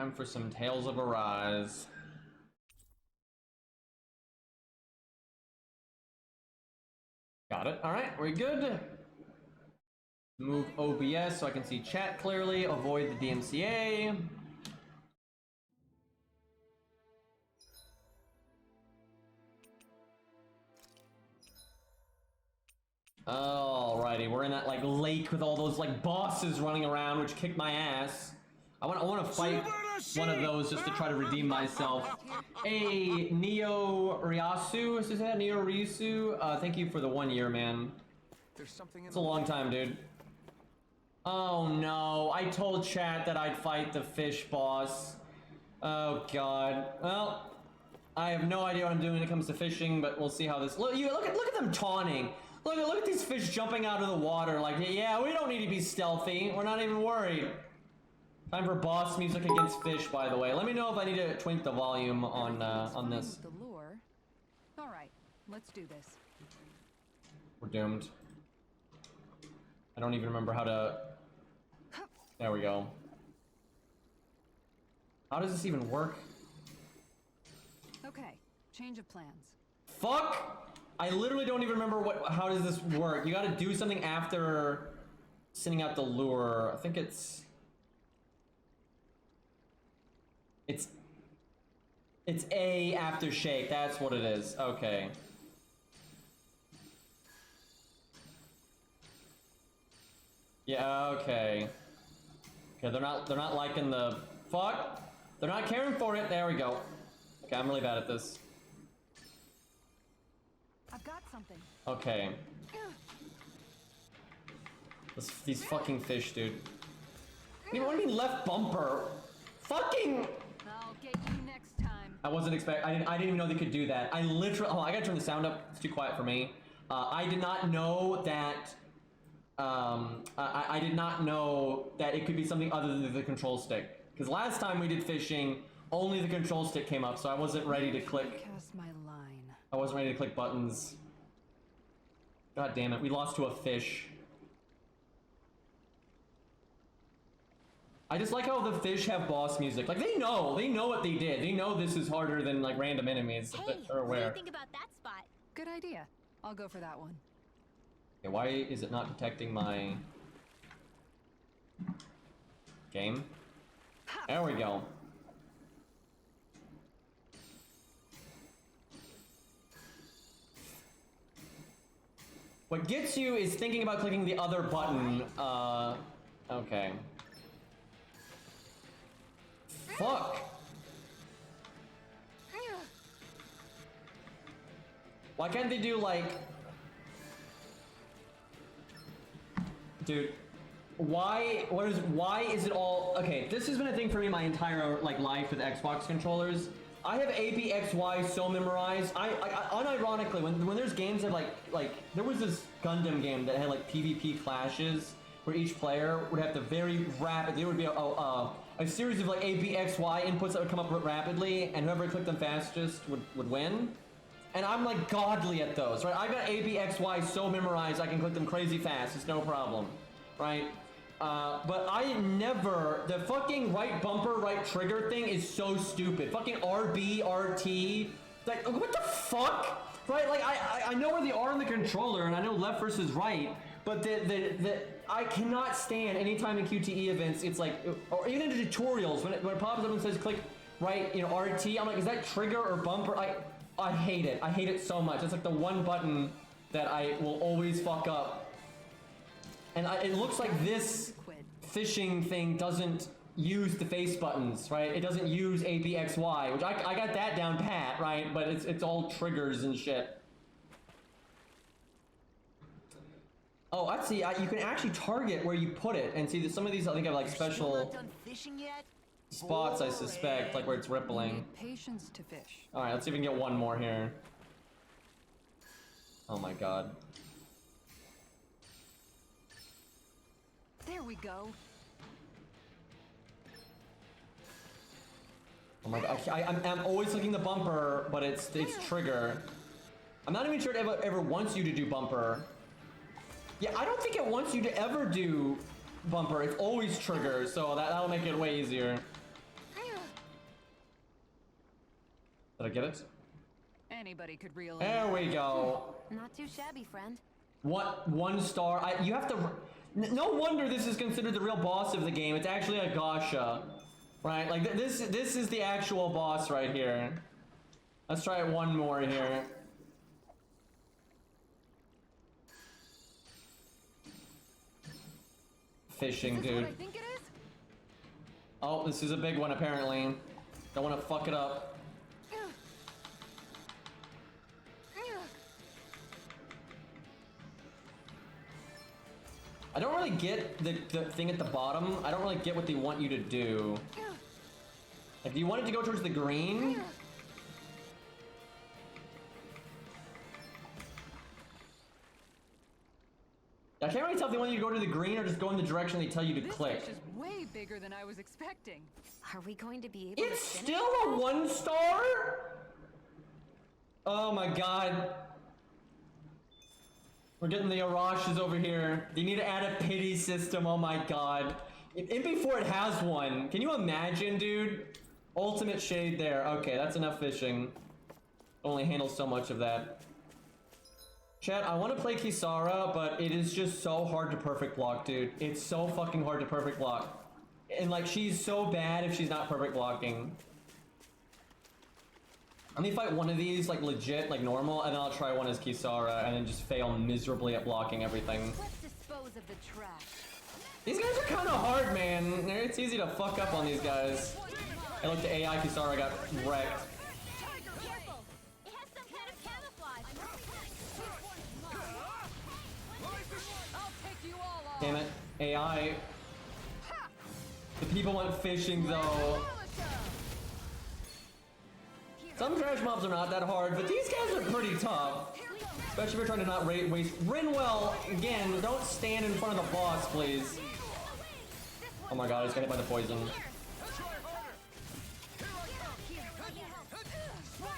Time for some Tales of Arise. Got it. Alright, we're good. Move OBS so I can see chat clearly. Avoid the DMCA. Alrighty, we're in that like lake with all those like bosses running around, which kicked my ass. I want to fight one of those just to try to redeem myself. Hey, Neo Ryasu, is that Neo Ryasu? Thank you for the 1 year, man. It's a long time, dude. Oh no, I told chat that I'd fight the fish boss. Oh god. Well, I have no idea what I'm doing when it comes to fishing, but we'll see how this. Look at them taunting. Look at these fish jumping out of the water. Like, yeah, we don't need to be stealthy. We're not even worried. Time for boss music against fish, by the way. Let me know if I need to tweak the volume on this. The lure. All right, let's do this. We're doomed. I don't even remember how to. There we go. How does this even work? Okay, change of plans. Fuck! I literally don't even remember how does this work. You gotta do something after sending out the lure. I think it's A after shake, that's what it is. Okay. Yeah, okay. Okay, they're not liking the fuck. They're not caring for it. There we go. Okay, I'm really bad at this. I've got something. Okay. These fucking fish, dude. What do you mean left bumper? Fucking. I'll get you next time. I wasn't I didn't even know they could do that. I literally. Oh, I gotta turn the sound up. It's too quiet for me. I did not know that. I did not know that it could be something other than the control stick. Because last time we did fishing, only the control stick came up, so I wasn't ready to click. Cast my line. I wasn't ready to click buttons. God damn it, we lost to a fish. I just like how the fish have boss music. Like, they know what they did. They know this is harder than, like, random enemies. Hey, or what do where. you think about that spot? Good idea. I'll go for that one. Okay, why is it not detecting my game? There we go. What gets you is thinking about clicking the other button. Okay. Fuck. Why can't they do like... Dude, why is it all... Okay, this has been a thing for me my entire like life with Xbox controllers. I have ABXY so memorized. I unironically, when there's games that like there was this Gundam game that had like PvP clashes where each player would have to very rapidly, there would be a series of like ABXY inputs that would come up rapidly, and whoever clicked them fastest would win. And I'm like godly at those, right? I got ABXY so memorized I can click them crazy fast, it's no problem, right? But I never, the fucking right bumper, right trigger thing is so stupid. Fucking RB, RT, like, what the fuck? Right, like, I know where they are in the controller, and I know left versus right, but I cannot stand anytime in QTE events, it's like, or even in tutorials, when it pops up and says click right, you know, RT, I'm like, is that trigger or bumper? I hate it. I hate it so much. It's like the one button that I will always fuck up. And it looks like this fishing thing doesn't use the face buttons, right? It doesn't use ABXY, which I got that down pat, right? But it's all triggers and shit. Oh, I see. You can actually target where you put it, and see that some of these I think have like special Still not done fishing yet? spots. I suspect, like where it's rippling. Patience to fish. All right, let's see if we can get one more here. Oh my god. There we go. Oh my god, I'm always clicking the bumper, but it's trigger. I'm not even sure it ever wants you to do bumper. Yeah, I don't think it wants you to ever do bumper. It's always trigger, so that'll make it way easier. I get it? Anybody could reel There we go. Not too shabby, friend. What? 1 star? You have to... No wonder this is considered the real boss of the game. It's actually a Gasha. Right? Like, this is the actual boss right here. Let's try it one more here. Fishing, Is this what I dude. think it is? Oh, this is a big one, apparently. Don't want to fuck it up. I don't really get the thing at the bottom. I don't really get what they want you to do. Like, do you want it to go towards the green? I can't really tell if they want you to go to the green or just go in the direction they tell you to This click. fish is way bigger than I was expecting. Are we going to be able It's to still a 1 star? Oh my god. We're getting the Arashas over here. They need to add a pity system, oh my god. In before it has one. Can you imagine, dude? Ultimate shade there. Okay, that's enough fishing. Only handles so much of that. Chat, I want to play Kisara, but it is just so hard to perfect block, dude. It's so fucking hard to perfect block. And like, she's so bad if she's not perfect blocking. Let me fight one of these, like legit, like normal, and then I'll try one as Kisara, and then just fail miserably at blocking everything. Let's dispose of the trash. These guys are kind of hard, man. It's easy to fuck up on these guys. I looked at AI Kisara, got wrecked. Careful! It has some kind of camouflage. I'll take you all on. Damn it, AI. The people went fishing though. Some trash mobs are not that hard, but these guys are pretty tough. Especially if you're trying to not waste. Rinwell, again, don't stand in front of the boss, please. Oh my god, I just got hit by the poison.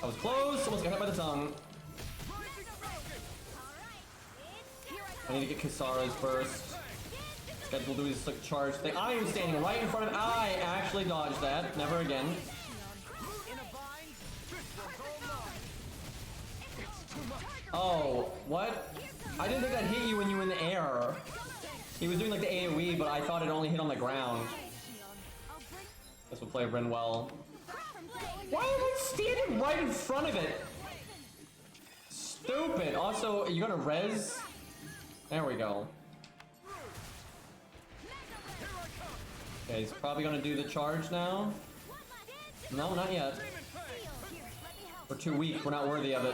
I was close, almost got hit by the tongue. I need to get Kisara's first. This guy will do his like charge thing. I am standing right in front of. I actually dodged that. Never again. Oh, what? I didn't think that hit you when you were in the air. He was doing like the AoE, but I thought it only hit on the ground. This will play Rinwell. Why am I standing right in front of it? Stupid. Also, are you gonna res? There we go. Okay, he's probably gonna do the charge now. No, not yet. We're too weak. We're not worthy of it.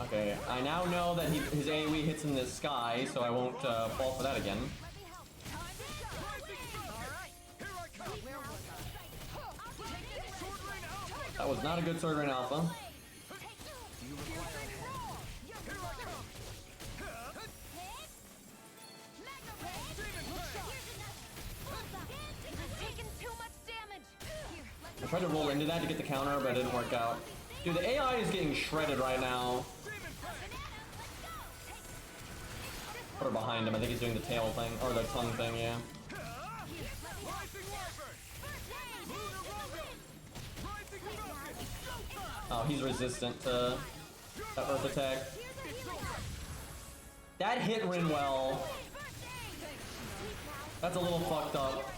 Okay, I now know that his AoE hits in the sky, so I won't fall for that again. That was not a good Sword Rain Alpha. I tried to roll into that to get the counter, but it didn't work out. Dude, the AI is getting shredded right now. Put her behind him. I think he's doing the tail thing, or the tongue thing, yeah. Oh, he's resistant to that earth attack. That hit Rinwell. That's a little fucked up.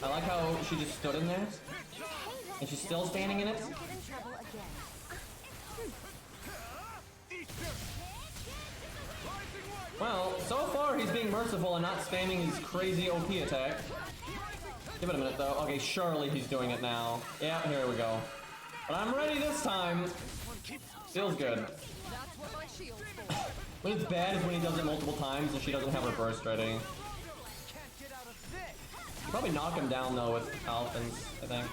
I like how she just stood in there. And she's still standing in it. Well, so far he's being merciful and not spamming his crazy OP attack. Give it a minute though. Okay, surely he's doing it now. Yeah, here we go. But I'm ready this time. Feels good. When it's bad is when he does it multiple times and she doesn't have her burst ready. Probably knock him down though with Alphins, I think.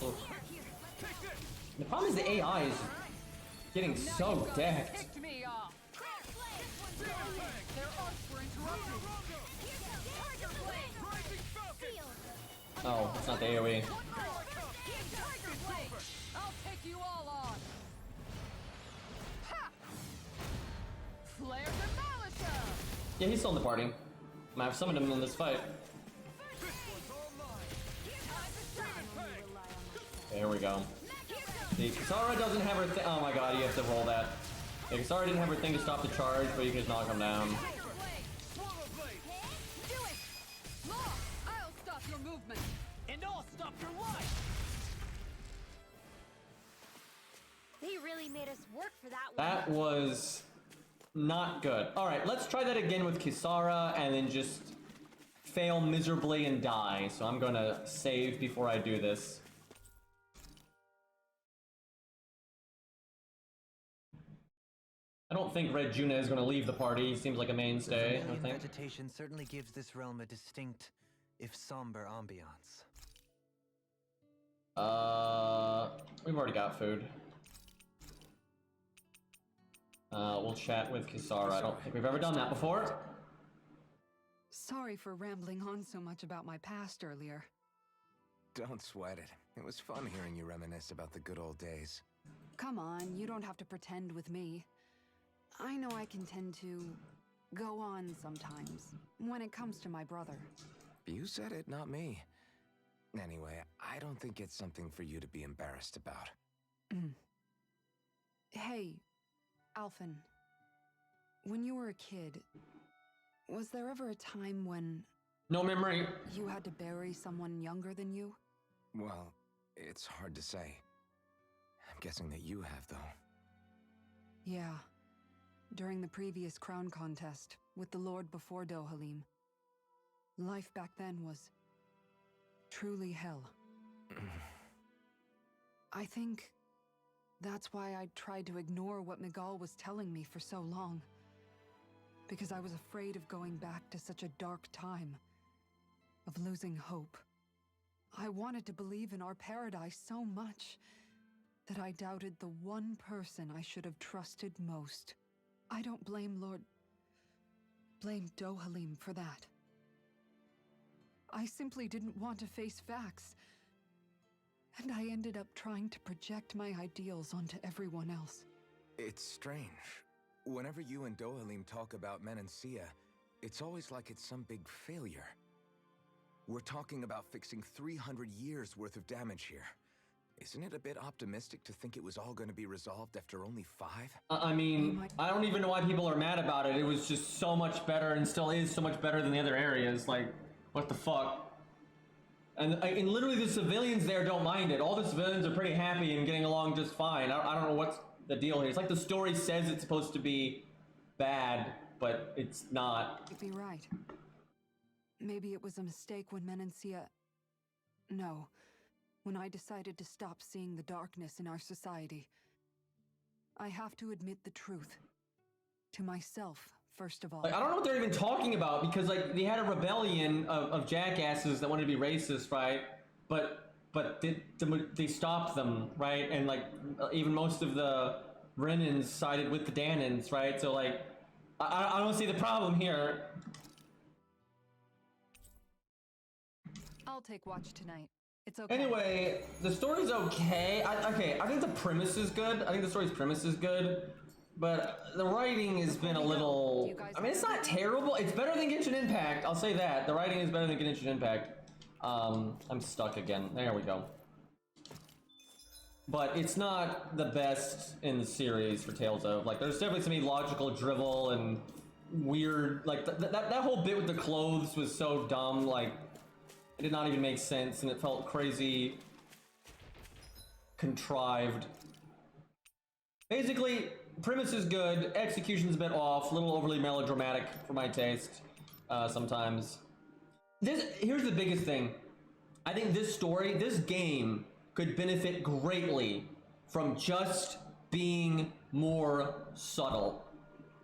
Oof. The problem is the AI is getting so decked. Oh, it's not the AoE. I'll take you all on. Yeah, he's still in the party. I have summoned him in this fight. There we go. See, Kisara doesn't have her oh my god, you have to roll that. Yeah, Kisara didn't have her thing to stop the charge, but you can just knock him down. I'll stop your movement. And I'll stop your life! They really made us work for that one. That was not good. Alright, let's try that again with Kisara and then just fail miserably and die. So I'm gonna save before I do this. I don't think Red Juna is going to leave the party. He seems like a mainstay, I think. Vegetation certainly gives this realm a distinct, if somber, ambiance. We've already got food. We'll chat with Kisara. I don't think we've ever done that before. Sorry for rambling on so much about my past earlier. Don't sweat it. It was fun hearing you reminisce about the good old days. Come on, you don't have to pretend with me. I know I can tend to go on sometimes when it comes to my brother. You said it, not me. Anyway, I don't think it's something for you to be embarrassed about. Hey, Alphen. When you were a kid, was there ever a time when No memory. you had to bury someone younger than you? Well, it's hard to say. I'm guessing that you have, though. Yeah. During the previous crown contest, with the Lord before Dohalim. Life back then was truly hell. I think that's why I tried to ignore what Miguel was telling me for so long. Because I was afraid of going back to such a dark time. Of losing hope. I wanted to believe in our paradise so much that I doubted the one person I should have trusted most. I don't blame Dohalim for that. I simply didn't want to face facts. And I ended up trying to project my ideals onto everyone else. It's strange. Whenever you and Dohalim talk about Menancia, it's always like it's some big failure. We're talking about fixing 300 years worth of damage here. Isn't it a bit optimistic to think it was all going to be resolved after only 5? I mean, I don't even know why people are mad about it. It was just so much better and still is so much better than the other areas. Like, what the fuck? And literally the civilians there don't mind it. All the civilians are pretty happy and getting along just fine. I don't know what's the deal here. It's like the story says it's supposed to be bad, but it's not. You'd be right. Maybe it was a mistake when Menancia... No. When I decided to stop seeing the darkness in our society. I have to admit the truth. To myself, first of all. Like, I don't know what they're even talking about, because like they had a rebellion of jackasses that wanted to be racist, right? But they stopped them, right? And like even most of the Renans sided with the Danans, right? So like I don't see the problem here. I'll take watch tonight. It's okay. Anyway, the story's okay. I think the premise is good. I think the story's premise is good. But the writing has been a little... I mean, it's not terrible. It's better than Genshin Impact. I'll say that. The writing is better than Genshin Impact. I'm stuck again. There we go. But it's not the best in the series for Tales of. Like, there's definitely some illogical drivel and weird... Like, that whole bit with the clothes was so dumb. Like, it did not even make sense, and it felt crazy contrived. Basically, premise is good, execution's a bit off, a little overly melodramatic for my taste, sometimes. Here's the biggest thing. I think this game could benefit greatly from just being more subtle,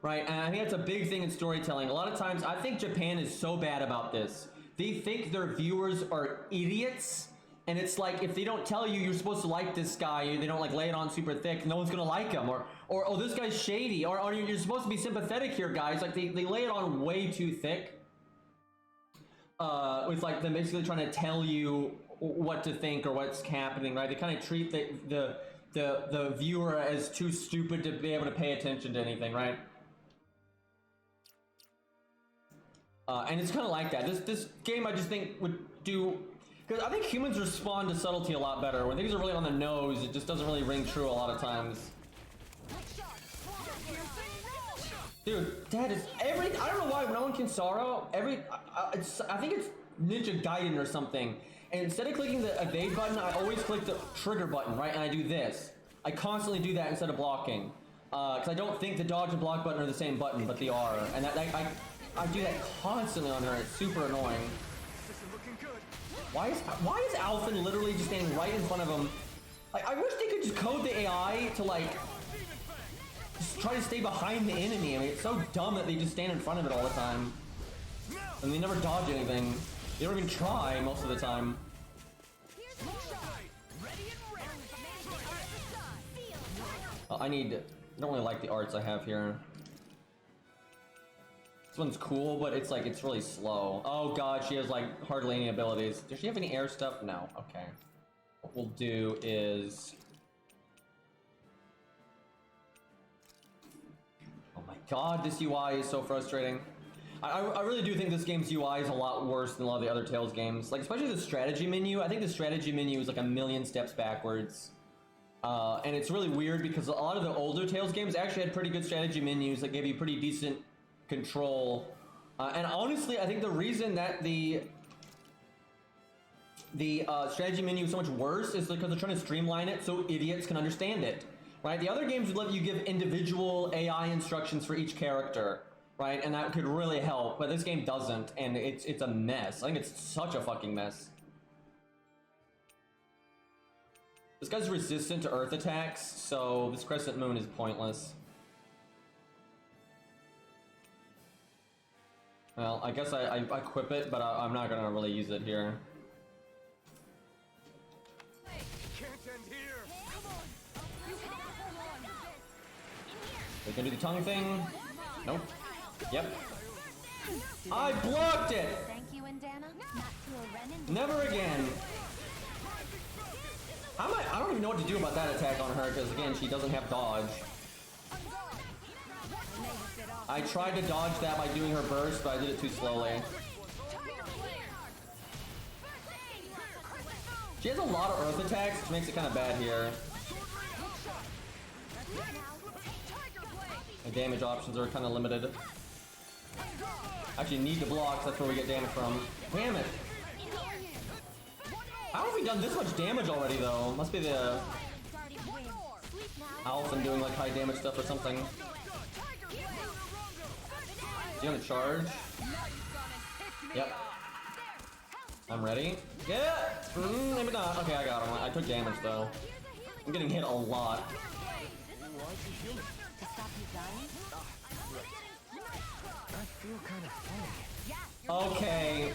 right? And I think that's a big thing in storytelling. A lot of times, I think Japan is so bad about this. They think their viewers are idiots, and it's like if they don't tell you you're supposed to like this guy, they don't like lay it on super thick, no one's gonna like him, or oh, this guy's shady, or you're supposed to be sympathetic here, guys. Like they lay it on way too thick. With like them basically trying to tell you what to think or what's happening, right? They kind of treat the viewer as too stupid to be able to pay attention to anything, right? And it's kind of like that. This game, I just think, would do... Because I think humans respond to subtlety a lot better. When things are really on the nose, it just doesn't really ring true a lot of times. Dude, that is every... I don't know why when I'm on Kisara, I think it's Ninja Gaiden or something. And instead of clicking the evade button, I always click the trigger button, right? And I do this. I constantly do that instead of blocking. Because I don't think the dodge and block button are the same button, but they are. And I do that constantly on her. It's super annoying. Why is Alphen literally just standing right in front of him? Like, I wish they could just code the AI to like just try to stay behind the enemy. I mean, it's so dumb that they just stand in front of it all the time. And they never dodge anything. They don't even try most of the time. I don't really like the arts I have here. This one's cool, but it's like, it's really slow. Oh god, she has like hardly any abilities. Does she have any air stuff? No. Okay. What we'll do is... Oh my god, this UI is so frustrating. I really do think this game's UI is a lot worse than a lot of the other Tales games. Like, especially the strategy menu. I think the strategy menu is like a million steps backwards. And it's really weird because a lot of the older Tales games actually had pretty good strategy menus that gave you pretty decent control. And honestly, I think the reason that the strategy menu is so much worse is because they're trying to streamline it so idiots can understand it. Right? The other games would let you give individual AI instructions for each character. Right? And that could really help, but this game doesn't, and it's a mess. I think it's such a fucking mess. This guy's resistant to earth attacks, so this crescent moon is pointless. Well, I guess I equip it, but I'm not gonna really use it here. We can do the tongue thing. Nope. Yep. I blocked it! Thank you, Indana. Not to a Renin. Never again. I don't even know what to do about that attack on her, because again, she doesn't have dodge. I tried to dodge that by doing her burst, but I did it too slowly. She has a lot of earth attacks, which makes it kind of bad here. My damage options are kind of limited. Actually need to block, so that's where we get damage from. Damn it! How have we done this much damage already, though? Must be the Alphen doing like high damage stuff or something. Is he gonna charge? Yep. I'm ready. Yeah! Maybe not. Okay, I got him. I took damage, though. I'm getting hit a lot. Okay,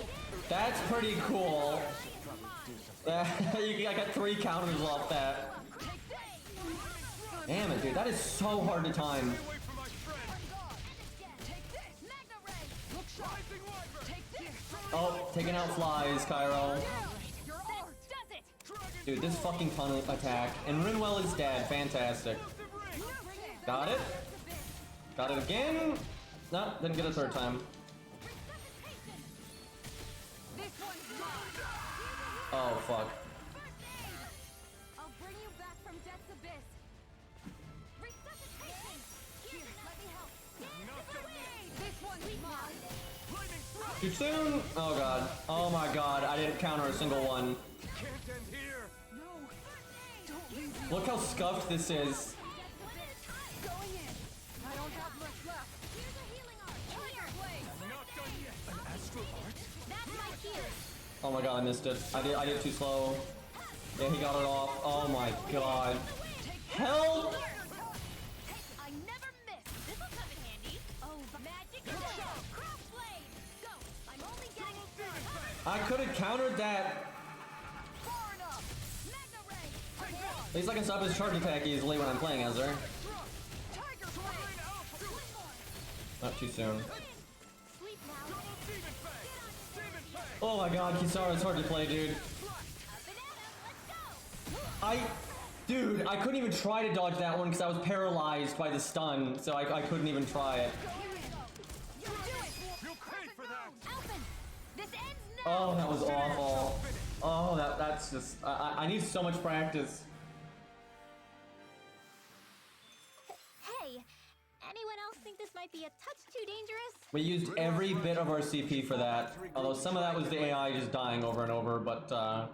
that's pretty cool. I got 3 counters off that. Damn it, dude, that is so hard to time. Oh, taking out flies, Cairo. Dude, this fucking tunnel attack. And Rinwell is dead. Fantastic. Got it. Got it again. No, didn't get it 3rd time. Oh, fuck. I'll bring you back from death's abyss. Resuscitation. Here, let me help. This one's mine. Too soon? Oh god. Oh my god, I didn't counter a single one. Look how scuffed this is. Oh my god, I missed it. I did too slow. Yeah, he got it off. Oh my god. Help! I never miss. This'll come in handy. Oh, magic crossblade. Go. I'm only getting I could have countered that. far enough. Mega ray. At least I can stop his charge attack easily when I'm playing as her. Not too soon. Sleep now. Oh my god, Kisara is hard to play, dude. Dude, I couldn't even try to dodge that one because I was paralyzed by the stun, so I couldn't even try it. Oh, that was awful. Oh, that's just... I need so much practice. Hey, anyone else think this might be a touch too dangerous? We used every bit of our CP for that. Although some of that was the AI just dying over and over, but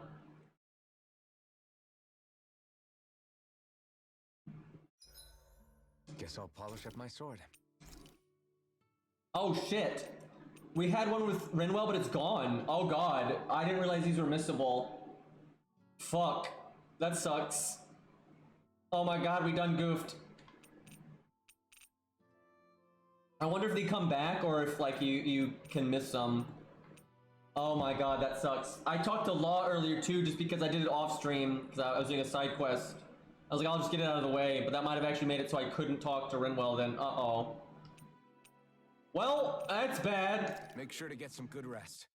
Guess I'll polish up my sword. oh shit. We had one with Rinwell, but it's gone. Oh god. I didn't realize these were missable. Fuck. That sucks. Oh my god, we done goofed. I wonder if they come back or if like you can miss some. Oh my god, that sucks. I talked to Law earlier too, just because I did it off stream because I was doing a side quest. I was like, I'll just get it out of the way, but that might have actually made it so I couldn't talk to Rinwell then. Uh-oh. Well, that's bad. Make sure to get some good rest.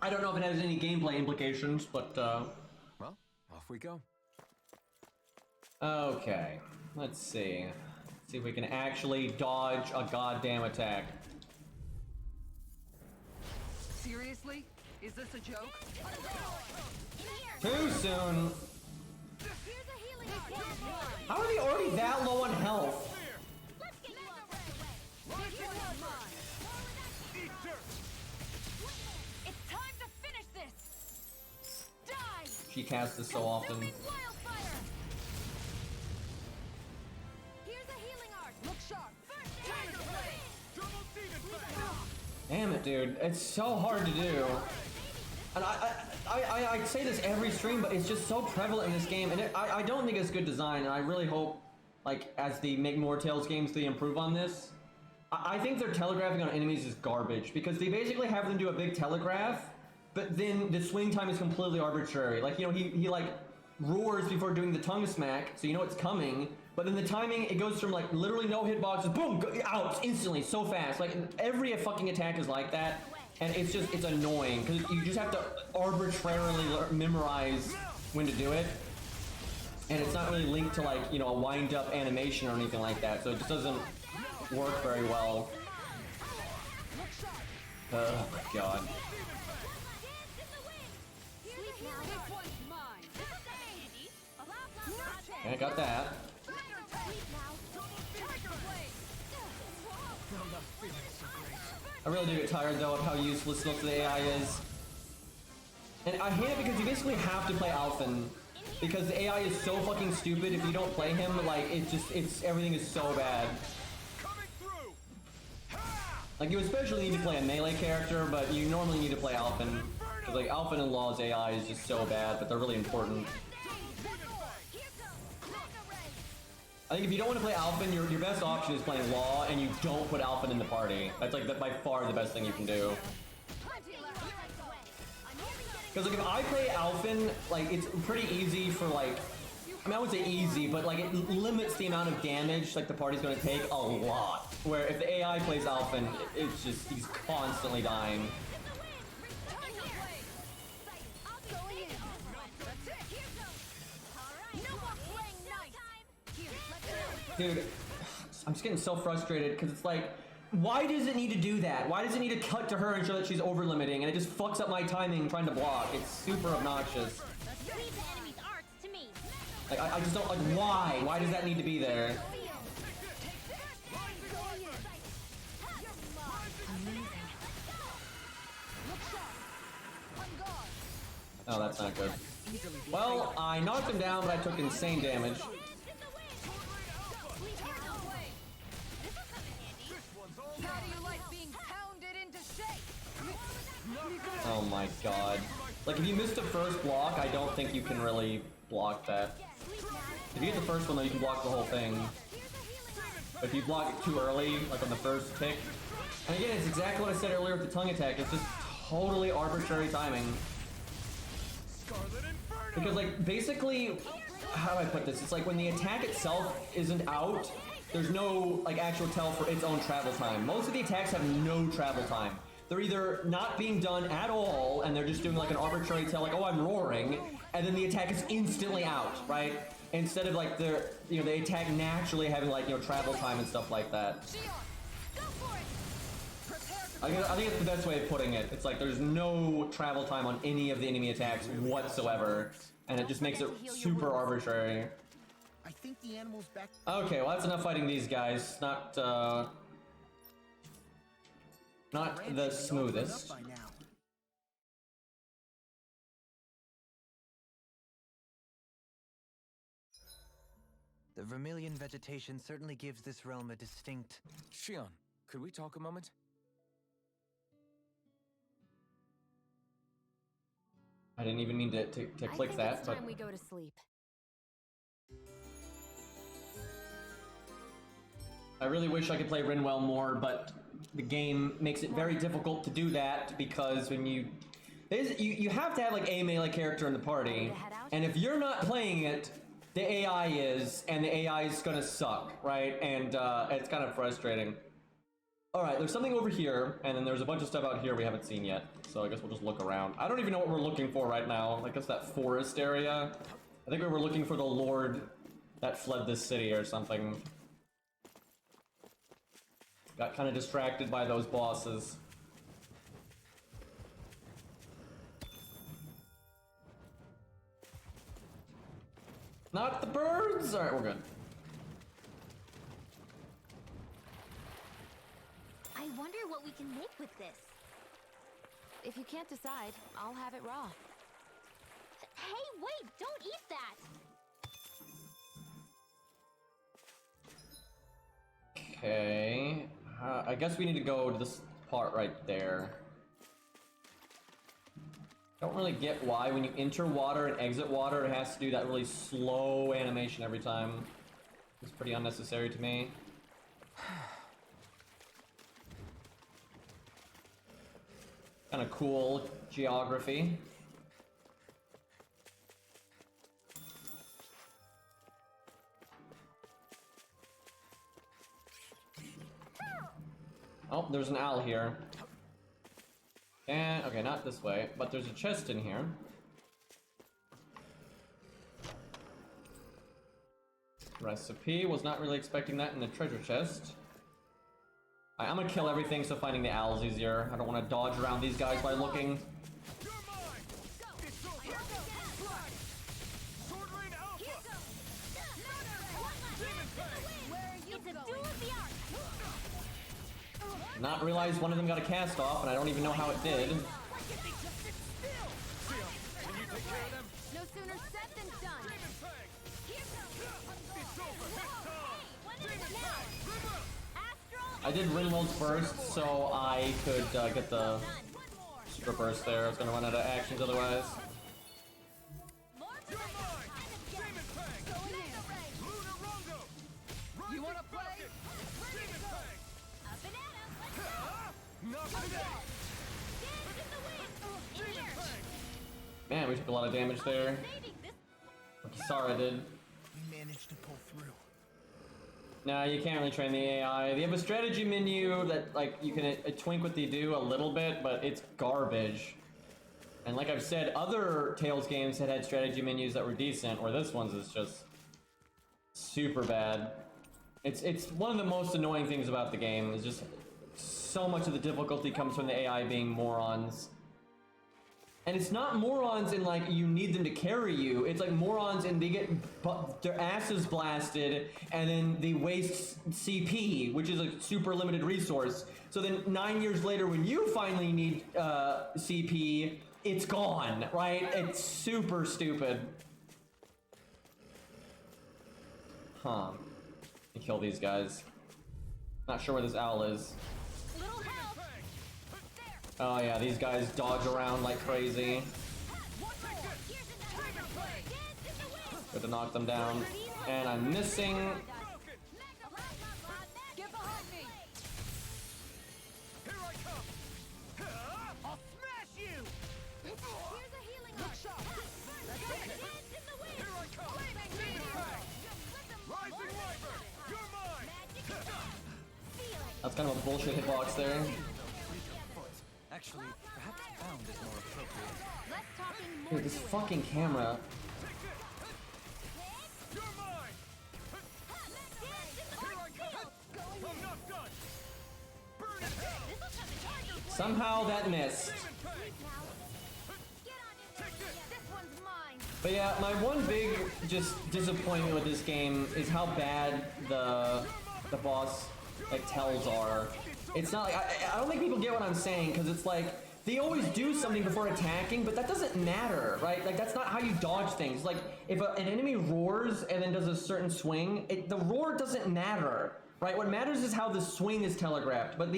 I don't know if it has any gameplay implications, but Well, off we go. okay. Let's see. Let's see if we can actually dodge a goddamn attack. Seriously? Is this a joke? Too soon. Here's a healing art. How are they already that low on health? Let's get you all squared away. Here's one mine. It's time to finish this. Die. She casts this so often. Consuming wildfire. Here's a healing art. Look sharp. First tiger blade. Damn it, dude. It's so hard to do. And I say this every stream, but it's just so prevalent in this game, and I don't think it's good design, and I really hope, like, as they make more Tales games, they improve on this. I think their telegraphing on enemies is garbage, because they basically have them do a big telegraph, but then the swing time is completely arbitrary. Like, you know, he like, roars before doing the tongue smack, so you know it's coming, but then the timing, it goes from, like, literally no hitboxes, boom, out, instantly, so fast. Like, every fucking attack is like that. And it's just, it's annoying, because you just have to arbitrarily memorize when to do it. And it's not really linked to, like, you know, a wind-up animation or anything like that, so it just doesn't work very well. Oh my god. Okay, I got that. I really do get tired though of how useless most of the AI is. And I hate it because you basically have to play Alphen. Because the AI is so fucking stupid, if you don't play him, like, everything is so bad. Like, you especially need to play a melee character, but you normally need to play Alphen. Because, like, Alphen and Law's AI is just so bad, but they're really important. I think if you don't want to play Alphen, your best option is playing Law, and you don't put Alphen in the party. That's like by far the best thing you can do. Because like if I play Alphen, like it's pretty easy for like, I mean I would say easy, but like it limits the amount of damage like the party's going to take a lot. Where if the AI plays Alphen, it's just, he's constantly dying. Dude, I'm just getting so frustrated because it's like, why does it need to do that? Why does it need to cut to her and show that she's over limiting, and it just fucks up my timing trying to block? It's super obnoxious. Like, I just don't, like, why? Why does that need to be there? Oh, that's not good. Well, I knocked him down, but I took insane damage. Oh my god. Like, if you missed the first block, I don't think you can really block that. If you get the first one, though, you can block the whole thing. But if you block it too early, like on the first pick... And again, it's exactly what I said earlier with the tongue attack. It's just totally arbitrary timing. Because, like, basically... How do I put this? It's like when the attack itself isn't out, there's no, like, actual tell for its own travel time. Most of the attacks have no travel time. They're either not being done at all, and they're just doing like an arbitrary tell, like, oh, I'm roaring, and then the attack is instantly out, right? Instead of like the attack naturally having like, you know, travel time and stuff like that. I think it's the best way of putting it. It's like there's no travel time on any of the enemy attacks whatsoever, and it just makes it super arbitrary. I think the animal's back. Okay, well that's enough fighting these guys. Not the smoothest. By now. The vermilion vegetation certainly gives this realm a distinct... Shion, could we talk a moment? I didn't even mean to click I think that, it's but time we go to sleep. I really wish I could play Rinwell more, but the game makes it very difficult to do that because when you have to have like a melee character in the party, and if you're not playing it, the AI is, and the AI is gonna suck, right? And it's kind of frustrating. All right, there's something over here, and then there's a bunch of stuff out here we haven't seen yet. So I guess we'll just look around. I don't even know what we're looking for right now. I guess that forest area. I think we were looking for the Lord that fled this city or something. Got kind of distracted by those bosses. Not the birds! Alright, we're good. I wonder what we can make with this. If you can't decide, I'll have it raw. Hey, wait! Don't eat that! Okay. I guess we need to go to this part right there. Don't really get why when you enter water and exit water, it has to do that really slow animation every time. It's pretty unnecessary to me. Kind of cool geography. Oh, there's an owl here. And, okay, not this way, but there's a chest in here. Recipe, was not really expecting that in the treasure chest. I'm gonna kill everything so finding the owl's easier. I don't want to dodge around these guys by looking. Not realize one of them got a cast off, and I don't even know how it did. No sooner said than done. I did Ringwolds first, so I could get the super burst there. I was gonna run out of actions otherwise. You wanna play? Man, we took a lot of damage there. Kisara did. We managed to pull through. Nah, you can't really train the AI. They have a strategy menu that, like, you can twink what they do a little bit, but it's garbage. And like I've said, other Tales games had strategy menus that were decent, where this one's is just super bad. It's one of the most annoying things about the game, is just so much of the difficulty comes from the AI being morons. And it's not morons in like you need them to carry you. It's like morons and they get their asses blasted and then they waste CP, which is a super limited resource. So then 9 years later when you finally need CP, it's gone, right? It's super stupid. Huh. Let me kill these guys. Not sure where this owl is. Oh yeah, these guys dodge around like crazy. Good to knock them down. And I'm missing. Get behind me! Here I come! I'll smash you! Here's a healing Look sharp! Here I come! Demon Fang! Rising Wyvern! You're mine! That's kind of a bullshit hitbox there. Actually, perhaps bound is more appropriate. Less talking, more Dude, this doing. fucking camera. You're mine! Here I come! I'm not done! Burn in hell! Somehow that missed. Now, get on it. This one's mine. But yeah, my one big just disappointment with this game is how bad the boss like tells are. It's not like I don't think people get what I'm saying, because it's like they always do something before attacking, but that doesn't matter, right? Like that's not how you dodge things. Like if an enemy roars and then does a certain swing, the roar doesn't matter, right? What matters is how the swing is telegraphed. But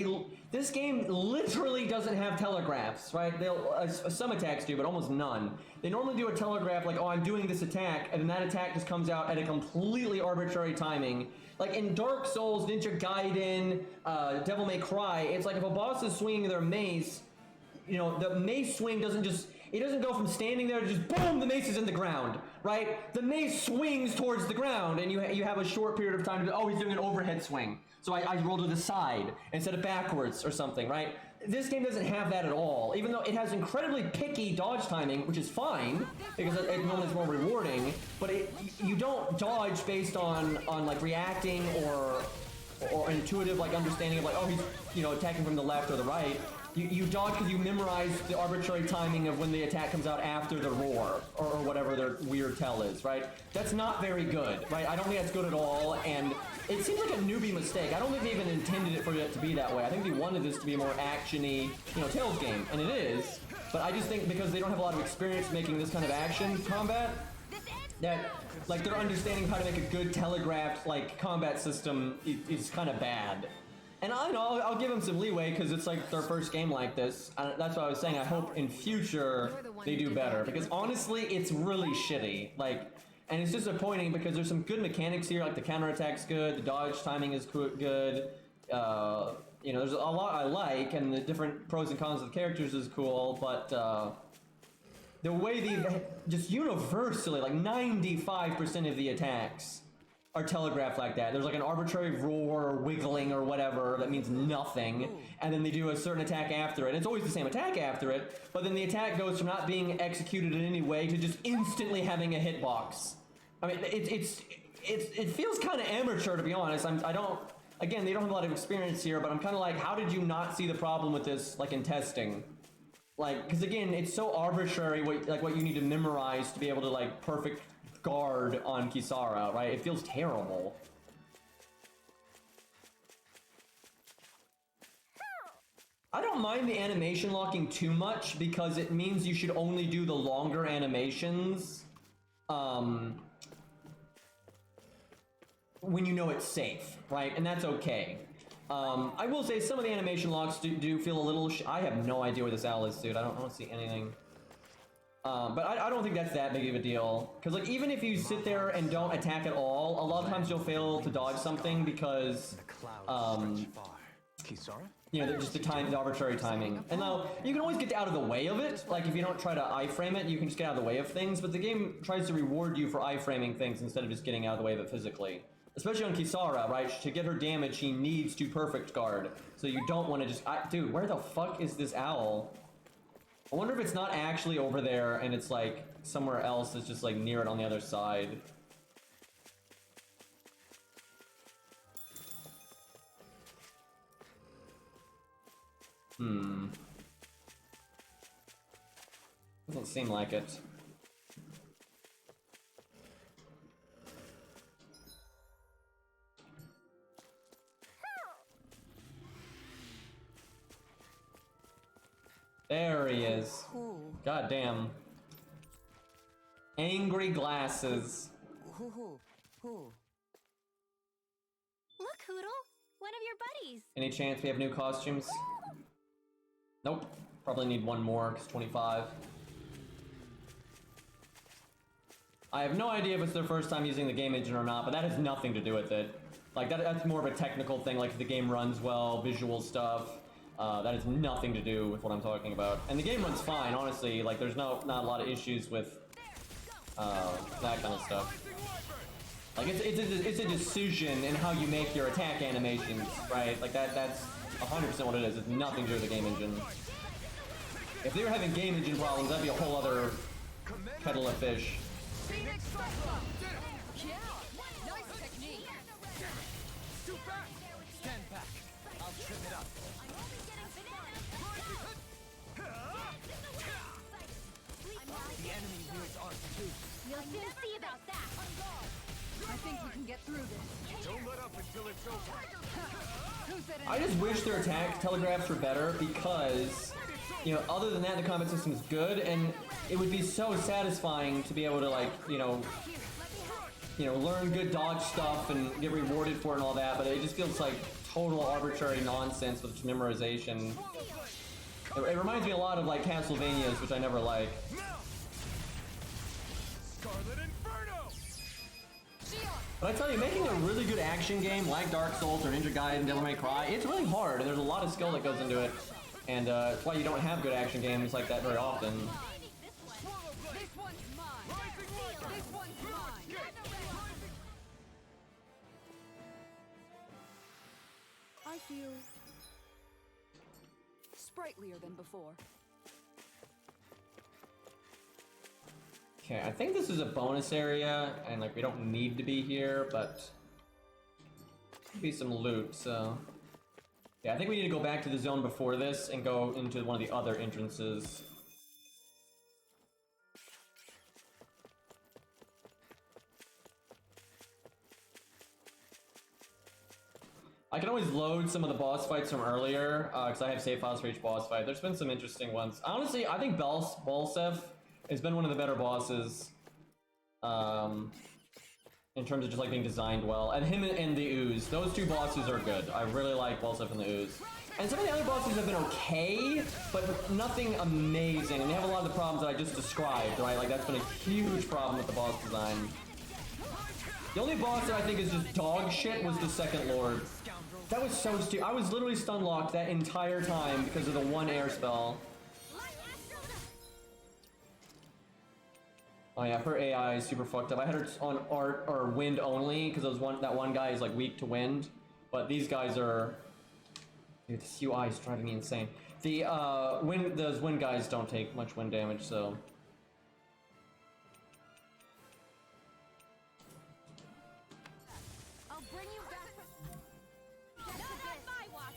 this game literally doesn't have telegraphs, right? Some attacks do, but almost none. They normally do a telegraph like, oh, I'm doing this attack, and then that attack just comes out at a completely arbitrary timing. Like in Dark Souls, Ninja Gaiden, Devil May Cry, it's like if a boss is swinging their mace, you know, the mace swing doesn't go from standing there to just boom, the mace is in the ground, right? The mace swings towards the ground, and you have a short period of time to, oh, he's doing an overhead swing. So I roll to the side instead of backwards or something, right? This game doesn't have that at all, even though it has incredibly picky dodge timing, which is fine, because it normally is more rewarding, but you don't dodge based on like reacting or intuitive like understanding of like, oh, he's, you know, attacking from the left or the right. You dodge because you memorize the arbitrary timing of when the attack comes out after the roar, or whatever their weird tell is, right? That's not very good, right? I don't think that's good at all, and it seems like a newbie mistake. I don't think they even intended it for it to be that way. I think they wanted this to be a more action-y, you know, Tales game, and it is, but I just think because they don't have a lot of experience making this kind of action combat, that, like, their understanding of how to make a good telegraphed, like, combat system is kind of bad. And I'll give them some leeway because it's like their first game like this. That's what I was saying. I hope in future they do better, because honestly, it's really shitty. Like, and it's disappointing because there's some good mechanics here. Like the counterattack's good, the dodge timing is good. You know, there's a lot I like, and the different pros and cons of the characters is cool. But the way they just universally, like 95% of the attacks are telegraphed like that. There's like an arbitrary roar or wiggling or whatever that means nothing, and then they do a certain attack after it. It's always the same attack after it, but then the attack goes from not being executed in any way to just instantly having a hitbox. I mean, it feels kind of amateur, to be honest. Again, they don't have a lot of experience here, but I'm kind of like, how did you not see the problem with this, like in testing? Like, because again, it's so arbitrary what you need to memorize to be able to like perfect guard on Kisara, right? It feels terrible. I don't mind the animation locking too much because it means you should only do the longer animations when you know it's safe, right? And that's okay. I will say some of the animation locks do feel a little I have no idea where this owl is, dude. I don't see anything. But I don't think that's that big of a deal. Because like even if you sit there and don't attack at all, a lot of times you'll fail to dodge something because Kisara? you know, just the arbitrary timing. And now you can always get out of the way of it. Like if you don't try to iframe it, you can just get out of the way of things. But the game tries to reward you for iframing things instead of just getting out of the way of it physically. Especially on Kisara, right? To get her damage, she needs to perfect guard. So you don't want to just... dude, where the fuck is this owl? I wonder if it's not actually over there and it's like somewhere else that's just like near it on the other side. Doesn't seem like it. There he is. God damn. Angry glasses. Look, Hoodle! One of your buddies! Any chance we have new costumes? Nope. Probably need one more, because 25. I have no idea if it's their first time using the game engine or not, but that has nothing to do with it. Like, that's more of a technical thing, like if the game runs well, visual stuff. That has nothing to do with what I'm talking about. And the game runs fine, honestly. Like, there's not a lot of issues with that kind of stuff. Like, it's a decision in how you make your attack animations, right? Like, that's 100% what it is. It's nothing to do with the game engine. If they were having game engine problems, that'd be a whole other kettle of fish. I just wish their attack telegraphs were better because, you know, other than that, the combat system is good, and it would be so satisfying to be able to, like, you know, learn good dodge stuff and get rewarded for it and all that, but it just feels like total arbitrary nonsense with memorization. It reminds me a lot of, like, Castlevanias, which I never like. Scarlet Inferno! But I tell you, making a really good action game like Dark Souls or Ninja Gaiden, Devil May Cry, it's really hard, and there's a lot of skill that goes into it. And that's why you don't have good action games like that very often. This one's mine. This one's mine. I feel sprightlier than before. Okay, I think this is a bonus area, and like we don't need to be here, but could be some loot, so yeah, I think we need to go back to the zone before this and go into one of the other entrances. I can always load some of the boss fights from earlier, because I have save files for each boss fight. There's been some interesting ones. Honestly, I think Balsev has been one of the better bosses, in terms of just like being designed well. And him and the Ooze, those two bosses are good. I really like Balsev and the Ooze. And some of the other bosses have been okay, but nothing amazing. And they have a lot of the problems that I just described, right? Like that's been a huge problem with the boss design. The only boss that I think is just dog shit was the Second Lord. That was so stupid. I was literally stun locked that entire time because of the one air spell. Oh yeah, her AI is super fucked up. I had her on art or wind only because that one guy is like weak to wind, but these guys are. Dude, this UI is driving me insane. Those wind guys don't take much wind damage, so. I'll bring you back. Not on my watch.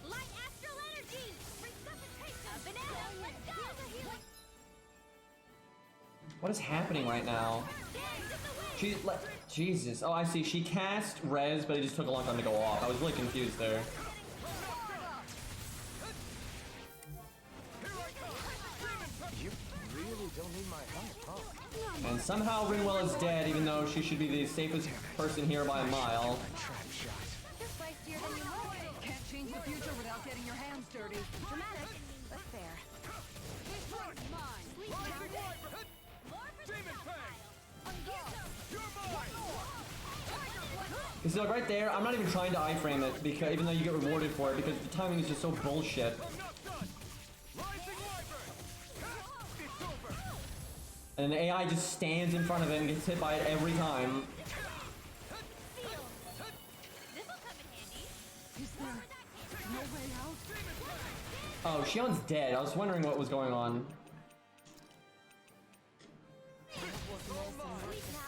Light astral energy. Resuscitation. A banana. Let's go. Here's a healing. What is happening right now? She's like, Jesus. Oh, I see. She cast res, but it just took a long time to go off. I was really confused there. You really don't need my help, huh? And somehow Rinwell is dead, even though she should be the safest person here by a mile. You're feistier than you look. Can't change the future without getting your hands dirty. Dramatic, but fair. This one's mine. Sleep now. More for Demon the Fang! You're You see, like right there, I'm not even trying to iframe it, because even though you get rewarded for it, because the timing is just so bullshit. And the AI just stands in front of it and gets hit by it every time. This'll come in handy. Is there no way out? Oh, Shion's dead. I was wondering what was going on.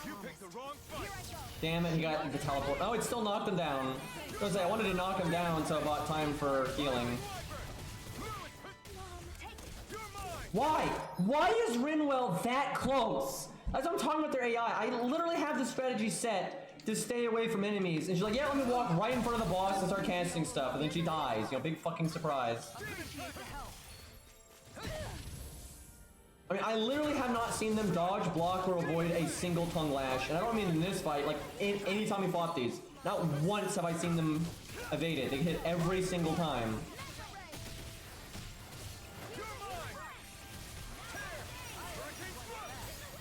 You picked the wrong fight! Damn it, he got the teleport. Oh, it still knocked him down. I was like, I wanted to knock him down, so I bought time for healing. Why? Why is Rinwell that close? As I'm talking about their AI, I literally have the strategy set to stay away from enemies. And she's like, yeah, let me walk right in front of the boss and start casting stuff. And then she dies. You know, big fucking surprise. I mean, I literally have not seen them dodge, block, or avoid a single tongue lash. And I don't mean in this fight, like, any time we fought these. Not once have I seen them evade it. They hit every single time.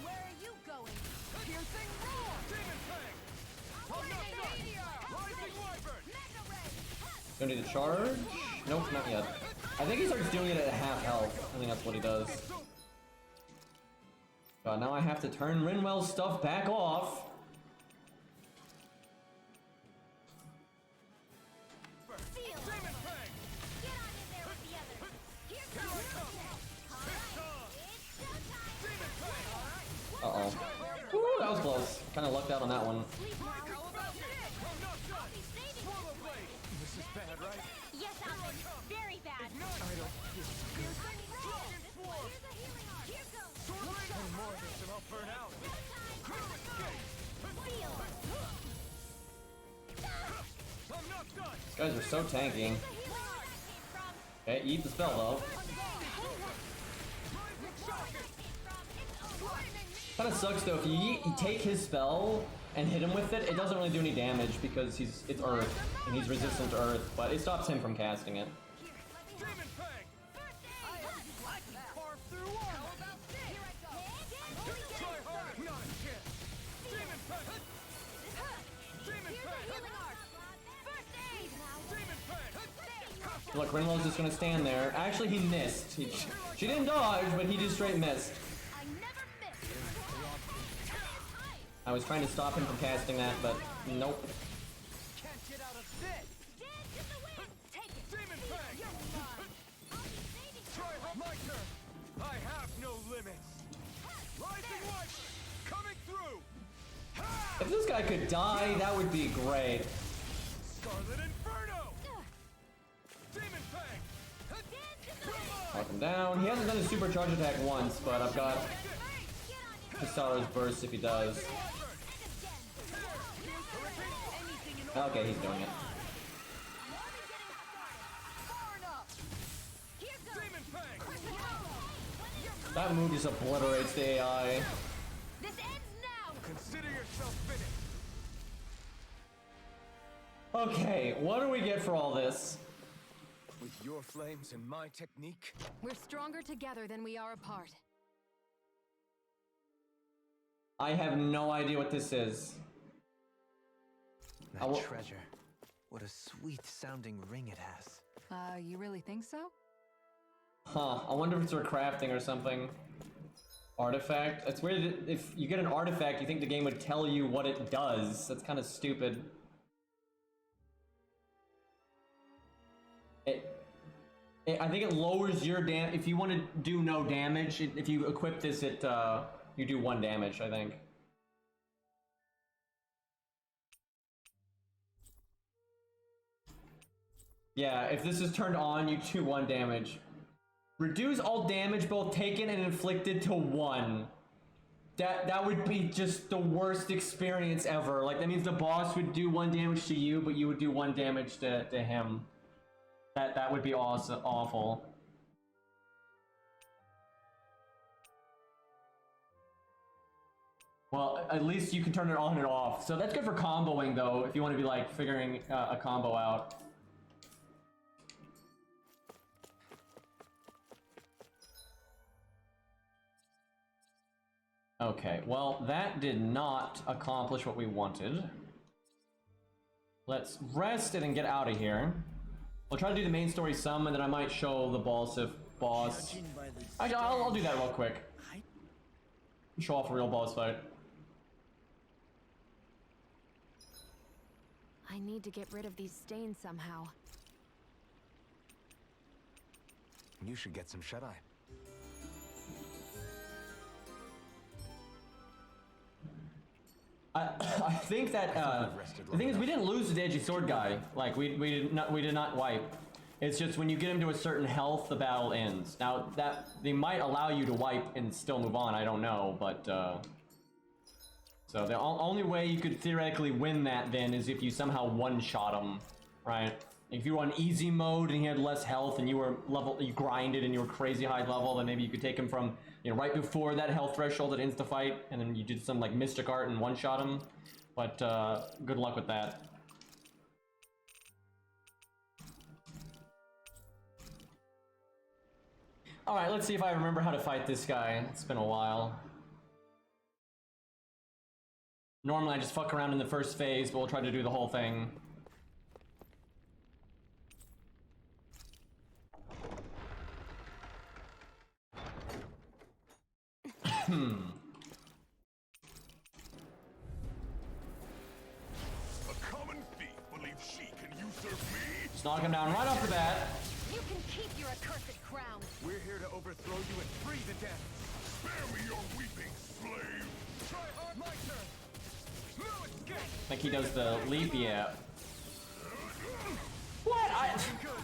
Where are you going? Piercing roar! Demon Fang! Rising Wyvern! Don't need to charge? Nope, not yet. I think he starts doing it at half health. I think that's what he does. God, now I have to turn Rinwell's stuff back off. Feel. Demon Fang! Get on in there with the others. Here comes. It's showtime. Uh-oh. Ooh, that was close. Kind of lucked out on that one. How about this? From I'll Nutshot! be saving Swallow you. Blade! This is bad, right? Yes, Alvin. Very bad. Piercing Dragon Swarm! Here's a healing arm. Here goes. One more of this and I'll burn out! Feel. These guys are so tanky. Okay, eat the spell though. Kinda sucks though, if you take his spell and hit him with it, it doesn't really do any damage because it's Earth, and he's resistant to Earth, but it stops him from casting it. Demon Fang! I can carve through armor! Try harder! Not a chance! Demon Fang! Demon Fang! Demon Fang! Look, Rinwell's just gonna stand there. Actually, he missed. She didn't dodge, but he just straight missed. I never miss. I was trying to stop him from casting that, but nope. Can't get out of this! Demon Fang! Try hard! My turn! I have no limits! Rising Light! Coming through! Ha! If this guy could die, that would be great. Scarlet Inferno! Demon Fang! Knock him down. He hasn't done a supercharge attack once, but I've got Kisara's burst if he does. Okay, he's doing it. Demon Fang! That move just obliterates the AI. This ends now. Consider yourself finished! Okay, what do we get for all this? With your flames and my technique, We're stronger together than we are apart. I have no idea what this is. That treasure. What a sweet sounding ring it has. You really think so? Huh, I wonder if it's for crafting or something. Artifact? It's weird that if you get an artifact, you think the game would tell you what it does. That's kind of stupid. I think it lowers your damage. If you want to do no damage, if you equip this, you do 1 damage, I think. Yeah, if this is turned on, you do 1 damage. Reduce all damage both taken and inflicted to 1. That would be just the worst experience ever. Like, that means the boss would do 1 damage to you, but you would do 1 damage to him. That would be awful. Well, at least you can turn it on and off. So that's good for comboing, though, if you want to be, like, figuring a combo out. Okay, well, that did not accomplish what we wanted. Let's rest it and get out of here. We'll try to do the main story some, and then I might show the boss. I'll do that real quick. Show off a real boss fight. I need to get rid of these stains somehow. you should get some shut-eye. I think that the thing is we didn't lose the edgy sword guy. Like we did not wipe. It's just when you get him to a certain health, the battle ends. Now that they might allow you to wipe and still move on, I don't know, but so the only way you could theoretically win that then is if you somehow one-shot him, right? If you were on easy mode and he had less health and you were you grinded and you were crazy high level, then maybe you could take him from, you know, right before that health threshold at insta-fight, and then you did some like mystic art and one-shot him. But good luck with that. Alright, let's see if I remember how to fight this guy. It's been a while. Normally I just fuck around in the first phase, but we'll try to do the whole thing. A common thief believes she can usurp me? Just knock him down right off the bat. You can keep your accursed crown. We're here to overthrow you and free the dead. Spare me your weeping, slave. Try hard, my turn. No escape. I think he does the leap, yeah. What?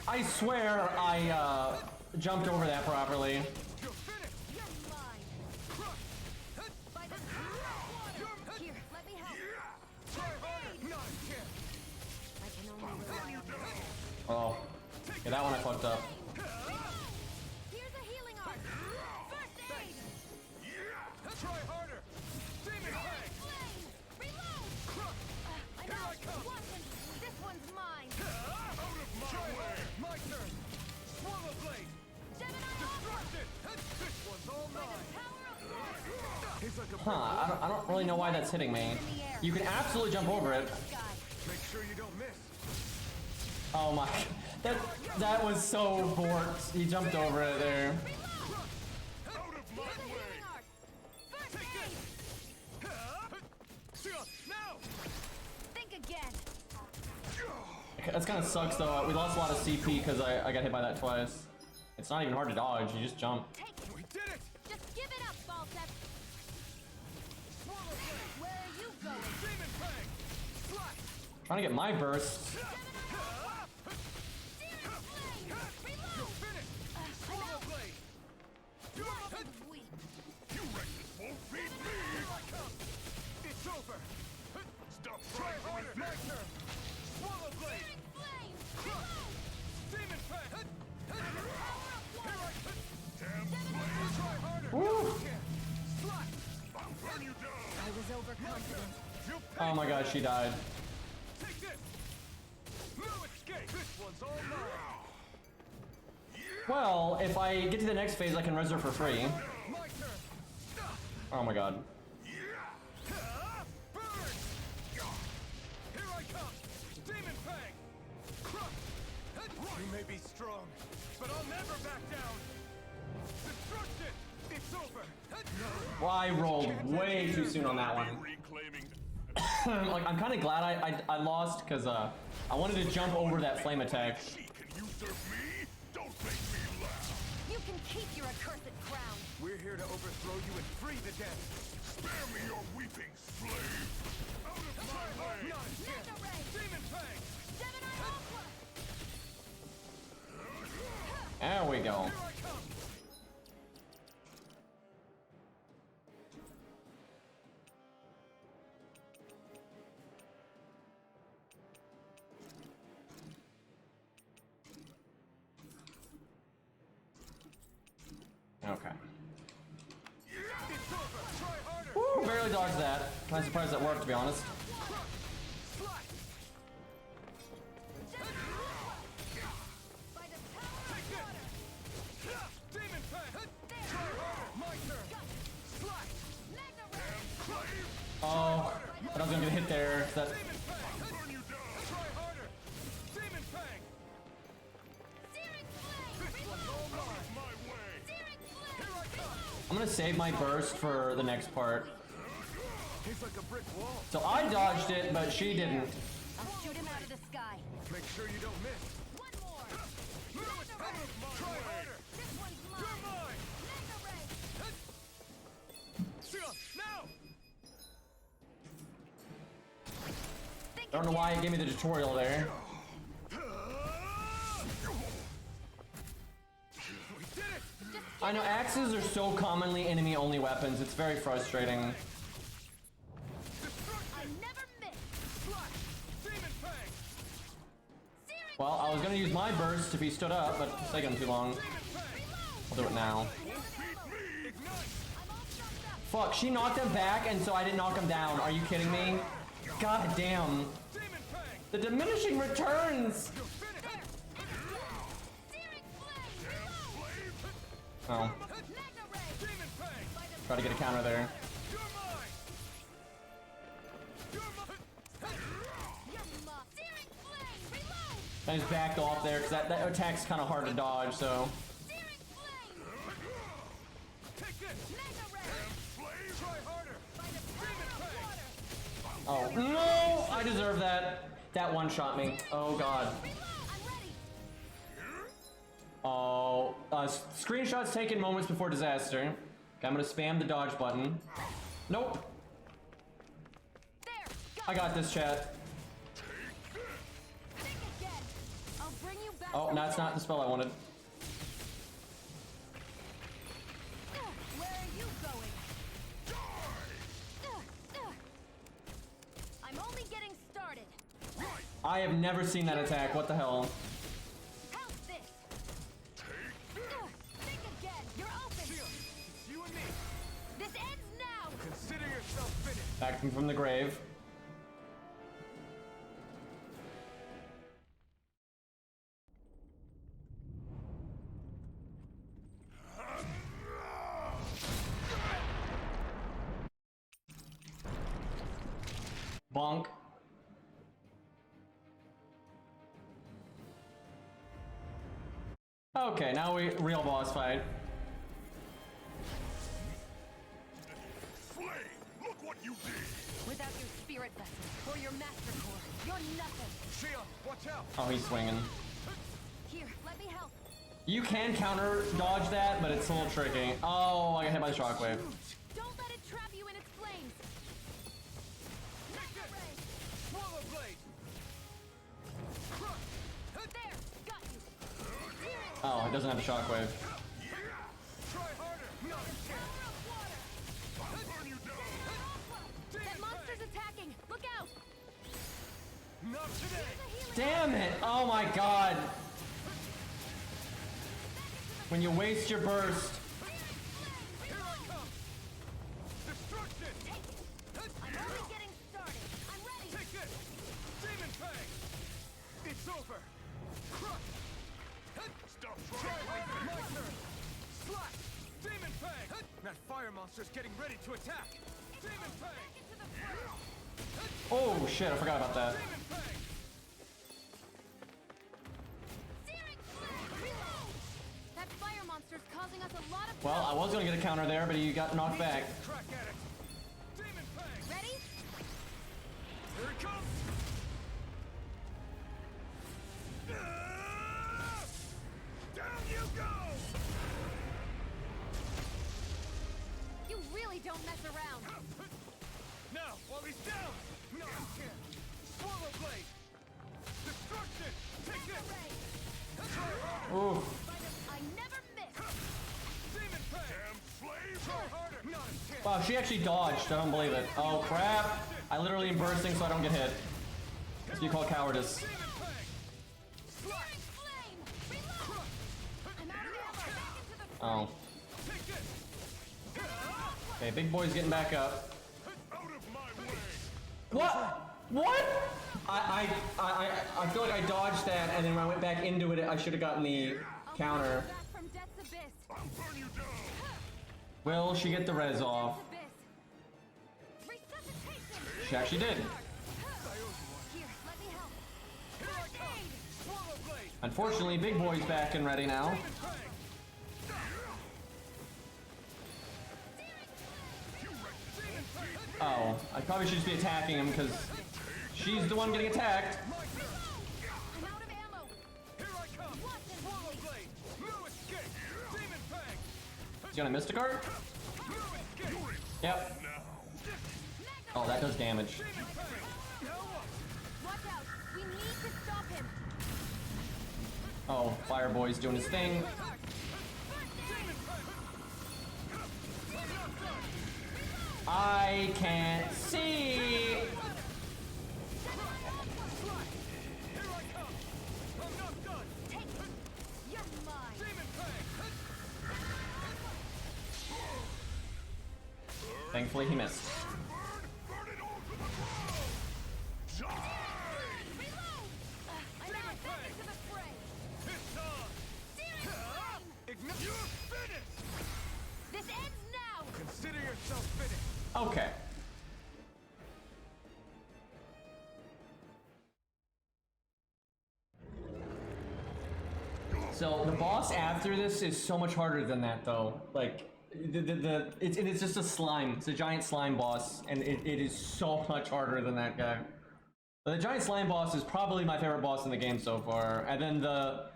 I swear I jumped over that properly. You're finished. You're mine. By the Here, let me help. Try harder. Not a chance. I can only rely on you. Oh. Yeah, that one I fucked up. Here's a healing art. First aid. Try harder. Demon Fang. Flame. Reload. I'm out. Watson. This one's mine. Out of my way. My turn. Swallow blade. Gemini Destructed. This one's all by the mine. power of love. He's like a Huh, I don't really know why that's hitting me. You can absolutely jump over it. Sky. Make sure you don't miss. Oh my, that was so borked. He jumped over it there. Out of my Here's a way. healing art. First aid. Now. Think again. That's kind of sucks though. We lost a lot of CP because I got hit by that twice. It's not even hard to dodge. You just jump. Take it. We did it. Just give it up, Baltep. Swallow blade. Where are you going? Demon Fang. Slash. Trying to get my burst. You're finished. Swallow blade. Watson's weak. You reckless won't beat me. Here I come. It's over. Stop trying harder. My turn. Swallow blade. Flame. Reload. Demon Fang. Power of water. Damn blade. Try harder. Woo. Slash. I'll burn you down. I was overconfident. You Oh my god, she died. take this. No escape. This one's all mine. Well, if I get to the next phase, I can res her for free. My turn. Oh my god. Burn. Here I come. Demon Fang. You may be strong, but I'll never back down. Destruction. It's over. Well, I rolled way too soon on that one. Reclaiming. Like, I'm kind of glad I lost because I wanted to jump over that flame attack. She can usurp me. Don't make me laugh. You can keep your accursed crown. We're here to overthrow you and free the dead. Spare me your weeping slave. Out of my way. Mega Ray. Demon Fang. Gemini Aqua. There we go. Here I come. Okay. It's over. Try harder. Woo, barely dodged that. Kind of surprised that worked, to be honest. Slash. By the power of Take water. this. Demon Fang. Try harder. My turn. Slash. Mega Ray. Slave. Oh, I was gonna get hit there. That Demon Fang. Burn you down. Try harder. Demon Fang. Searing Flame. This one's all Reload. mine. My way. Searing Flame. Here I come. I'm gonna save my burst for the next part. He's like a brick wall. So I dodged it, but she didn't. I'll shoot him out of the sky. Make sure you don't miss. One more. No, it's out of my Try way. harder. This one's mine. You're mine. Mega Ray. Now. Think I don't know why it gave me the tutorial there. We did it. I know axes are so commonly enemy-only weapons. It's very frustrating. I never miss. Slash. Demon Fang. Searing Well, I was gonna use my burst if he stood up, but it's taking too long. Demon Fang. I'll do it now. Beat me. Ignite. I'm all stuffed up. Fuck, she knocked him back, and so I didn't knock him down. Are you kidding me? God damn. Demon Fang. The diminishing returns! You're finished. There. Searing Flame. Reload. Oh, Mega Ray. Demon Fang. By the try to get a counter there. You're mine. You're mine. You're muffed. Searing Flame. Reload. I just backed off there, because that attack's kind of hard to dodge, so... Searing Flame. Take this. Mega Ray. Slave. Try harder. By the power of water. Oh, no! I deserve that. That one-shot me. Oh, God. Reload. I'm ready. Oh, screenshots taken moments before disaster. Okay, I'm gonna spam the dodge button. Nope. There. I got this, chat. Think again. I'll bring you back. Oh, that's not the spell I wanted. Where are you going? I'm only getting started. I have never seen that attack. What the hell? Back from the grave. Bonk. Okay, now real boss fight. Flame, look what you did! Without your spirit vessel or your master core, you're nothing. Shion, watch out! Oh, he's swinging. Here, let me help. You can counter dodge that, but it's a little tricky. Oh, I got hit by the shockwave. Don't let it trap you in its flames. Take it! Swallow blade! There, got you. Oh, it doesn't have the shockwave. Try harder! Not a chance! Power of water. I'll burn you down! That monster's attacking. Look out. Not today! There's a healing. Damn it! Oh my god! When you waste your burst. Here I come! Destruction! I'm only getting started. I'm ready. Take this! Demon Fang! It's over! Crush! Stop trying! My turn! Slash! Demon Fang! That fire monster's getting ready to attack! Demon Fang! Into the fray. Oh shit, I forgot about that. Demon Fang! Searing flame. Reload. That fire monster's causing us a lot of Well, I was gonna get a counter there, but he got knocked back. Crack at it! Demon Fang! Ready? Here it comes! Down you go! You really don't mess around. Now, while he's down! No, you can't! Swallow blade! Destruction! Take it! Try harder! Ooh. I never miss. Demon Fang! Damn slave! Try harder! Not a chance! Wow, she actually dodged. I don't believe it. Oh crap! I literally am bursting so I don't get hit. That's what you call cowardice. Demon Fang! Searing flame. Reload. I'm out of ammo. Back into the fray. Oh. Take it! Okay, big boy's getting back up. Out of my way! What? What? I feel like I dodged that, and then when I went back into it, I should have gotten the counter. Back from Death's Abyss. I'll burn you down! Will she get the res off? Abyss. Resuscitation. She actually did. Here, let me help. Here I come! Swallow blade! Unfortunately, big boy's back and ready now. Demon Fang! Oh, I probably should just be attacking him because she's the one getting attacked. I'm out of ammo. Here I come! Watch and Swallow release. blade! No escape! Demon Fang! Is he on a Mysticart? No escape! Yep. Oh, that does damage. Demon Fang! Now what? Watch out. We need to stop him. Oh, Fire Boy's doing his thing. Demon Fang! I'm not done! I can't see. Here I come! I'm not done! Take it. You're mine. Demon Fang! Thankfully, he missed. Burn it all to the ground! Die! Reload. I'm out. Back into the fray. It's on! Searing flame. Ignite! You're finished! This ends now. Consider yourself finished! Okay. So the boss after this is so much harder than that, though. Like it's just a slime. It's a giant slime boss, and it is so much harder than that guy. But the giant slime boss is probably my favorite boss in the game so far. And then the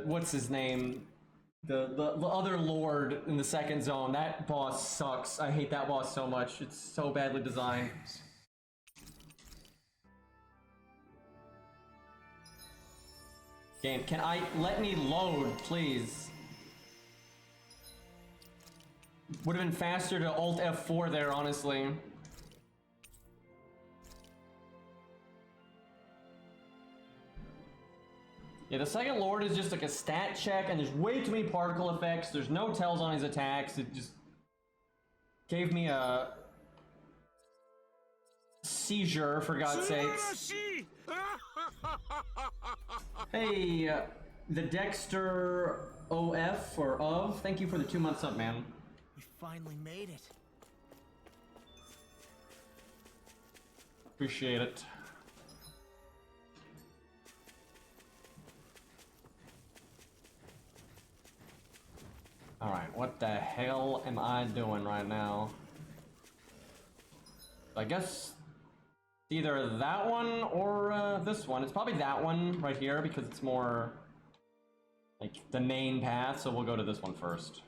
what's his name? The other lord in the second zone. That boss sucks. I hate that boss so much. It's so badly designed. Game, let me load, please? Would have been faster to Alt F4 there, honestly. Yeah, the second lord is just like a stat check, and there's way too many particle effects. There's no tells on his attacks. It just gave me a seizure, for God's sakes. Hey, the Dexter OF or of, thank you for the 2 months up, man. We finally made it. Appreciate it. Alright, what the hell am I doing right now? I guess either that one or this one. It's probably that one right here because it's more like the main path, so we'll go to this one first.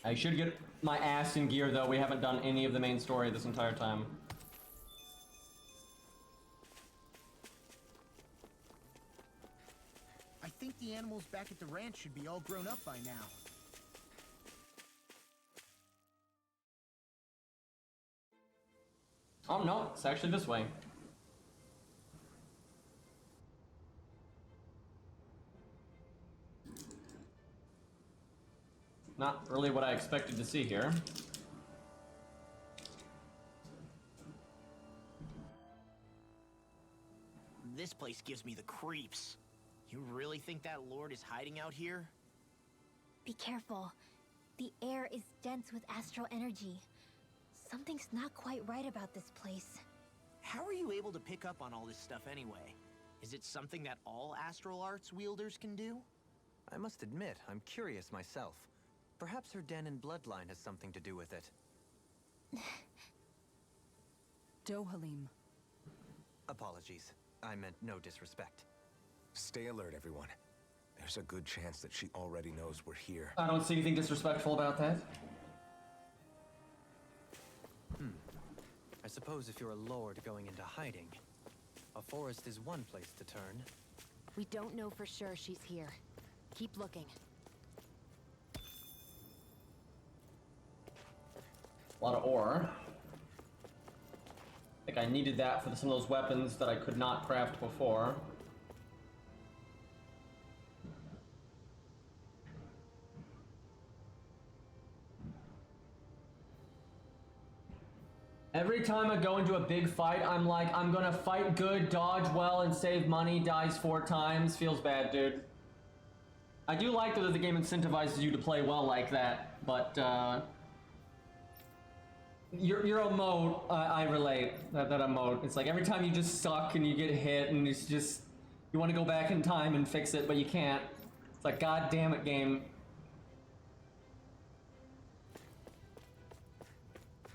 I should get my ass in gear though. We haven't done any of the main story this entire time. I think the animals back at the ranch should be all grown up by now. Oh no, it's actually this way. Not really what I expected to see here. This place gives me the creeps. You really think that lord is hiding out here? Be careful. The air is dense with astral energy. Something's not quite right about this place. How are you able to pick up on all this stuff anyway? Is it something that all astral arts wielders can do? I must admit, I'm curious myself. Perhaps her den and bloodline has something to do with it. Dohalim. Apologies. I meant no disrespect. Stay alert, everyone. There's a good chance that she already knows we're here. I don't see anything disrespectful about that. I suppose if you're a lord going into hiding, a forest is one place to turn. We don't know for sure she's here. Keep looking. A lot of ore. I think I needed that for some of those weapons that I could not craft before. Every time I go into a big fight, I'm like, I'm gonna fight good, dodge well, and save money, dies 4 times. Feels bad, dude. I do like that the game incentivizes you to play well like that, but, your mode, I relate, that emote. It's like every time you just suck and you get hit and it's just, you want to go back in time and fix it, but you can't. It's like, god damn it, game.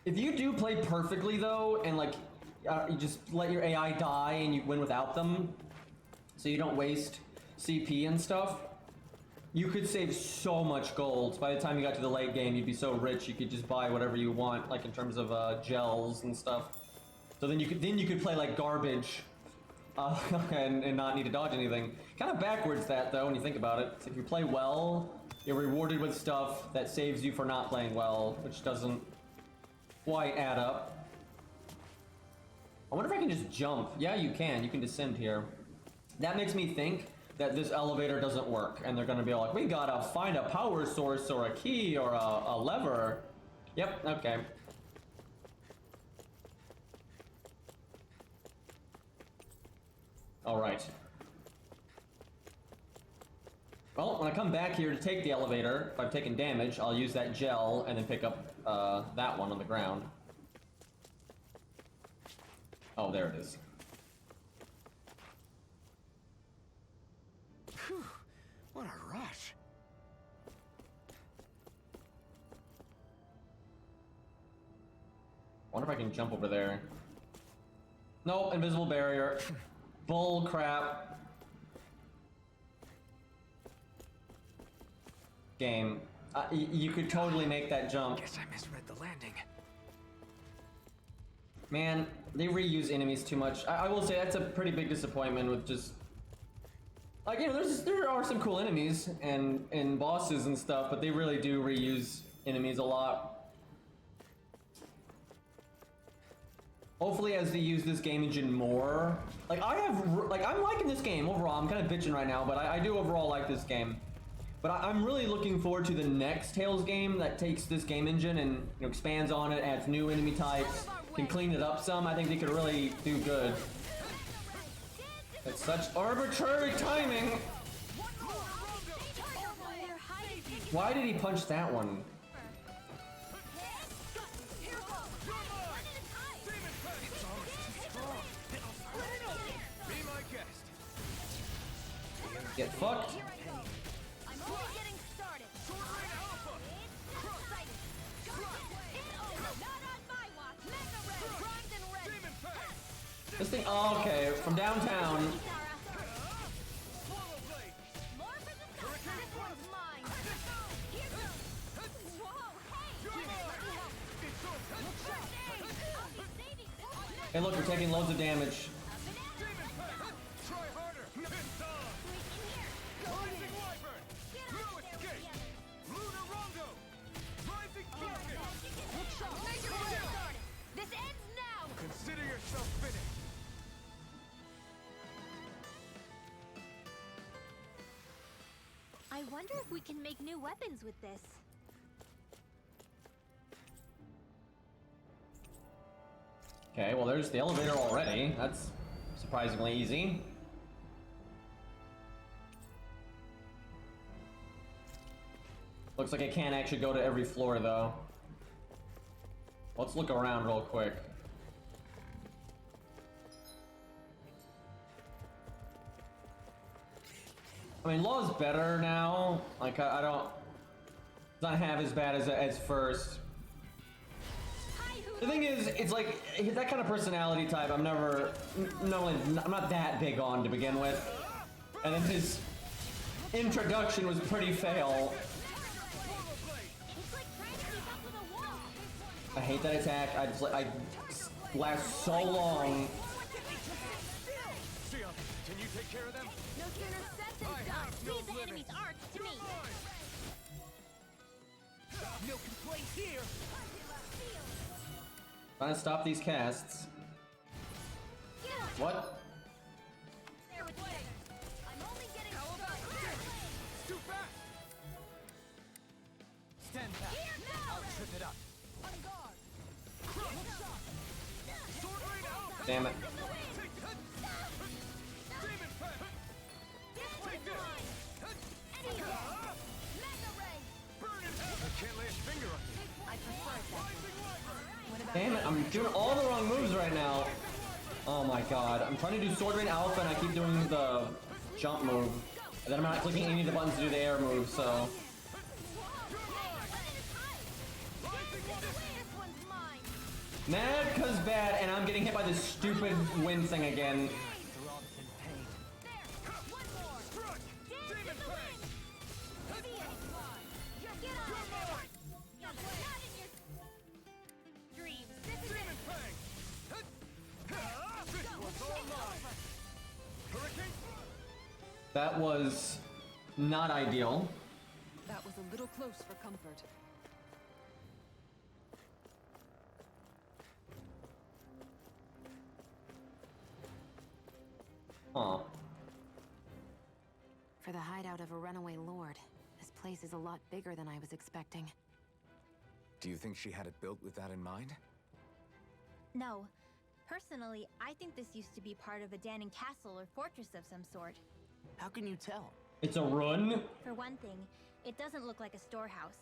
If you do play perfectly though, and like, you just let your AI die and you win without them, so you don't waste CP and stuff, you could save so much gold. By the time you got to the late game, you'd be so rich you could just buy whatever you want, like in terms of gels and stuff. So then you could play like garbage, and not need to dodge anything. Kind of backwards that though when you think about it. If you play well, you're rewarded with stuff that saves you for not playing well, which doesn't quite add up. I wonder if I can just jump. Yeah, you can. You can descend here. That makes me think that this elevator doesn't work, and they're gonna be like, we gotta find a power source or a key or a lever. Yep, okay. Alright. Well, when I come back here to take the elevator, if I've taken damage, I'll use that gel and then pick up that one on the ground. Oh, there it is. Phew, what a rush. Wonder if I can jump over there. Nope, invisible barrier. Bull crap. Game. You could totally make that jump. Guess I misread the landing. Man, they reuse enemies too much. I will say that's a pretty big disappointment with just... Like, you know, there are some cool enemies and bosses and stuff, but they really do reuse enemies a lot. Hopefully as they use this game engine more... Like, I'm liking this game overall. I'm kind of bitching right now, but I do overall like this game. But I'm really looking forward to the next Tales game that takes this game engine and expands on it, adds new enemy types, can clean it up some. I think they could really do good. It's such arbitrary timing. Why did he punch that one? Get fucked. I'm only getting started. Not on my watch. Mega Red, primed and ready. This thing. Oh, okay, from downtown. More for the sun. This one's mine. Here goes. Whoa, hey. I'll be saving this. Hey, look, we're taking loads of damage. Try harder! Pissed off! Rising Wyvern! No escape! Lunar Rondo! Rising Target! This ends now. Consider yourself finished! I wonder if we can make new weapons with this. Okay, well, there's the elevator already. That's surprisingly easy. Looks like I can't actually go to every floor, though. Let's look around real quick. I mean, Law's better now. Like, I don't... It's not half as bad as first. The thing is, it's like, that kind of personality type I'm never... I'm not that big on to begin with. And then his introduction was pretty fail. I hate that attack. I last so long. Sia, can you take care of them? No sooner said than done. Leave the enemy's arch to me. No complaints here. Trying to stop these casts. What? There with the others. I'm only getting started. Too fast! Stand back. Here goes. Trip it up. On guard. Sword Rain Alpha! Damn it. Take that! Demon Pen! This one's mine. Mega Ray. Burn in hell! I can't lay a finger on you. I prefer that. Rising Wyvern! Damn it, I'm doing all the wrong moves right now. Oh my god. I'm trying to do Sword Rain Alpha and I keep doing the jump move. And then I'm not clicking any of the buttons to do the air move, so... This one's mine. Mad cause bad, and I'm getting hit by this stupid wind thing again. Throbbed in pain. There. One more. Struck! Demon Pen! Get on there. Not in your dreams. This is Demon it. Fang! This one's all mine! Hurricane! That was not ideal. That was a little close for comfort. Huh. For the hideout of a runaway lord, this place is a lot bigger than I was expecting. Do you think she had it built with that in mind? No. Personally, I think this used to be part of a Danon castle or fortress of some sort. How can you tell? It's a run? For one thing, it doesn't look like a storehouse.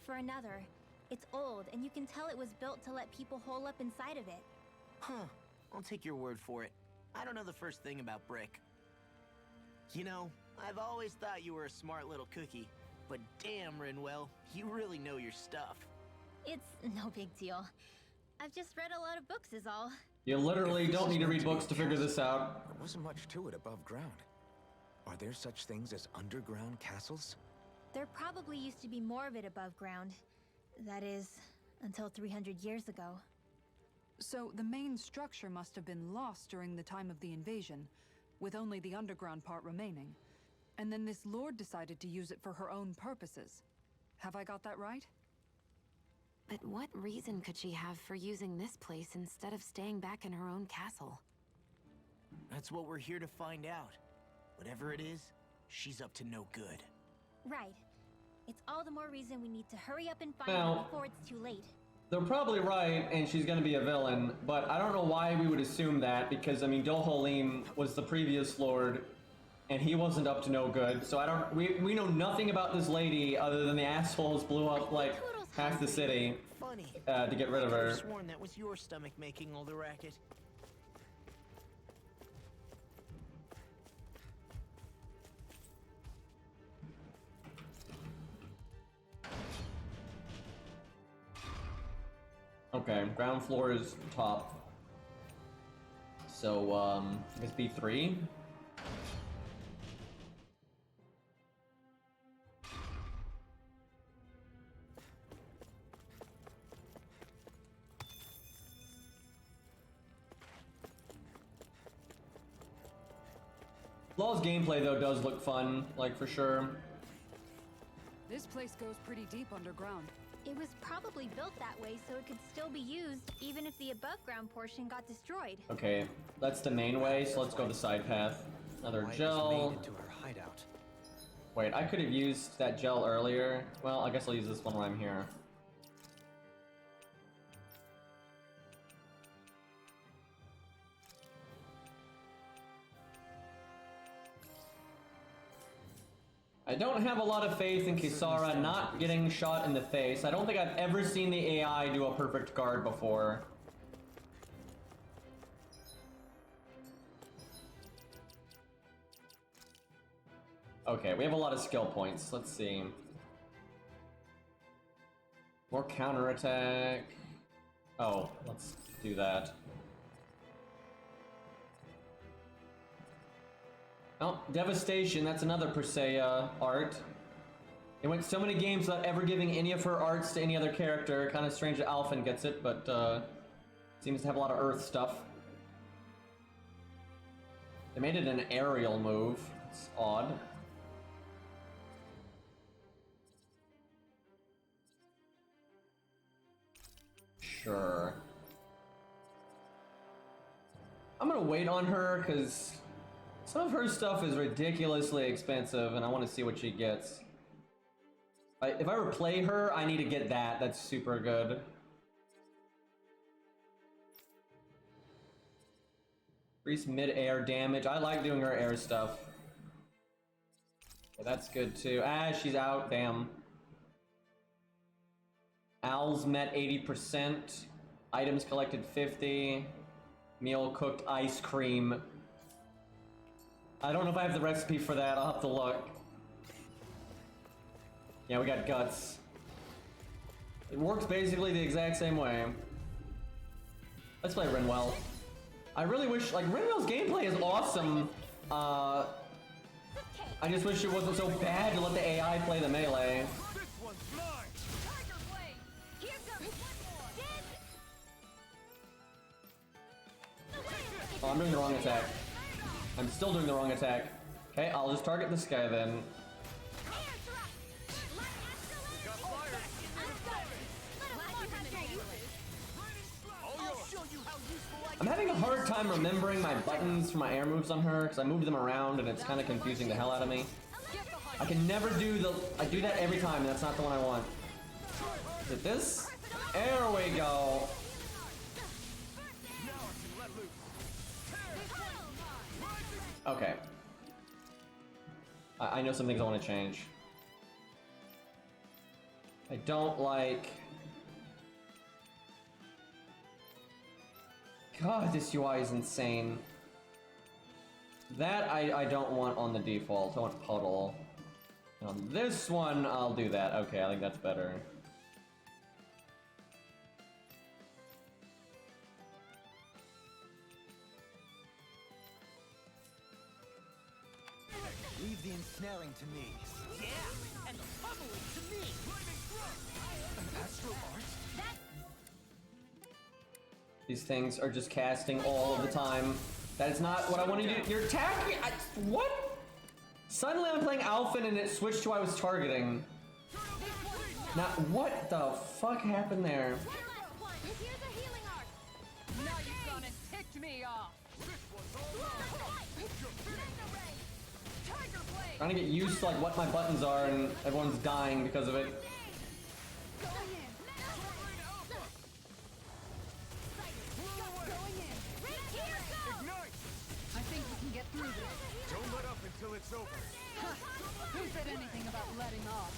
For another, it's old, and you can tell it was built to let people hole up inside of it. Huh. I'll take your word for it. I don't know the first thing about brick. You know, I've always thought you were a smart little cookie. But damn, Rinwell, you really know your stuff. It's no big deal. I've just read a lot of books is all. You literally don't need to read books to figure this out. There wasn't much to it above ground. Are there such things as underground castles? There probably used to be more of it above ground. That is, until 300 years ago. So the main structure must have been lost during the time of the invasion, with only the underground part remaining. And then this lord decided to use it for her own purposes. Have I got that right? But what reason could she have for using this place instead of staying back in her own castle? That's what we're here to find out. Whatever it is, she's up to no good. Right. It's all the more reason we need to hurry up and find Now- her before it's too late. They're probably right, and she's gonna be a villain, but I don't know why we would assume that, because, I mean, Dohalim was the previous lord, and he wasn't up to no good, so I don't- we know nothing about this lady other than the assholes blew up, like, half the city, Funny. to get rid of I her. could've sworn that was your stomach making all the racket. Okay, ground floor is top. So, I guess B3? Law's gameplay, though, does look fun, like, for sure. This place goes pretty deep underground. It was probably built that way so it could still be used, even if the above ground portion got destroyed. Okay, that's the main way, so let's go the side path. Another Why it was gel. made into her hideout. Wait, I could have used that gel earlier. Well, I guess I'll use this one while I'm here. I don't have a lot of faith in Kisara not getting shot in the face. I don't think I've ever seen the AI do a perfect guard before. Okay, we have a lot of skill points. Let's see. More counterattack. Oh, let's do that. Oh, Devastation, that's another Persea art. It went so many games without ever giving any of her arts to any other character. Kind of strange that Alphen gets it, but seems to have a lot of Earth stuff. They made it an aerial move. It's odd. Sure. I'm gonna wait on her, because some of her stuff is ridiculously expensive, and I want to see what she gets. If I replay her, I need to get that. That's super good. Increase mid-air damage. I like doing her air stuff. Okay, that's good too. Ah, she's out. Damn. Owls met 80%. Items collected 50. Meal cooked ice cream. I don't know if I have the recipe for that. I'll have to look. Yeah, we got guts. It works basically the exact same way. Let's play Rinwell. I really wish, like, Rinwell's gameplay is awesome. I just wish it wasn't so bad to let the AI play the melee. This one's mine! Tiger Blade! Here comes one more! Oh, I'm doing the wrong attack. I'm still doing the wrong attack. Okay, I'll just target this guy then. I'm having a hard time remembering my buttons for my air moves on her, because I move them around and it's kind of confusing the hell out of me. I can never do the... I do that every time and that's not the one I want. Is it this? There we go. Okay. I know some things I want to change. I don't like... God, this UI is insane. That I don't want on the default. I want puddle. And on this one, I'll do that. Okay, I think that's better. Leave the ensnaring to me. Yeah, and the pummeling to me. An astral art? These things are just casting all of the time. That is not what I want to do. You're attacking. What? Suddenly I'm playing Alphen and it switched to I was targeting. Now, what the fuck happened there? Here's a healing arc! Now you've gone and ticked me off. Tiger Blade! Trying to get used to like what my buttons are, and everyone's dying because of it. I think we can get through this. Don't let up until it's over. Who said anything about letting off?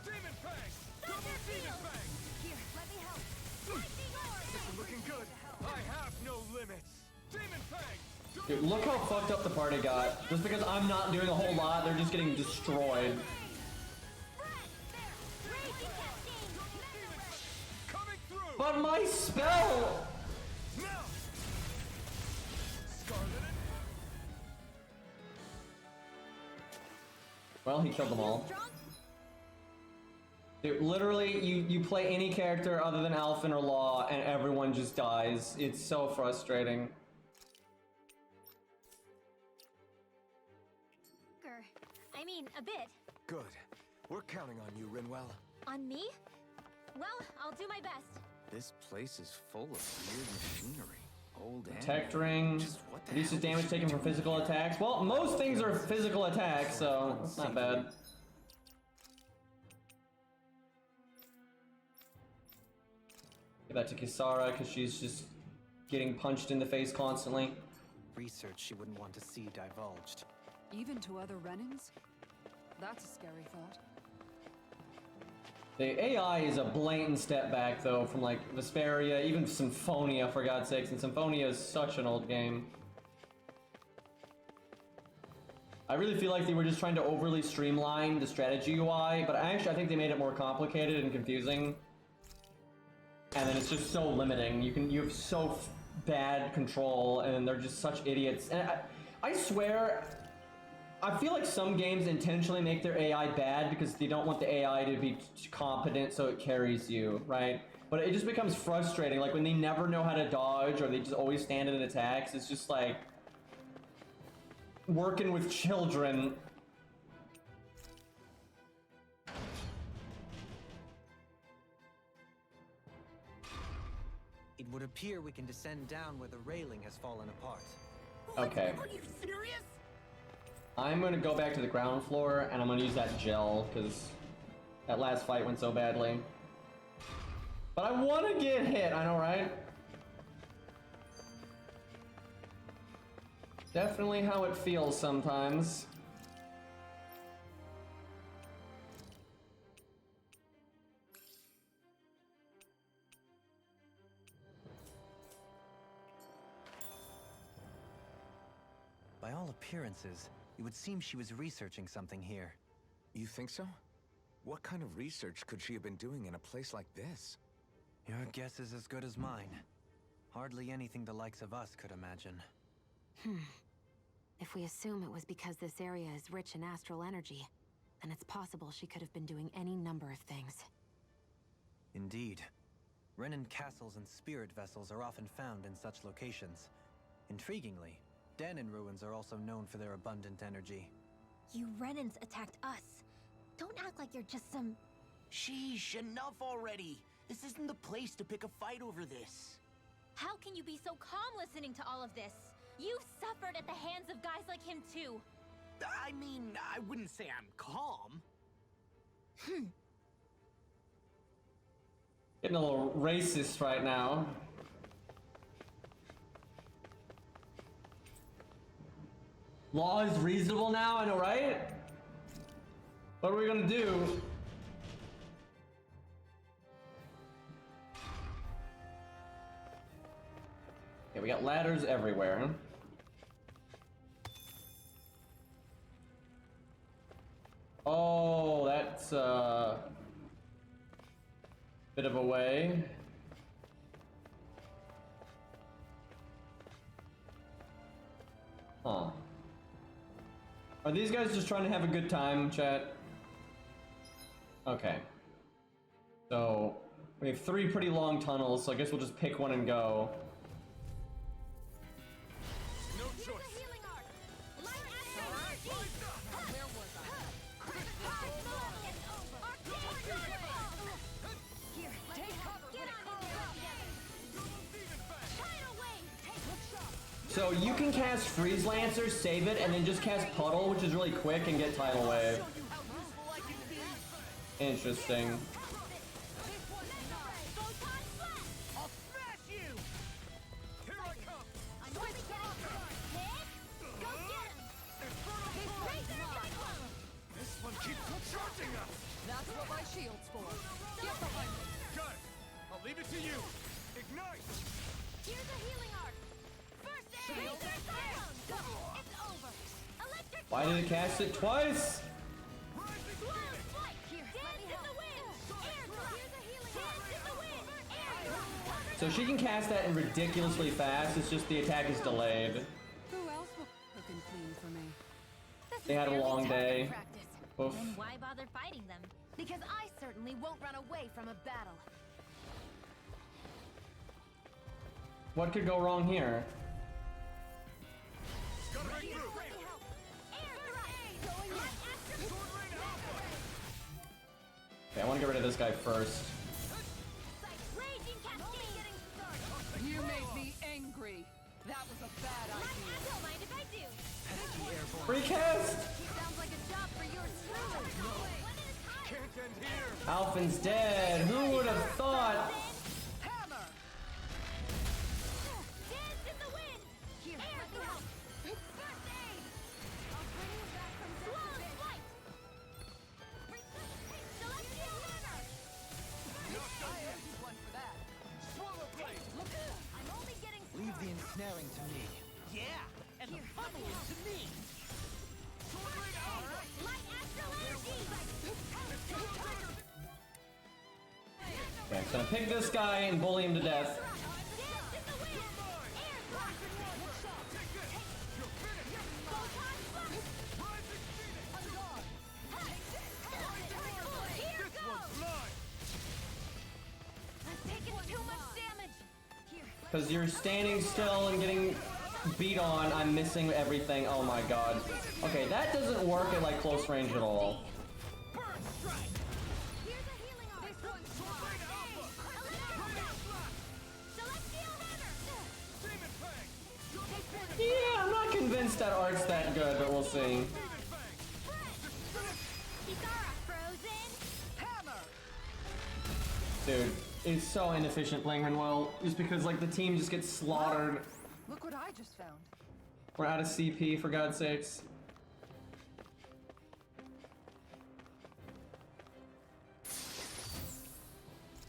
Demon Fang! Double Demon Fang! Here, let me help. This is looking good. I have no limits. Demon Fang! Dude, look how fucked up the party got. Just because I'm not doing a whole lot, they're just getting destroyed. Coming through! But my spell! Now! Scarlet. Well, he killed them all. Dude, literally, you play any character other than Alphen or Law, and everyone just dies. It's so frustrating. I mean, a bit. Good. We're counting on you, Rinwell. On me? Well, I'll do my best. This place is full of weird machinery. Old Protect ring. Just what the Reduces hell damage is she taken from doing? physical attacks. Well, most things are physical attacks, so it's not bad. Give that to Kisara, because she's just getting punched in the face constantly. Research she wouldn't want to see divulged. Even to other Renans? That's a scary thought. The AI is a blatant step back, though, from like Vesperia, even Symphonia, for God's sakes, and Symphonia is such an old game. I really feel like they were just trying to overly streamline the strategy UI, but I think they made it more complicated and confusing. And then it's just so limiting. You have so bad control, and they're just such idiots. And I swear, I feel like some games intentionally make their AI bad because they don't want the AI to be competent so it carries you, right? But it just becomes frustrating, like when they never know how to dodge or they just always stand in attacks. It's just like working with children. It would appear we can descend down where the railing has fallen apart. Okay. Are you serious? I'm gonna go back to the ground floor and I'm gonna use that gel because that last fight went so badly. But I want to get hit, I know, right? Definitely how it feels sometimes. By all appearances, it would seem she was researching something here. You think so? What kind of research could she have been doing in a place like this? Your guess is as good as mine. Hardly anything the likes of us could imagine. If we assume it was because this area is rich in astral energy, then it's possible she could have been doing any number of things. Indeed. Renan castles and spirit vessels are often found in such locations. Intriguingly, Danon ruins are also known for their abundant energy. You Renans attacked us. Don't act like you're just some... Sheesh, enough already. This isn't the place to pick a fight over this. How can you be so calm listening to all of this? You've suffered at the hands of guys like him too. I mean, I wouldn't say I'm calm. Getting a little racist right now. Law is reasonable now, I know, right? What are we gonna do? Okay, we got ladders everywhere. Oh, that's a bit of a way. Huh. Are these guys just trying to have a good time, chat? Okay. So, we have 3 pretty long tunnels, so I guess we'll just pick one and go. No Use choice. the healing art. Light astral energy. Where was I? It's over. Arcane Fireball. Here, take cover. Get on in there together. Tidal wave. Take a shot. So you can cast Freeze Lancer, save it, and then just cast Puddle, which is really quick, and get Tidal Wave. Interesting. I'll smash you! Here I come! I'm only getting hit. Go get him. This one keeps charging us! That's what my shield's for. Get behind me. Got it! I'll leave it to you! Ignite! Here's a healing arc. First aid. Razor down. Go. It's over. Electric. Why did it cast it twice? Rising Blow Phoenix! flight. Here. Dance in the wind. Air drop. Here's a healing arc. Dance in the wind. Air drop. So she can cast that in ridiculously fast, it's just the attack is delayed. Who else will cook and clean for me? This They is had a barely long target day. practice. Oof. Then why bother fighting them? Because I certainly won't run away from a battle. What could go wrong here? Gotta break through! Okay, I want to get rid of this guy first. You made me angry. That was a bad idea. Don't mind if I do. Recast! Sounds like a job for your too. Can't end here! Alphen's dead. Who would have thought? Hammer! Dance in the wind. Here, let me help. First aid. I'll bring you back from Slow flight. Celestial hammer. I owe you one for that. Swallow blade! I'm only getting Leave the ensnaring to me. Yeah, and Here, the pummeling to me. light astral energy. Okay, I'm gonna pick this guy and bully him to death. Dance in the wind. Air drop. Take this! You're finished! Photon blast. Rising Phoenix! Here This goes. one's mine! I'm taking too much damage. Here. Because you're standing still and getting beat on, I'm missing everything. Oh my god. Okay, that doesn't work at like close range at all. Here's a healing arc. This one's mine. Celestial hammer. Demon Fang! Yeah, I'm not convinced that art's that good, but we'll see. Demon Fang! Kisara, frozen. Hammer! Dude, it's so inefficient playing Rinwell, just because like the team just gets slaughtered. Look what I just found. We're out of CP, for God's sakes.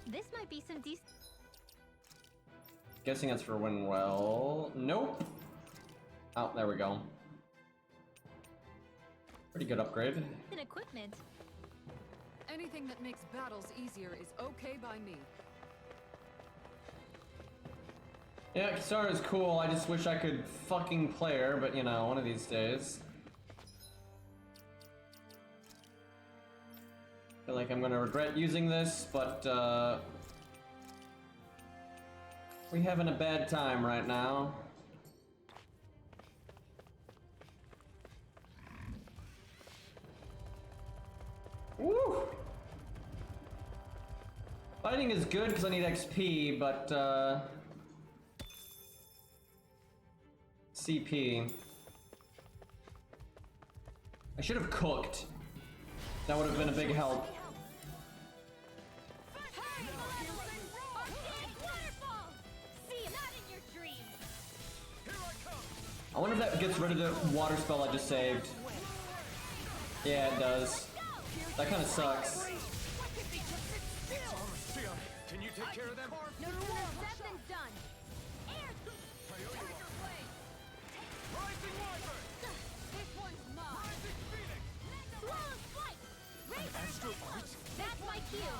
This might be some decent. Guessing that's for Winwell. Nope. Oh, there we go. Pretty good upgrade. equipment. Anything that makes battles easier is okay by me. Yeah, Kisara's cool. I just wish I could fucking play her, but you know, one of these days. Feel like I'm gonna regret using this, but we having a bad time right now. Woo! Fighting is good because I need XP, but CP. I should have cooked. That would have been a big help. I wonder if that gets rid of the water spell I just saved. Yeah, it does. That kind of sucks. Can you take care of them? No, that's been done. Air. Rising Wyvern! This one's mine. Rising Phoenix! Swallow flight. Astral Arts? That's my cue.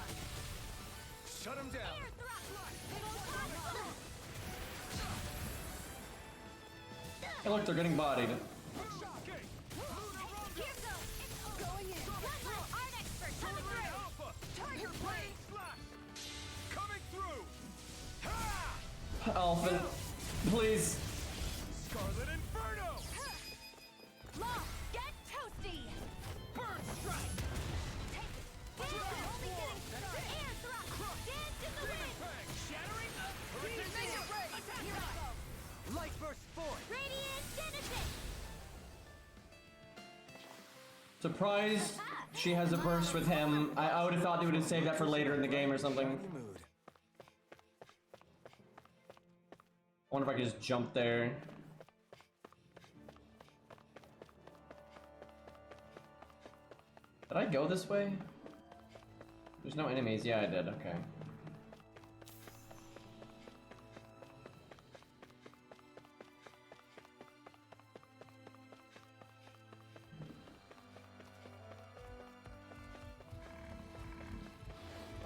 Shut him down! Air thrust. Photon blast. Hey, look, they're getting bodied. Shocking! Here goes. It's going in. Bloodline art expert coming through. Alpha! Tiger Blade! Slash! Coming through! Ha! Alpha, please. Scarlet Inferno! Law, get toasty. Bird Strike! Only getting started. Air thrust. Dance in the wind. Bang! Shattering! Here I go. Light burst forth! Surprised she has a burst with him. I would have thought they would have saved that for later in the game or something. Shiny mood. I wonder if I could just jump there. Did I go this way? There's no enemies. Yeah, I did. Okay.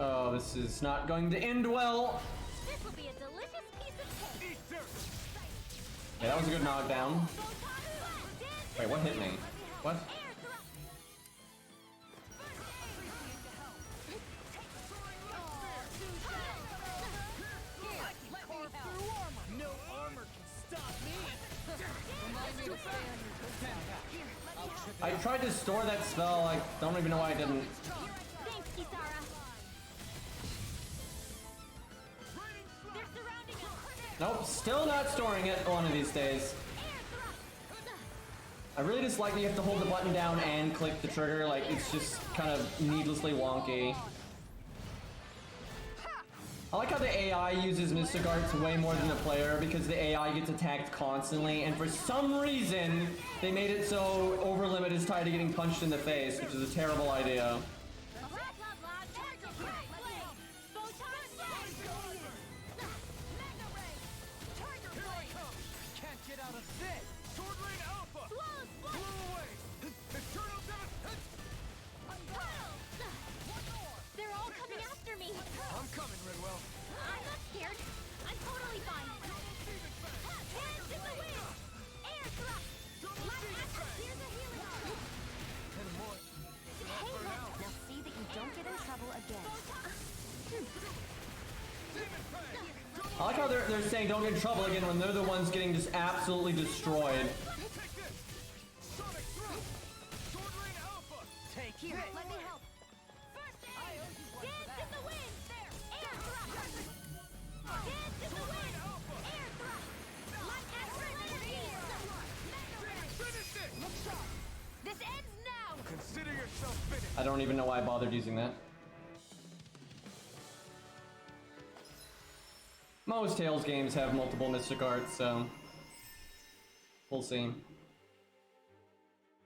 Oh, this is not going to end well. This will be a delicious piece of cake. Eat dirt! Yeah, that was a good knockdown. Wait, what hit me? What? No armor can stop me. I tried to store that spell. I don't even know why I didn't. Thanks, Kisara. They're surrounding us. Nope, still not storing it one of these days. I really dislike that you have to hold the button down and click the trigger. Like, it's just kind of needlessly wonky. I like how the AI uses Mystic Arts way more than the player because the AI gets attacked constantly, and for some reason, they made it so Overlimit is tied to getting punched in the face, which is a terrible idea. Can't get out of this. Sword Rain Alpha! Blow away! Eternal They're all coming after me. I'm coming, Rinwell. I'm not scared. I'm totally fine. Hands in the wind. Air thrust. Here's a healing arm. And more. Hey, look. Now see that you don't get in trouble again. Demon Fang! I like how they're saying don't get in trouble again when they're the ones getting just absolutely destroyed. Take this! Sonic Thrust! Sword Rain Alpha! Take Here, this. let me help. Dance in the wind. Air thrust. Dance in the wind. Air thrust. Light experimentation. Finish it! This ends now. Consider yourself finished. I don't even know why I bothered using that. Most Tales games have multiple Mystic Arts, so we'll see.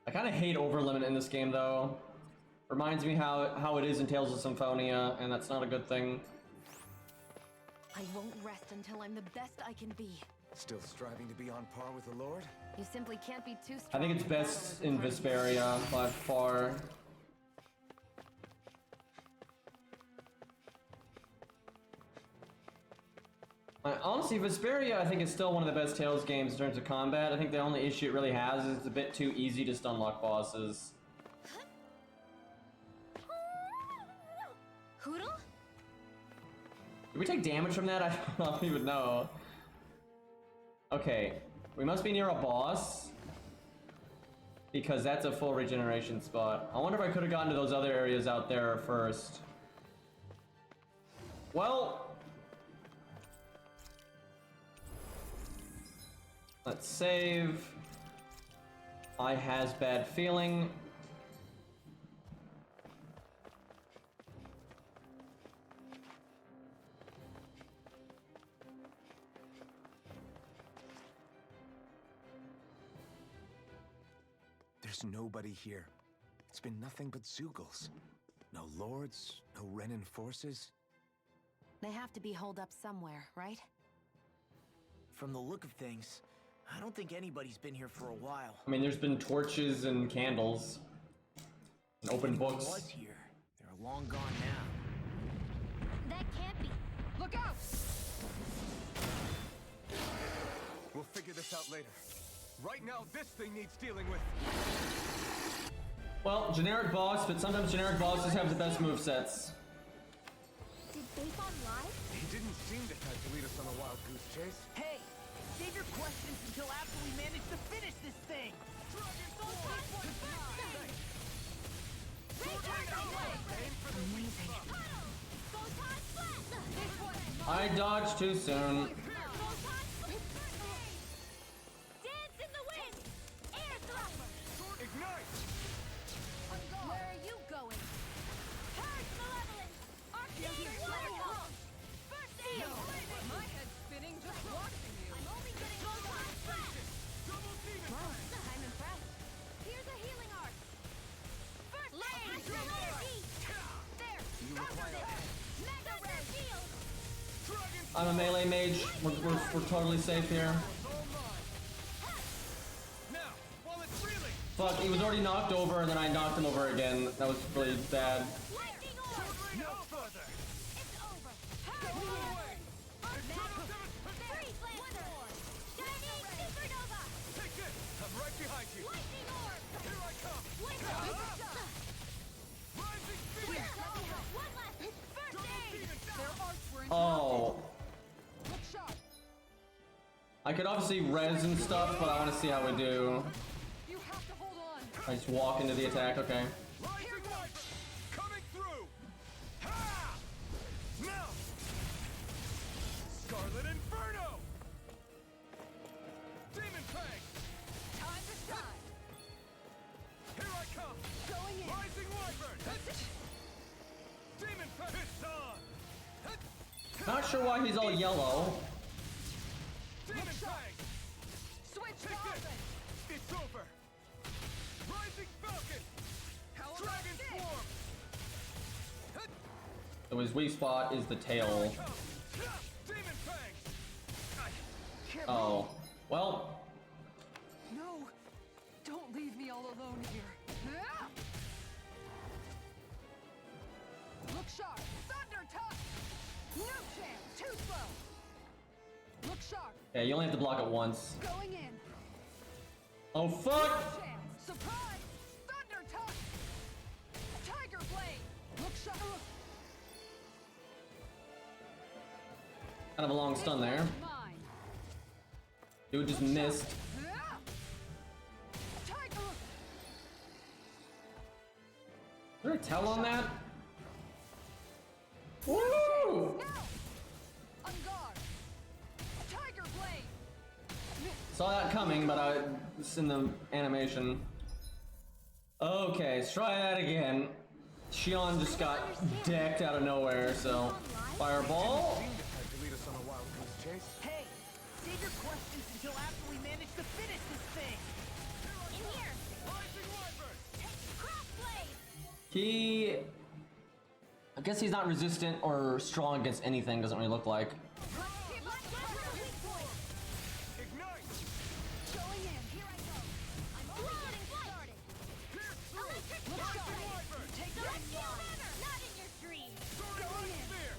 I kind of hate Overlimit in this game, though. Reminds me how it is in Tales of Symphonia, and that's not a good thing. I won't rest until I'm the best I can be. Still striving to be on par with the Lord? You simply can't be too I strong. think it's best in Vesperia by far. Honestly, Vesperia I think is still one of the best Tales games in terms of combat. I think the only issue it really has is it's a bit too easy to stunlock bosses. Hoodle? Did we take damage from that? I don't even know. Okay, we must be near a boss. Because that's a full regeneration spot. I wonder if I could have gotten to those other areas out there first. Well... let's save. I has bad feeling. There's nobody here. It's been nothing but Zeugles. No lords, no Renin forces. They have to be holed up somewhere, right? From the look of things, I don't think anybody's been here for a while. I mean, there's been torches and candles. And open If anyone books. was here, they're long gone now. That can't be. Look out! We'll figure this out later. Right now, this thing needs dealing with. Well, generic boss, but sometimes generic bosses have the best movesets. Did Bayfon lie? He didn't seem the type to lead us on a wild goose chase. Hey, save your questions until after we manage to finish this thing. I dodged too soon. Dance in the wind. Air thrust. Ignite! I'm a melee mage. We're totally safe here. Now, while it's reeling, Fuck, he was already knocked over and then I knocked him over again. That was really bad. Lightning orb! no further. It's over! Go away. Freeze Lancer! Shining Supernova! Take this. I'm right behind you. Lightning orb! Here I come. Winter! Rising speed. One last! First aid! Their arts were in Oh. Look sharp. I could obviously res and stuff, but I want to see how we do. You have to hold on. I just walk into the attack, okay. Rising Wyvern. Coming through. Ha! Now. Scarlet Inferno. Demon Fang. Time to shine. Here I come. Going in. Rising Wyvern. Demon Fang. Kisara. Not sure why he's all yellow. Demon Fang. Switch Take open. this. It's over. Rising Falcon. Dragon Swarm. So his weak spot is the tail. Come. Demon Fang. Oh. Well, No. Don't leave me all alone here. Ah! Look sharp. Thunder touch. No chance. Too slow. Look sharp. yeah, you only have to block it once. Going in. Oh fuck! Chance. Surprise. Thunder touch. Tiger blade. Look sharp. Kind of a long stun there. Mine. Dude just missed. Ah! Tiger. Is there a tell on that? Woo! Now. On guard. Tiger blade. Saw that coming, but it's in the animation. Okay, let's try that again. Shion just got decked out of nowhere, so fireball. Seemed to try to lead us on a wild goose chase. Hey, save your questions until after we manage to finish this thing. In here! Rising Wyvern. Crossblade! He, I guess he's not resistant or strong against anything. Doesn't really look like. Ignite. Going in. Here I go! I'm only getting started! Electric Rising Strike! Wyvern. Take that runner! Not in your dreams! Sword Spear.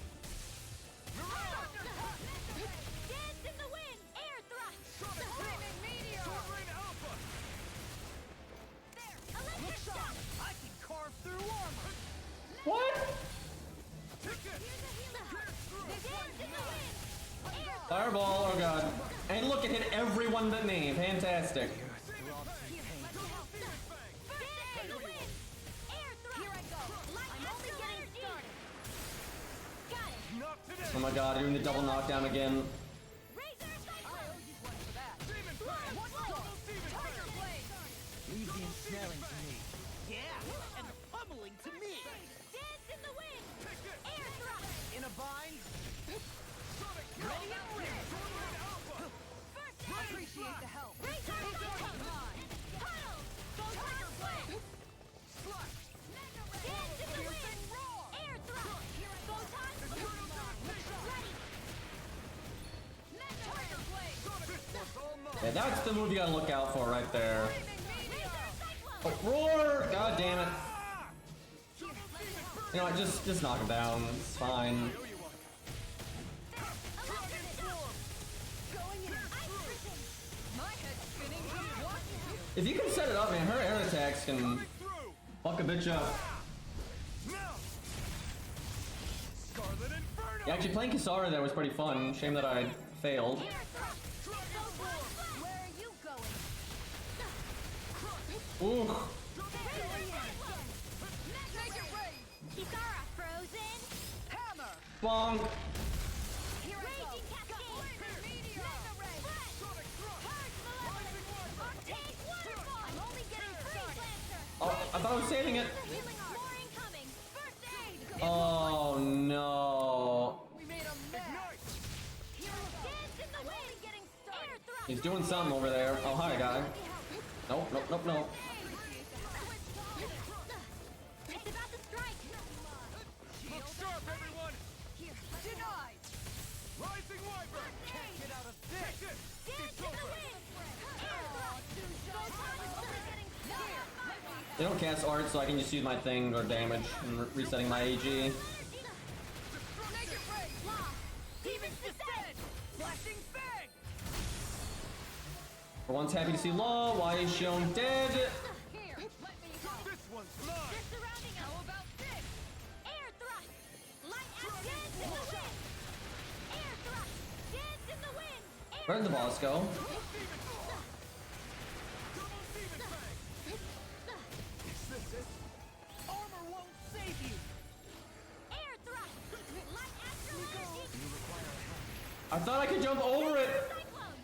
Dance in the wind! Air thrust! Sonic Flaming meteor. Sword Rain Alpha. There! Electric shock! I can carve through armor. What? Take this. Dance in the wind! Air Fireball, oh god. And look, it hit everyone but me. Fantastic. Dance in the wind! Air thrust! Here I go! I'm only getting started! Got it! Not today. Oh my god, doing the double knockdown again. Razor Cyclone! Demon Fang. Double Demon Fang. Leave the ensnaring to me. Yeah, and the pummeling to me. Dance in the wind! Take this. Air thrust! In a bind. Sonic Ready and ready. Sword Rain Alpha. First Appreciate the help. Razor Cyclone! Puddle! Tiger Blade! Slash. Dance in the wind! Air thrust! Photon! Ready! Tiger Blade! This one's all mine. Yeah, that's the move you gotta look out for right there. Razor Oh, Cyclone! roar! God damn it. You know what, just knock him down. It's fine. Electric Storm! Going in! Ice Prison! My head's spinning just watching you. If you can set it up, man, her air attacks can Through. fuck a bitch up. Now. Scarlet Inferno. Yeah, actually playing Kisara there was pretty fun. Shame that I failed. Air thrust! Where are you going? Ooh. Take it rain. Kisara frozen! Hammer. Bonk. Here I go! Raging Cascade! Mega Ray! Sonic Thrust. Purge Malevolence! Arcane Waterfall! I'm only getting started! Lancer! Oh, I thought I was saving it. Healing Arc! More incoming! First aid! Oh no. We made a mess. Ignite. Dance in the wind! Getting started! Air thrust! He's doing something over there. Oh, hi, guy. Nope, nope, nope, nope. It's about to strike! Look sharp, everyone. Denied. Rising Take this! It's over! They don't cast art, so I can just use my thing or damage and resetting my AG. For once, happy to see Law. Why is Shion dead? This one's mine! How about this? Air thrust! Light axe dance in the wind! Air thrust! Dance in the wind! Air Where'd the boss go? Armor won't save you! Air thrust! Light astral energy! I thought I could jump over it! Cyclone!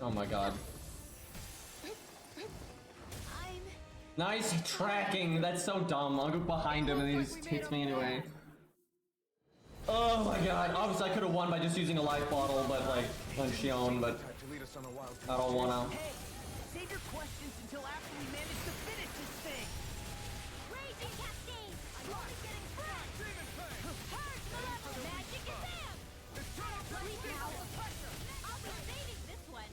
Oh my god. I'm... Nice tracking. That's so dumb. I'll go behind him and he just hits me anyway. Oh my god. Obviously I could have won by just using a life bottle, but like on Shion, but Had to lead us on a wild I don't wanna. Hey, save your questions until after we manage to finish this thing! Raging cascade! I'm only getting fresh! Demon Fang! Purge the level! Magic is am! It's time to Let me reveal! now the pressure! I'll be saving this one!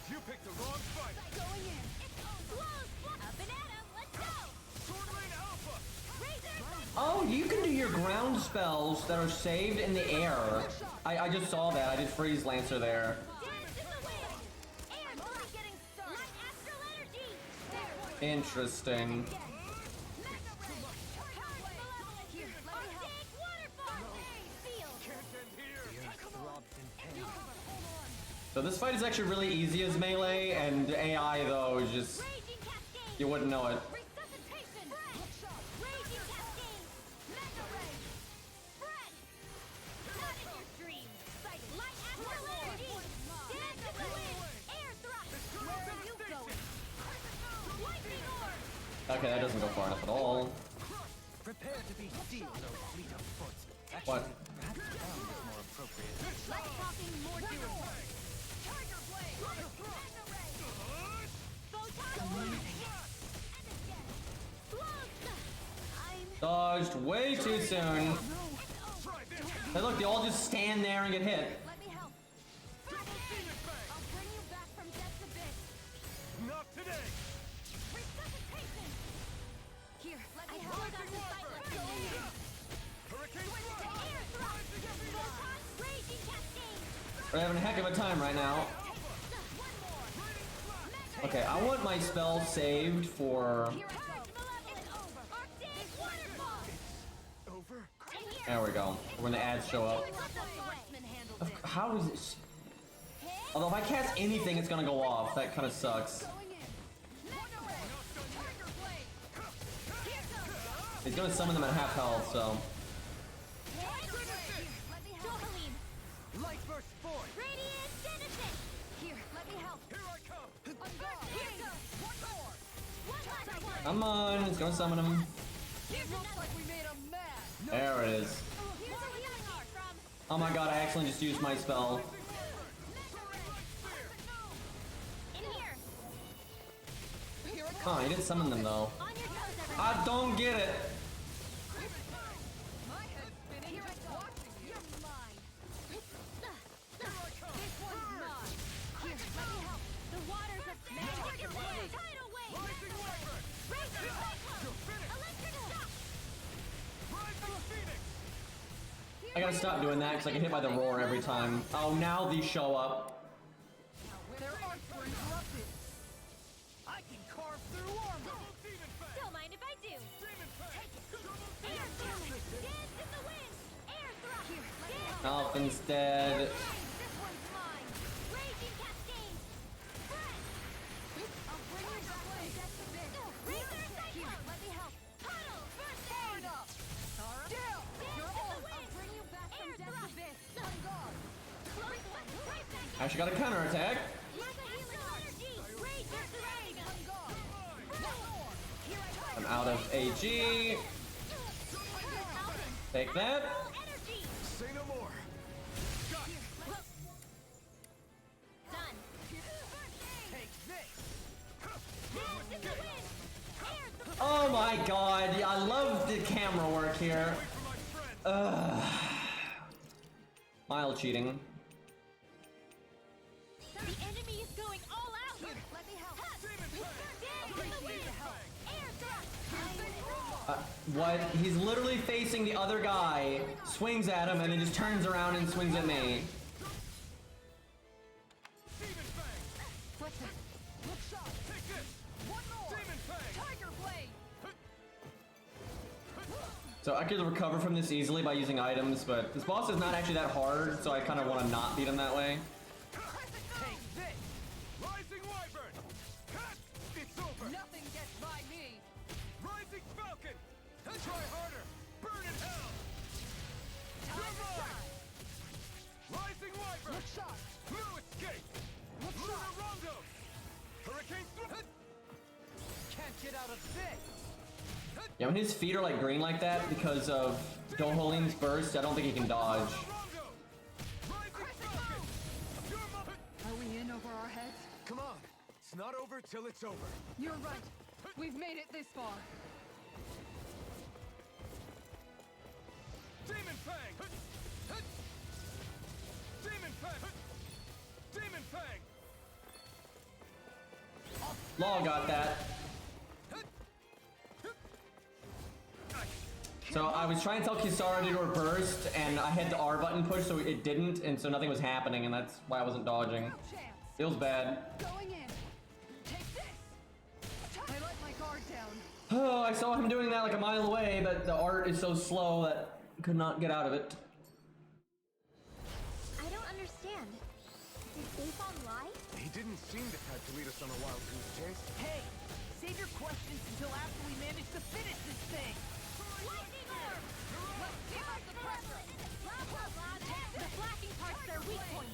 You picked the wrong fight! Going in! It's close! Up and at 'em! Let's go! Sword Rain Alpha! Razor! Oh, you can do your ground spells that are saved in the air. I just saw that. I did Freeze Lancer there. Dance in the wind! Air thrust! Getting started! Light astral energy! Interesting. Mega ray! Purge malevolence! Here, let me help! Archaic waterfall! Field! Can't end here! So this fight is actually really easy as melee, and AI though is just Raging cascade! you wouldn't know it. Resuscitation! Fresh! Raging cascade! Mega ray! Fresh! Not in your dreams! Light astral energy! Dance in the wind! Air thrust! Where are you going? Lightning orb! Okay, that doesn't go far enough at all. Prepare to be sealed, O fleet of foot. What? Perhaps ground is more appropriate. Light talking more doable! Tiger blade! Mega ray! Photon I'm... Dodged way too soon. Hey look, they all just stand there and get hit. Let me help! I'll bring you back from death's abyss! Not today! Resuscitation! Here, let me help! Hurricane Thrust! Air thrust! Photon raging cascade! We're having a heck of a time right now. One more! Okay, I want my spell saved for... Purge malevolence! Over! Archaic waterfall! Over? And here! There we go. When the ads show up. Let the swordsman handle this! How is it? Although if I cast anything, it's gonna go off. That kind of sucks. Going in! Mega ray! Tiger blade! Here goes! He's gonna summon them at half health, so... Tiger blade! Let me help! Dohalim! Light Burst Void! Radiant Genesis! Here, let me help! Here I come! On guard! Here goes! One more! One last one! Come on, it's gonna summon him. Here's another! Like we made a mad! There it is. Here's a healing art from... Oh my god, I accidentally just used my spell. In here! Oh, he didn't summon them though. On your toes, everyone! I don't get it. My head's spinning just watching you! You're mine! This one's mine! Here, let me help! The waters of magic wave! Tidal wave! Rising Wyvern! Razor cyclone! Electric shock! Rising Phoenix! I gotta stop doing that because I get hit by the roar every time. Oh, now these show up. Their arts were interrupted! I can carve through armor! Demon Fang! Don't mind if I do! Demon Fang! Air thrust! Dance in the wind! Air thrust! Here, let me help! Dolphin's dead. This one's mine! Raging cascade! Fresh! I'll bring you back from death's abyss! Razor cyclone! Here, let me help! Puddle! First aid! Kisara? Down! You're on! I'll bring you back from death's abyss! On guard! Right back! I actually got a counterattack. Here's a healing energy! Razor dragon! On guard! Here I go! I'm out of AG. Take that. Energy! Say no more! Done! Take this! Dance in the wind! Air thrust! Oh my god, I love the camera work here. Wait for my friend! Mild cheating. The enemy is going all out here. Let me help. Dance in the wind. Air thrust. What? He's literally facing the other guy, swings at him, and then just turns around and swings at me. What's that? Look shot. Take this! One more. Demon Fang! Tiger blade. So I could recover from this easily by using items, but this boss is not actually that hard, so I kind of want to not beat him that way. Take this! Rising Wyvern! Cut! It's over! Nothing gets by me. Rising Falcon! Try harder! Burn in hell! You're mine! Rising Wyvern! Look shot. No escape! Look Luna shot. Rondo! Hurricane Can't get out of this! Yeah, when his feet are like green like that because of Doholin's burst, I don't think he can dodge. Rondo! Rising Falcon! You're mine! Are we in over our heads? Come on! It's not over till it's over! You're right. We've made it this far. Demon Fang! Demon Fang! Demon Fang! Law got that. So I was trying to tell Kisara to do her burst, and I had the R button pushed, so it didn't, and so nothing was happening, and that's why I wasn't dodging. No chance. Feels bad. Going in. Take this. I let my guard down. Oh, I saw him doing that like a mile away, but the art is so slow that I could not get out of it. I don't understand. Did Aethon lie? He didn't seem the type to lead us on a wild goose chase. Hey, save your questions until after we manage to finish this thing. Lightning orb! Let's give up the pressure! The flashing part's their weak point.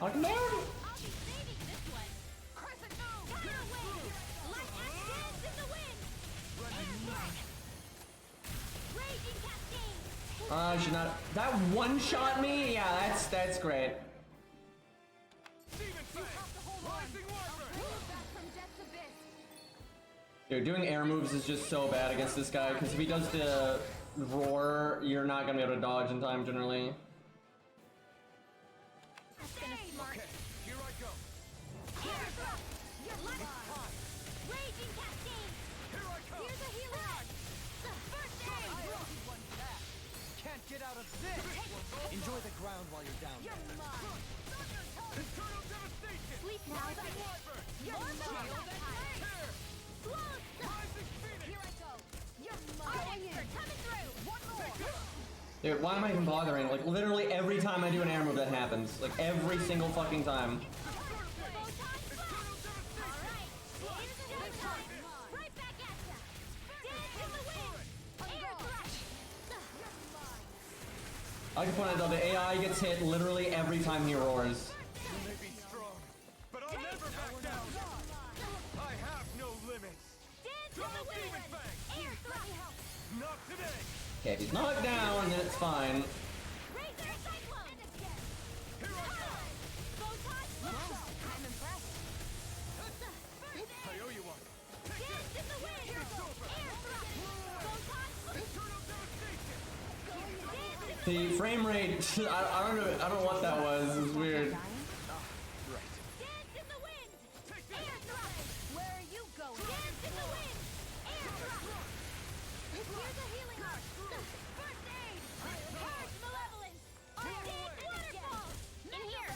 Like, no! I'll be saving this one. Crescent move! Counter wave! Light axe dance in the wind! Air thrust! Raging cascade! I should not. That one shot me? Yeah, that's great. Demon Fang! Rising Wyvern! Back from death's abyss. Dude, doing air moves is just so bad against this guy, because if he does the roar, you're not gonna be able to dodge in time generally. That's gonna smart. Okay, here I go. Air thrust! Your left! Raging cascade! Here I come! Here's a healer! First aid! Can't get out of this. Enjoy the ground while you're down. You're mine! Internal devastation! Sleep now, Rising Zayden. Wyvern! You're mine! Here! Close! Rising Phoenix! Here I go! You're mine! Expert coming through! One more! Take this! Dude, why am I even bothering? Like, literally every time I do an air move that happens. Like, every single fucking time. Photon flash! Alright! Here's another time! Right back at ya! Dance in the wind! Air thrust! You're mine! I can point out though, the AI gets hit literally every time he roars. You may be strong, but I'll never back down! I have no limits! Dance in the wind! Air thrust! Not today! Okay, if he's knocked down, then it's fine. Razor cyclone! Here I go! Photon flash! I'm impressed! I owe you one! Dance in the wind! Air thrust! Photon flash! Internal devastation! Dance in the The frame rate, I don't know what that was. It was weird. Dance in the wind! Air thrust! Where are you going? Dance in the wind! Air thrust! Here's a healing arc! First aid! Charge malevolence! Arcane waterfall! In here!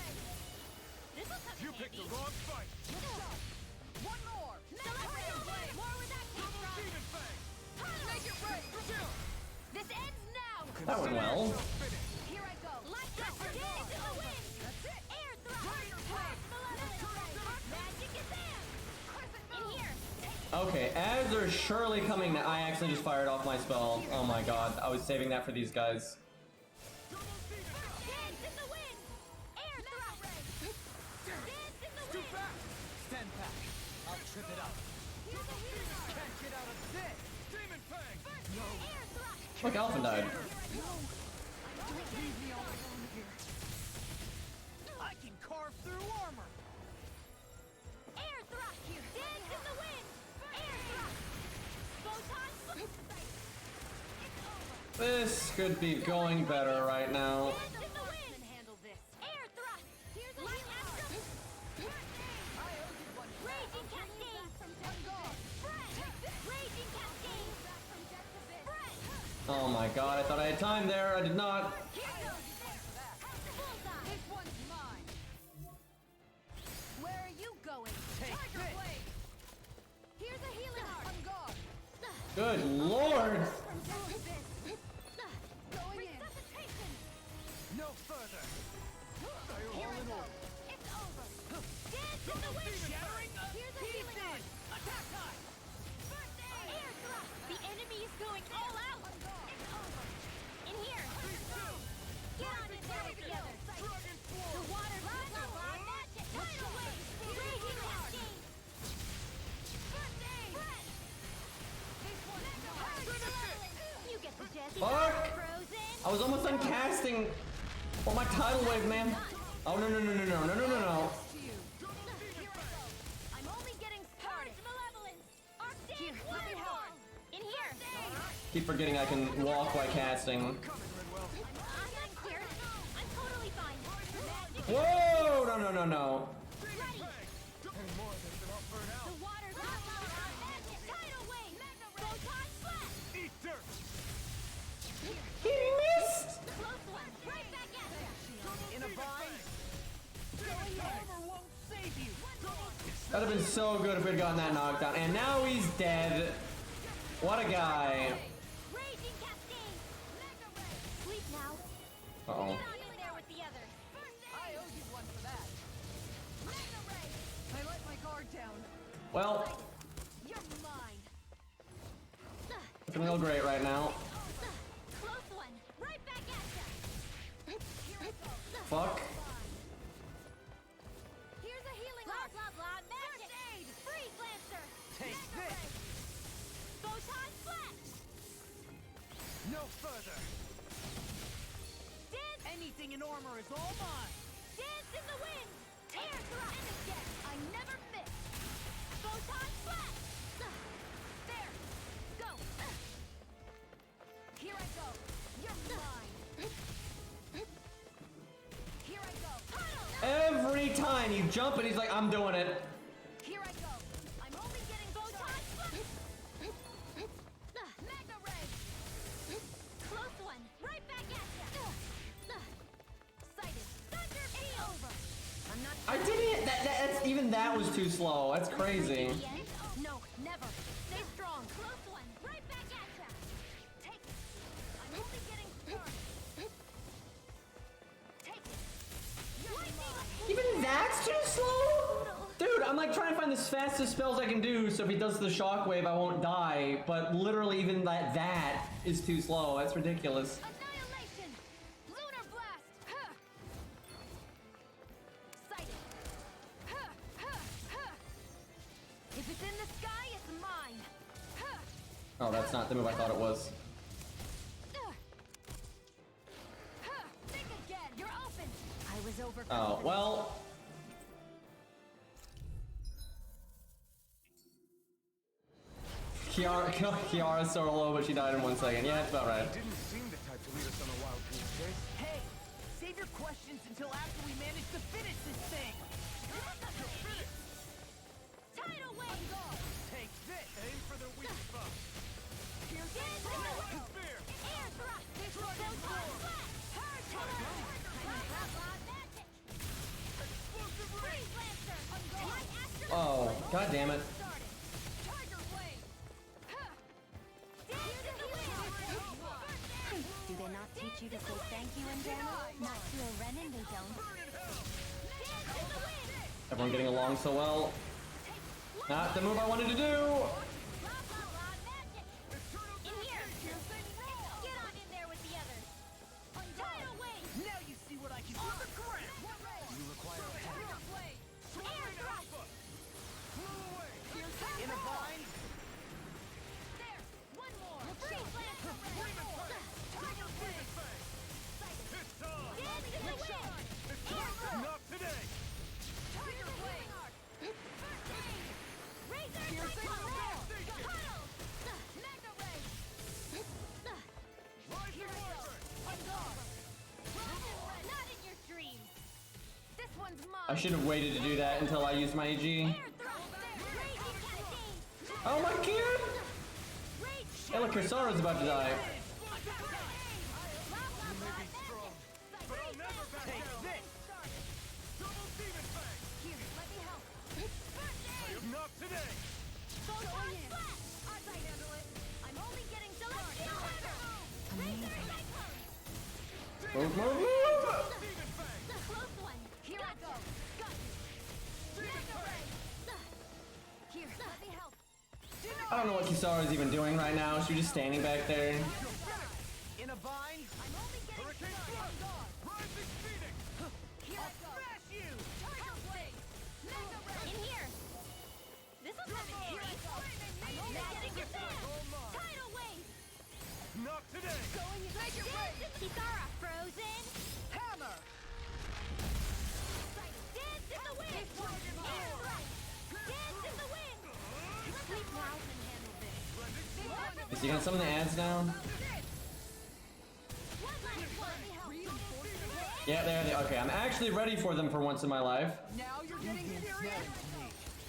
This'll come You in picked the handy. wrong fight! One more! Celestial! More with that Double kick Demon Fang! Make it rain! Chill! This ends now! That went well. Finish! Here I go! Light dance in the wind! That's it! Air thrust! Charge malevolence! Magic is there! In here! Okay, as they're surely coming, I accidentally just fired off my spell. Oh my god, I was saving that for these guys. Double Demon Fang! Dance in the wind! Air thrust! Dance in the wind! Stand back. I'll trip it up. Here's a healing arc! Can't get out of this. Demon Fang! Air thrust! Look, Alpha died. Don't leave me all alone here. I can carve through armor. Air thrust! Dance in the wind! Air thrust! Photon flash! It's over! This could be going better right now. Dance in the wind! god, I thought I had time there. I did not. Here goes. Bullseye. This one's mine. Where are you going? Tiger blade. Here's a healing art. On guard. Good lord. Going in. Resuscitation. No further. Here I go. It's over. Dance in the wind. Here's a healing art. Attack time. First aid. Air thrust. The enemy is going all out. It's over. In here. Get on in there with the others. The water lava magic. Tidal wave. Raging cascade. First aid. Breath. This one. You get the gist. Fuck. Frozen. I was almost done casting. Oh, my tidal wave, man. Oh, no, no, no, no, no, no, no, no, no. Here I go. I'm only getting started. Malevolence. Arctic waterfall. In here. Keep forgetting I can walk while casting. I'm not scared. I'm totally fine. Magic. Whoa! No, no, no, no. Ready. The water lava magic. Tidal wave. Photon blast. Eat dirt! He missed! Close one. Right back at ya. In a bind. Armor won't save you. That'd have been so good if we'd gotten that knockdown. And now he's dead. What a guy. Raging cascade. Mega ray. Sleep now. Uh-oh. Get on in there with the others. First aid. I owe you one for that. Mega ray. I let my guard down. Well, You're mine. it's real great right now. Close one. Right back at ya. Here I go. Fuck. Here's a healing art. Blah, blah, blah. Magic. First aid. Freeze lancer. Take Mega this. ray. Photon flash. No further. Dance. Anything in armor is all mine. Dance in the wind. Air thrust. And again. I never miss. Photon flash. There. Go. Here I go. You're mine. Here I go. Tunnel. Every time you jump and he's like, I'm doing it. Here I go. I'm only getting photon flash. Mega ray. Close one. Right back at ya. Sighted. Thunder be over. I'm not. I didn't. That's even that was too slow. That's crazy. The end? No, never. Stay strong. Close one. Right back at ya. Take it. I'm only getting started. Take it. Lightning. Even that's too slow? Dude, I'm like trying to find the fastest spells I can do so if he does the shockwave I won't die, but literally even that is too slow. That's ridiculous. Annihilation. Lunar blast. Huh. Sighted. Huh, huh, huh. If it's in the sky, it's mine. Huh. Oh, that's not the move I thought it was. Huh. Think again. You're open. I was over. Oh, well. Kiara's so low, but she died in 1 second. Yeah, that's about right. Didn't seem the type to lead us on a wild goose chase. Hey, save your questions until after we manage to finish this thing. Tidal wave. Take this. Aim for the weak spot. Dance in the wind. Spear. Air thrust. Photon flash. Hard tunnel. Blah, blah, blah, magic. Explosive ray. Freeze lancer. Light astral. Oh, god damn it. Started. Tiger blade. Huh. Dance in the wind. Do they not teach you to say thank you in Daniel? Not to a Renin, they don't. Dance in the wind. Everyone getting along so well. Not the move I wanted to do. Blah, blah, blah, magic. In here. Get on in there with the others. Tidal wave. Now you see what I can do. On the ground. You require a hand. Air thrust. In a bind. There. One more. Freeze lancer. Tiger blade. It's on. Dance in the wind. It's Air thrust. not today. Tiger blade. First aid. Razor cyclone. Tunnel. Mega ray. Here I go. On guard. Not in your dreams. This one's mine. I should have waited to do that until I used my AG. Air thrust. Raging cascade. Oh my god! Rage. Hey, look, Kisara's about to die. Photon Blast! I can handle it. I'm only getting Celestial Hammer! Laser Cyclone! Move, move, move! The close one! Here I go! Got you! Mega Ray! Here, let me help! I don't know what Kisara is even doing right now. She's just standing back there. In a bind? I'm only getting Hurricane started! Thrust! Rising Phoenix! Here I go! Smash you! Tiger Blade! Mega Ray! In here! This'll come in handy! I'm only getting defense! Tidal Wave! Not today! Going in! Make it rain! Kisara, frozen! Hammer! Dance in the wind! Air thrust! Dance in the wind! Sleep now and handle this. Is he gonna summon the ads now? One last one! Yeah, there they okay, I'm actually ready for them for once in my life. Now you're getting serious.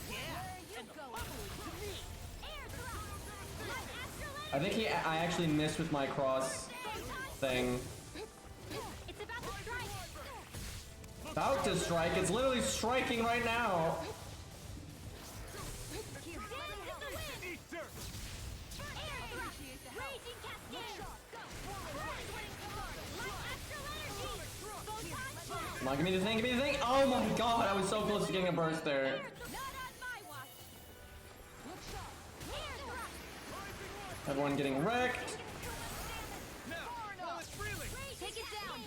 Where are you going? Air thrust! Light astral I think I actually missed with my cross thing. It's about to strike! About to strike, it's literally striking right now. Here, dance in the wind! Eat dirt! Air thrust! Raging cascade! Go! Light astral energy! Photon blast! Come on, give me the thing, give me the thing. Oh my god, I was so close to getting a burst there. Not on my watch! Air thrust! Everyone getting wrecked. Now! While it's reeling! Take it down!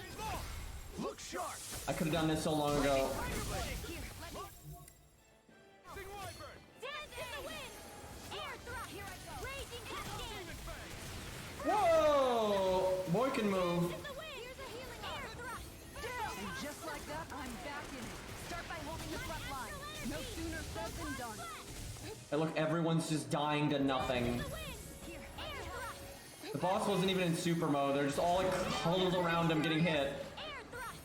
Look sharp! I could have done this so long ago. Here, let me... Sing Wyvern! Dance in the wind! Air thrust! Here I go! Raging cascade! Demon Fang! Whoa! Boy can move. In the wind! Here's a healing air thrust! And just like that, I'm back in it. Start by holding the front line. No sooner said than done. And look, everyone's just dying to nothing. The wind! Here, air thrust! The boss wasn't even in super mode. They're just all like huddled around him getting hit. Air thrust!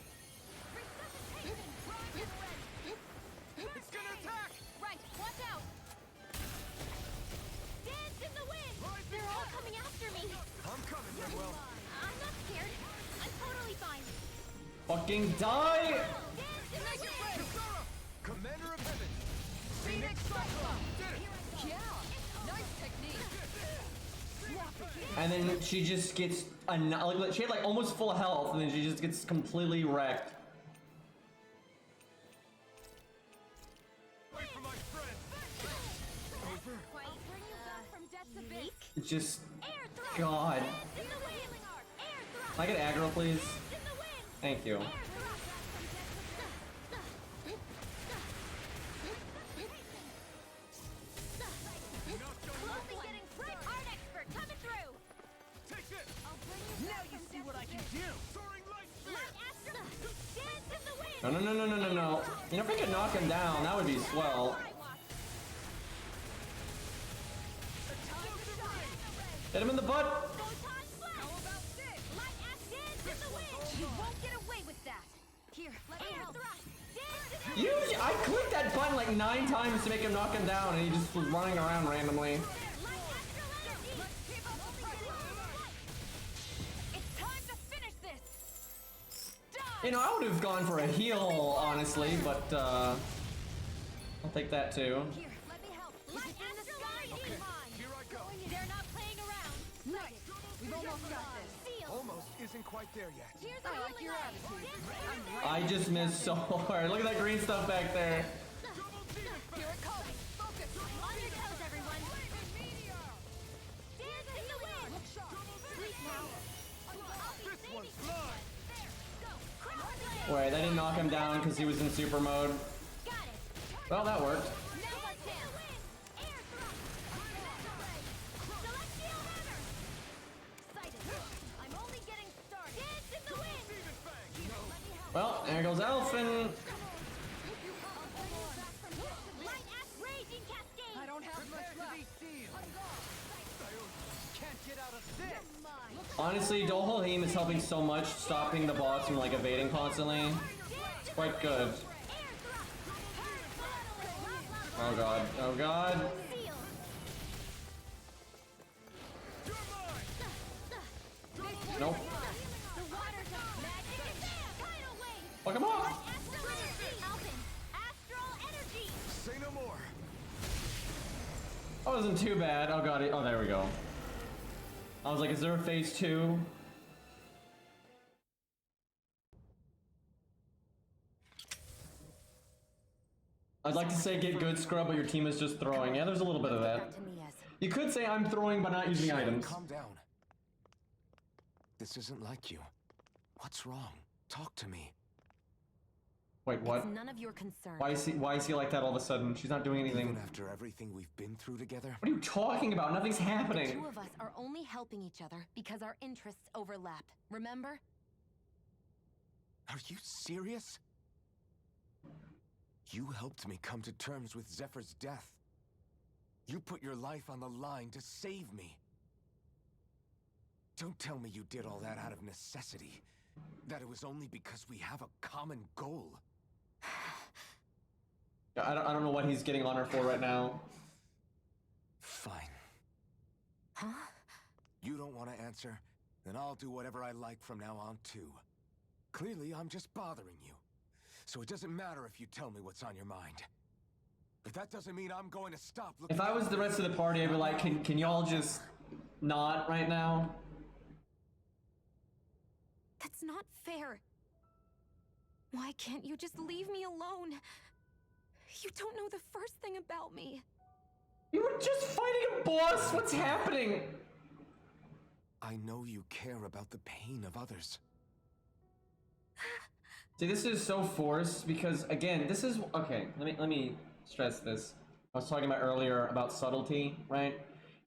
Resuscitation! Rise ready! It's gonna attack! Right, watch out! Dance in the wind! They're all coming after me! I'm coming, Rinwell. I'm not scared. I'm totally fine. Fucking die! Dance in the wind! Kisara! Commander of Heaven! Phoenix Cyclone. Did it! Yeah, nice technique. And then she just gets like she had like almost full health, and then she just gets completely wrecked. Wait for my friend! Over? I'll bring you back from death's abyss. It's just Air thrust! God. Dance in the wind! Air thrust! Can I get aggro, please? Dance in the wind! Thank you. Air Closely getting sprint! Art expert coming through! Take this! I'll bring you Now you see what I can do! Soaring light spear! Light astral! Dance in the wind! No, no, no, no, no, no, no. You know, if we could knock him down, that would be swell. Hit him in the butt. Photon blast! How about this? Light astral! Dance in the wind! You won't get away with that! Here, let me help. Dance in the wind! I clicked that button like 9 times to make him knock him down, and he just was running around randomly. Light astral energy! Let's keep up the fight! It's time to finish this! Die! You know, I would have gone for a heal, honestly, but I'll take that too. Here, let me help. Light astral energy! Here I go! They're not playing around! Nice. We've almost got this. Seal! Almost isn't quite there yet. Here's a I like healing your ray. attitude. I just missed so hard. Look at that green stuff back there. Here it comes! Focus! On your toes, everyone! Dance in the wind! Sleep now! This one's mine! There! Go! Crossblade! Wait, that didn't knock him down because he was in super mode. Got it! Well, that worked. Now let's dance! Air thrust! Celestial hammer! Sighted! I'm only getting started! Dance in the wind! Demon Fang! Let me help! Well, there goes Elfin. Light ass raging cascade! I don't have much Prepare to left. be sealed! Can't get out of this! Honestly, Dohalim is helping so much, stopping the boss from like evading constantly. It's quite good. Oh god. Oh god. Nope. Fuck him off. Say no more! Oh, wasn't too bad. Oh god, oh there we go. I was like, is there a phase 2? I'd like to say get good scrub, but your team is just throwing. Yeah, there's a little bit of that. You could say I'm throwing but not using items. Calm down. This isn't like you. What's wrong? Talk to me. Wait, what? It's none of your concern. Why is he like that all of a sudden? She's not doing anything. Even after everything we've been through together? What are you talking about? Nothing's happening. The two of us are only helping each other because our interests overlap. Remember? Are you serious? You helped me come to terms with Zephyr's death. You put your life on the line to save me. Don't tell me you did all that out of necessity. That it was only because we have a common goal. I don't know what he's getting on her for right now. Fine. Huh? You don't want to answer? Then I'll do whatever I like from now on, too. Clearly, I'm just bothering you. So it doesn't matter if you tell me what's on your mind. But that doesn't mean I'm going to stop looking. If I was the rest of the party, I'd be like, can y'all just not right now? That's not fair. Why can't you just leave me alone? You don't know the first thing about me. You were just fighting a boss! What's happening? I know you care about the pain of others. See, this is so forced because, again, this is... Okay, let me stress this. I was talking about earlier about subtlety, right?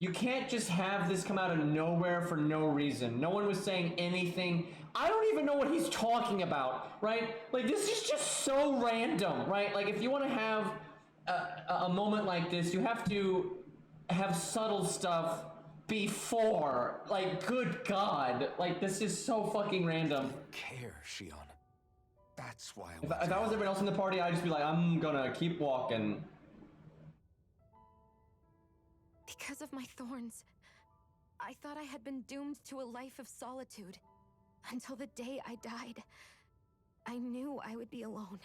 You can't just have this come out of nowhere for no reason. No one was saying anything. I don't even know what he's talking about, right? Like, this is just so random, right? Like, if you want to have a moment like this, you have to have subtle stuff before. Like, good God. Like, this is so fucking random. Care, Shion. That's why If I was everyone else in the party, I'd just be like, I'm gonna keep walking. Because of my thorns, I thought I had been doomed to a life of solitude. Until the day I died, I knew I would be alone.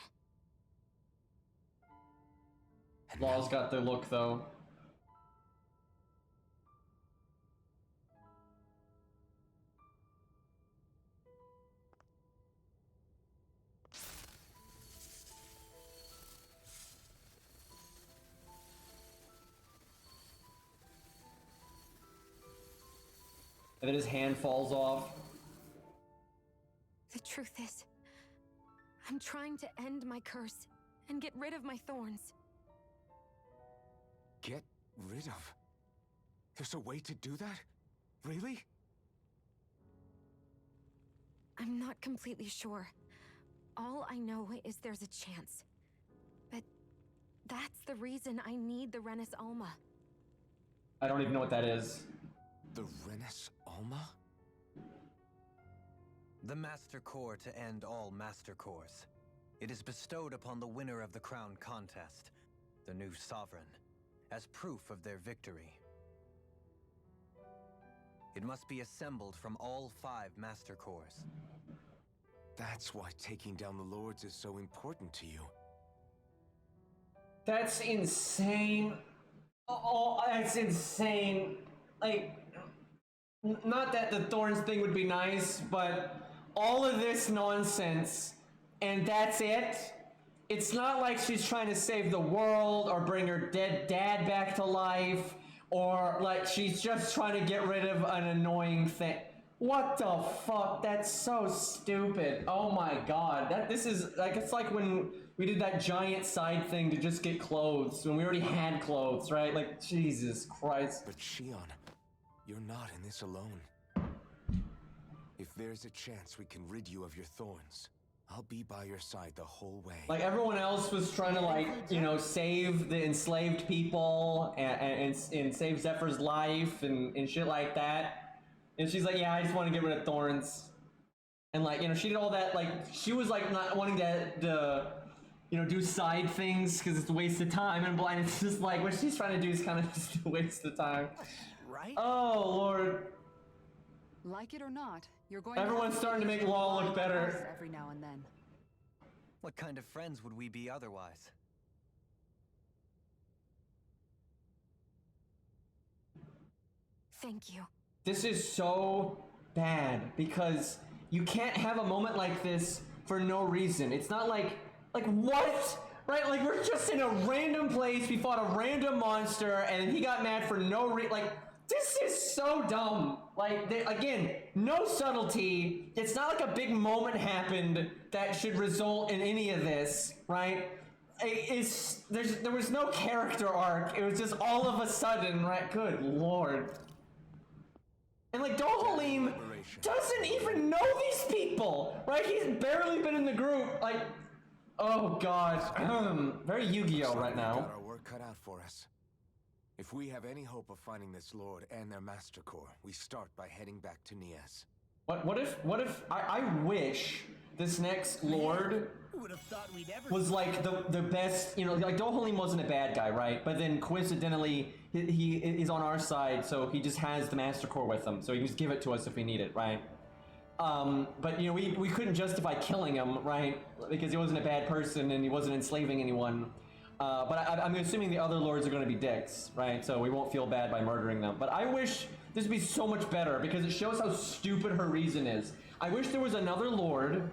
Law's got the look, though. And then his hand falls off. The truth is, I'm trying to end my curse and get rid of my thorns. Get rid of? There's a way to do that? Really? I'm not completely sure. All I know is there's a chance. But that's the reason I need the Renis Alma. I don't even know what that is. The Renis Alma? The Master Core to end all Master Cores. It is bestowed upon the winner of the crown contest, the new sovereign, as proof of their victory. It must be assembled from all 5 Master Cores. That's why taking down the Lords is so important to you. That's insane. Oh, that's insane. Like, not that the Thorns thing would be nice, but all of this nonsense, and that's it? It's not like she's trying to save the world or bring her dead dad back to life, or like she's just trying to get rid of an annoying thing. What the fuck? That's so stupid. Oh my god. This is like, it's like when we did that giant side thing to just get clothes, when we already had clothes, right? Like, Jesus Christ. But Shion, you're not in this alone. If there's a chance we can rid you of your thorns, I'll be by your side the whole way. Like, everyone else was trying to, like, you know, save the enslaved people and save Zephyr's life and shit like that. And she's like, yeah, I just want to get rid of thorns. And, like, you know, she did all that, like, she was, like, not wanting to you know, do side things because it's a waste of time, and blind, it's just like, what she's trying to do is kind of just a waste of time. Right? Oh, Lord. Like it or not, you're going Everyone's to starting to make Law look better. every now and then. What kind of friends would we be otherwise? Thank you. This is so bad because you can't have a moment like this for no reason. It's not like what? Right? Like we're just in a random place, we fought a random monster, and he got mad for no reason. Like, this is so dumb. Like, again, no subtlety. It's not like a big moment happened that should result in any of this, right? There was no character arc. It was just all of a sudden, right? Good lord. And like Dohalim doesn't even know these people, right? He's barely been in the group. Like, oh god, very Yu-Gi-Oh right now. Got our work cut out for us. If we have any hope of finding this lord and their master core, we start by heading back to Nias. What if I wish this next lord was like the best, you know, like Dohalim wasn't a bad guy, right? But then coincidentally, he is on our side, so he just has the Master Core with him, so he can just give it to us if we need it, right? But you know, we couldn't justify killing him, right? Because he wasn't a bad person and he wasn't enslaving anyone. But I'm assuming the other lords are going to be dicks, right? So we won't feel bad by murdering them. But I wish this would be so much better because it shows how stupid her reason is. I wish there was another lord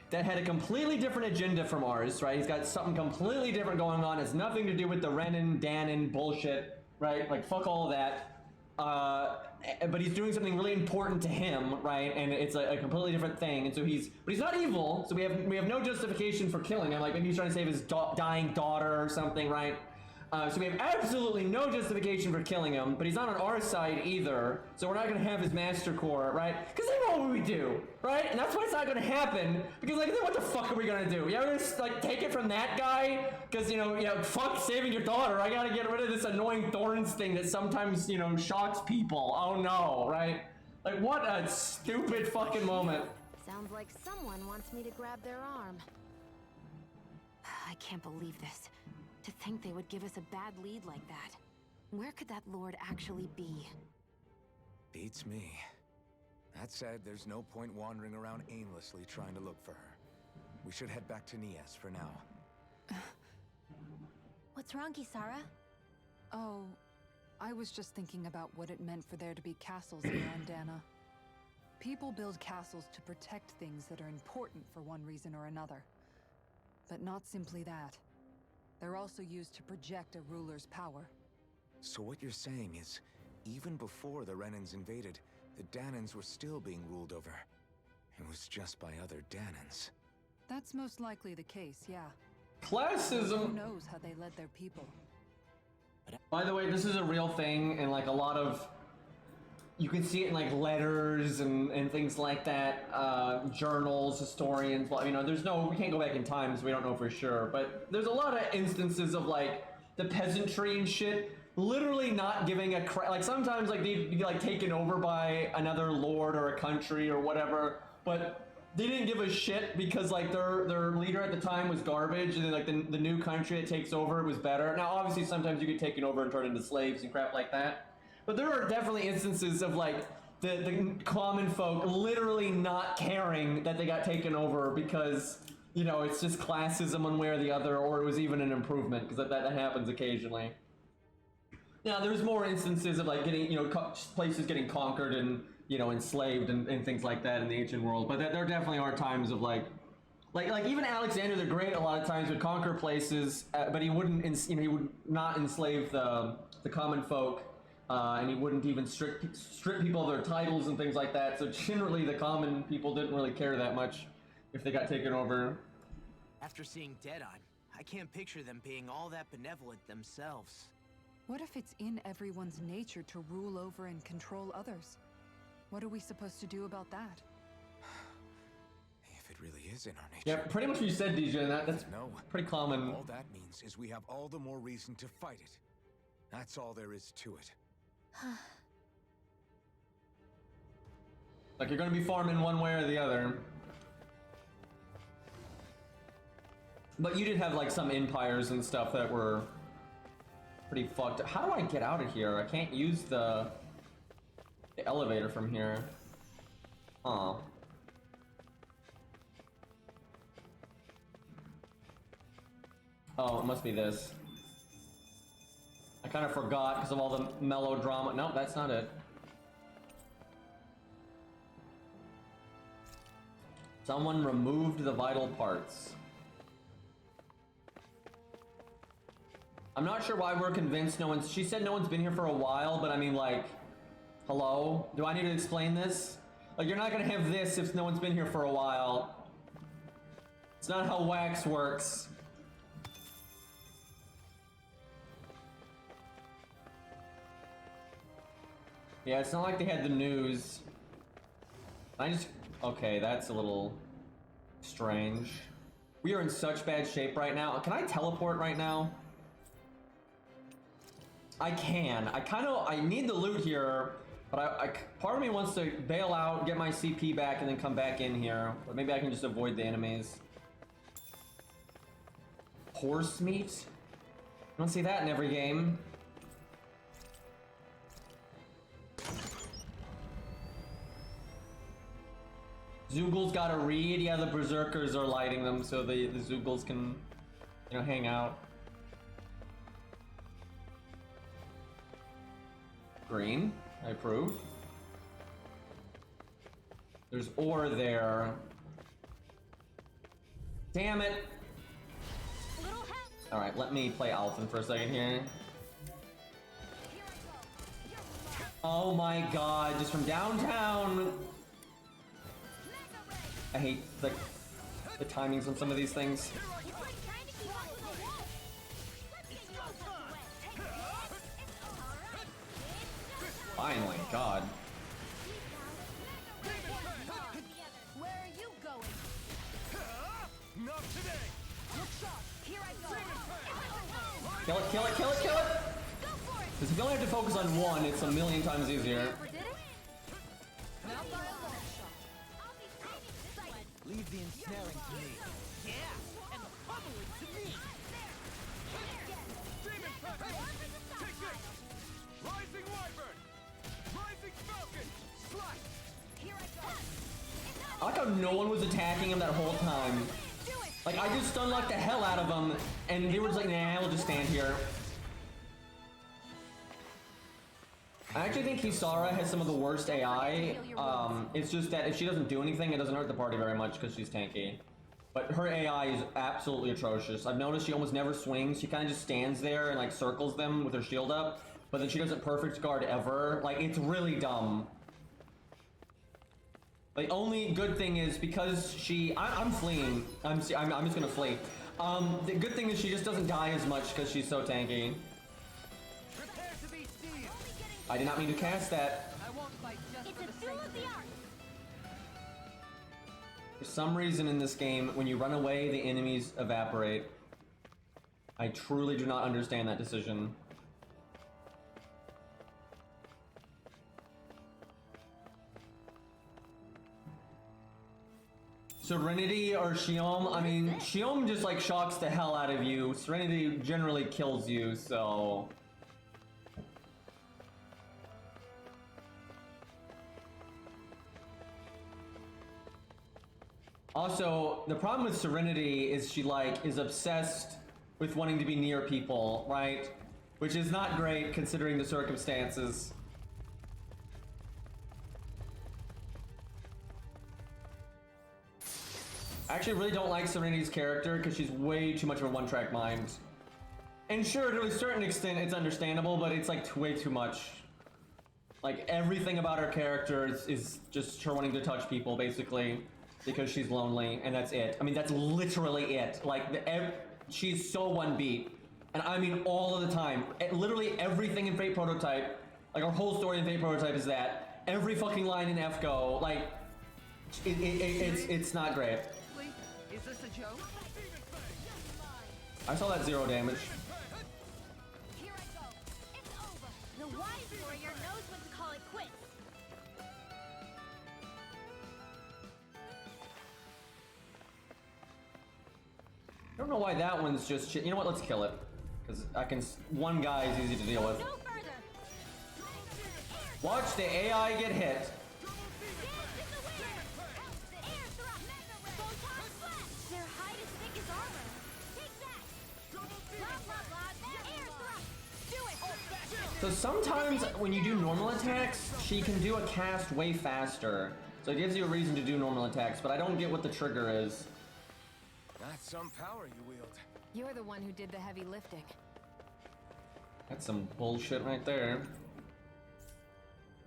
that had a completely different agenda from ours, right? He's got something completely different going on. It's nothing to do with the Renan, Danon bullshit, right? Like, fuck all of that. But he's doing something really important to him, right? And it's a completely different thing. And so but he's not evil, so we have no justification for killing him. Like maybe he's trying to save his dying daughter or something, right? So we have absolutely no justification for killing him, but he's not on our side either, so we're not going to have his Master Core, right? Because they know what we do, right? And that's why it's not going to happen, because like, then what the fuck are we going to do? Yeah, we're going to like take it from that guy? Because, you know, fuck saving your daughter, I got to get rid of this annoying thorns thing that sometimes, you know, shocks people. Oh no, right? Like, what a stupid fucking moment. Sounds like someone wants me to grab their arm. I can't believe this. To think they would give us a bad lead like that. Where could that lord actually be? Beats me. That said, there's no point wandering around aimlessly trying to look for her. We should head back to Nias for now. What's wrong, Kisara? Oh, I was just thinking about what it meant for there to be castles here on Dana. People build castles to protect things that are important for one reason or another. But not simply that. They're also used to project a ruler's power. So what you're saying is, even before the Renans invaded, the Danons were still being ruled over. It was just by other Danons. That's most likely the case, yeah. Classism! Who knows how they led their people? By the way, this is a real thing, and like a lot of... You can see it in like letters and things like that, journals, historians, you know, we can't go back in time so we don't know for sure, but there's a lot of instances of like the peasantry and shit literally not giving a crap. Like sometimes like they'd be like taken over by another lord or a country or whatever, but they didn't give a shit because like their leader at the time was garbage, and then like the new country that takes over was better. Now obviously sometimes you get taken over and turned into slaves and crap like that. But there are definitely instances of like the common folk literally not caring that they got taken over because, you know, it's just classism one way or the other, or it was even an improvement, because that happens occasionally. Now there's more instances of like getting, you know, places getting conquered and, you know, enslaved and things like that in the ancient world. But there definitely are times of like even Alexander the Great a lot of times would conquer places, but he wouldn't, he would not enslave the common folk. And he wouldn't even strip people of their titles and things like that. So generally, the common people didn't really care that much if they got taken over. After seeing Deadeye, I can't picture them being all that benevolent themselves. What if it's in everyone's nature to rule over and control others? What are we supposed to do about that? If it really is in our nature. Yeah, pretty much what you said, DJ, and that's pretty common. All that means is we have all the more reason to fight it. That's all there is to it. Like you're gonna be farming one way or the other. But you did have like some empires and stuff that were pretty fucked up. How do I get out of here? I can't use the elevator from here. Oh. Oh, it must be this. I kind of forgot because of all the melodrama. No, that's not it. Someone removed the vital parts. I'm not sure why we're convinced no one's... She said no one's been here for a while, but I mean, like... Hello? Do I need to explain this? Like, you're not gonna have this if no one's been here for a while. It's not how wax works. Yeah, it's not like they had the news. I just... Okay, that's a little... strange. We are in such bad shape right now. Can I teleport right now? I can. I need the loot here, but part of me wants to bail out, get my CP back, and then come back in here. But maybe I can just avoid the enemies. Horse meat? You don't see that in every game. Zoogles gotta read. Yeah, the berserkers are lighting them so the Zoogles can, you know, hang out. Green, I approve. There's ore there. Damn it! Alright, let me play Alphen for a second here. Oh my god, just from downtown! I hate the timings on some of these things. Finally, god. Where are you going? Not today. Look sharp. Here I go. Kill it, kill it, kill it, kill it! Because if you only have to focus on one, it's a million times easier. Leave the ensnaring to me. Yeah, and the pummeling to me. Demon Pack! Take this! Rising Wyvern! Rising Falcon! Slash! Here I go. I like how no one was attacking him that whole time. Like, I just stun locked the hell out of them, and they were just like, nah, we'll just stand here. I actually think Kisara has some of the worst AI. It's just that if she doesn't do anything, it doesn't hurt the party very much because she's tanky. But her AI is absolutely atrocious. I've noticed she almost never swings. She kind of just stands there and like circles them with her shield up, but then she doesn't perfect guard ever. Like, it's really dumb. The only good thing is because I'm fleeing. I'm just gonna flee. The good thing is she just doesn't die as much because she's so tanky. Prepare to be seized. I did not mean to cast that. I won't fight just It's for a the duel sake of the arts. For some reason in this game, when you run away, the enemies evaporate. I truly do not understand that decision. Serenity or Shiom? I mean, Shiom just like shocks the hell out of you. Serenity generally kills you, so... Also, the problem with Serenity is she like is obsessed with wanting to be near people, right? Which is not great considering the circumstances. I actually really don't like Serenity's character because she's way too much of a one-track mind. And sure, to a certain extent, it's understandable, but it's like way too much. Like, everything about her character is just her wanting to touch people, basically, because she's lonely, and that's it. I mean, that's literally it. Like, she's so one beat. And I mean all of the time. Literally everything in Fate Prototype, like our whole story in Fate Prototype is that. Every fucking line in FGO, like, it's not great. Is this a joke? I saw that 0 damage. Here I go. It's over. The wise warrior knows when to call it quits. I don't know why that one's just shit. You know what? Let's kill it. Because one guy is easy to deal with. Go further. Watch the AI get hit. Their hide is thick as armor. Take that. Blah blah blah. Air thrust. Do it. So sometimes when you do normal attacks, she can do a cast way faster. So it gives you a reason to do normal attacks, but I don't get what the trigger is. That's some power you wield. You're the one who did the heavy lifting. That's some bullshit right there.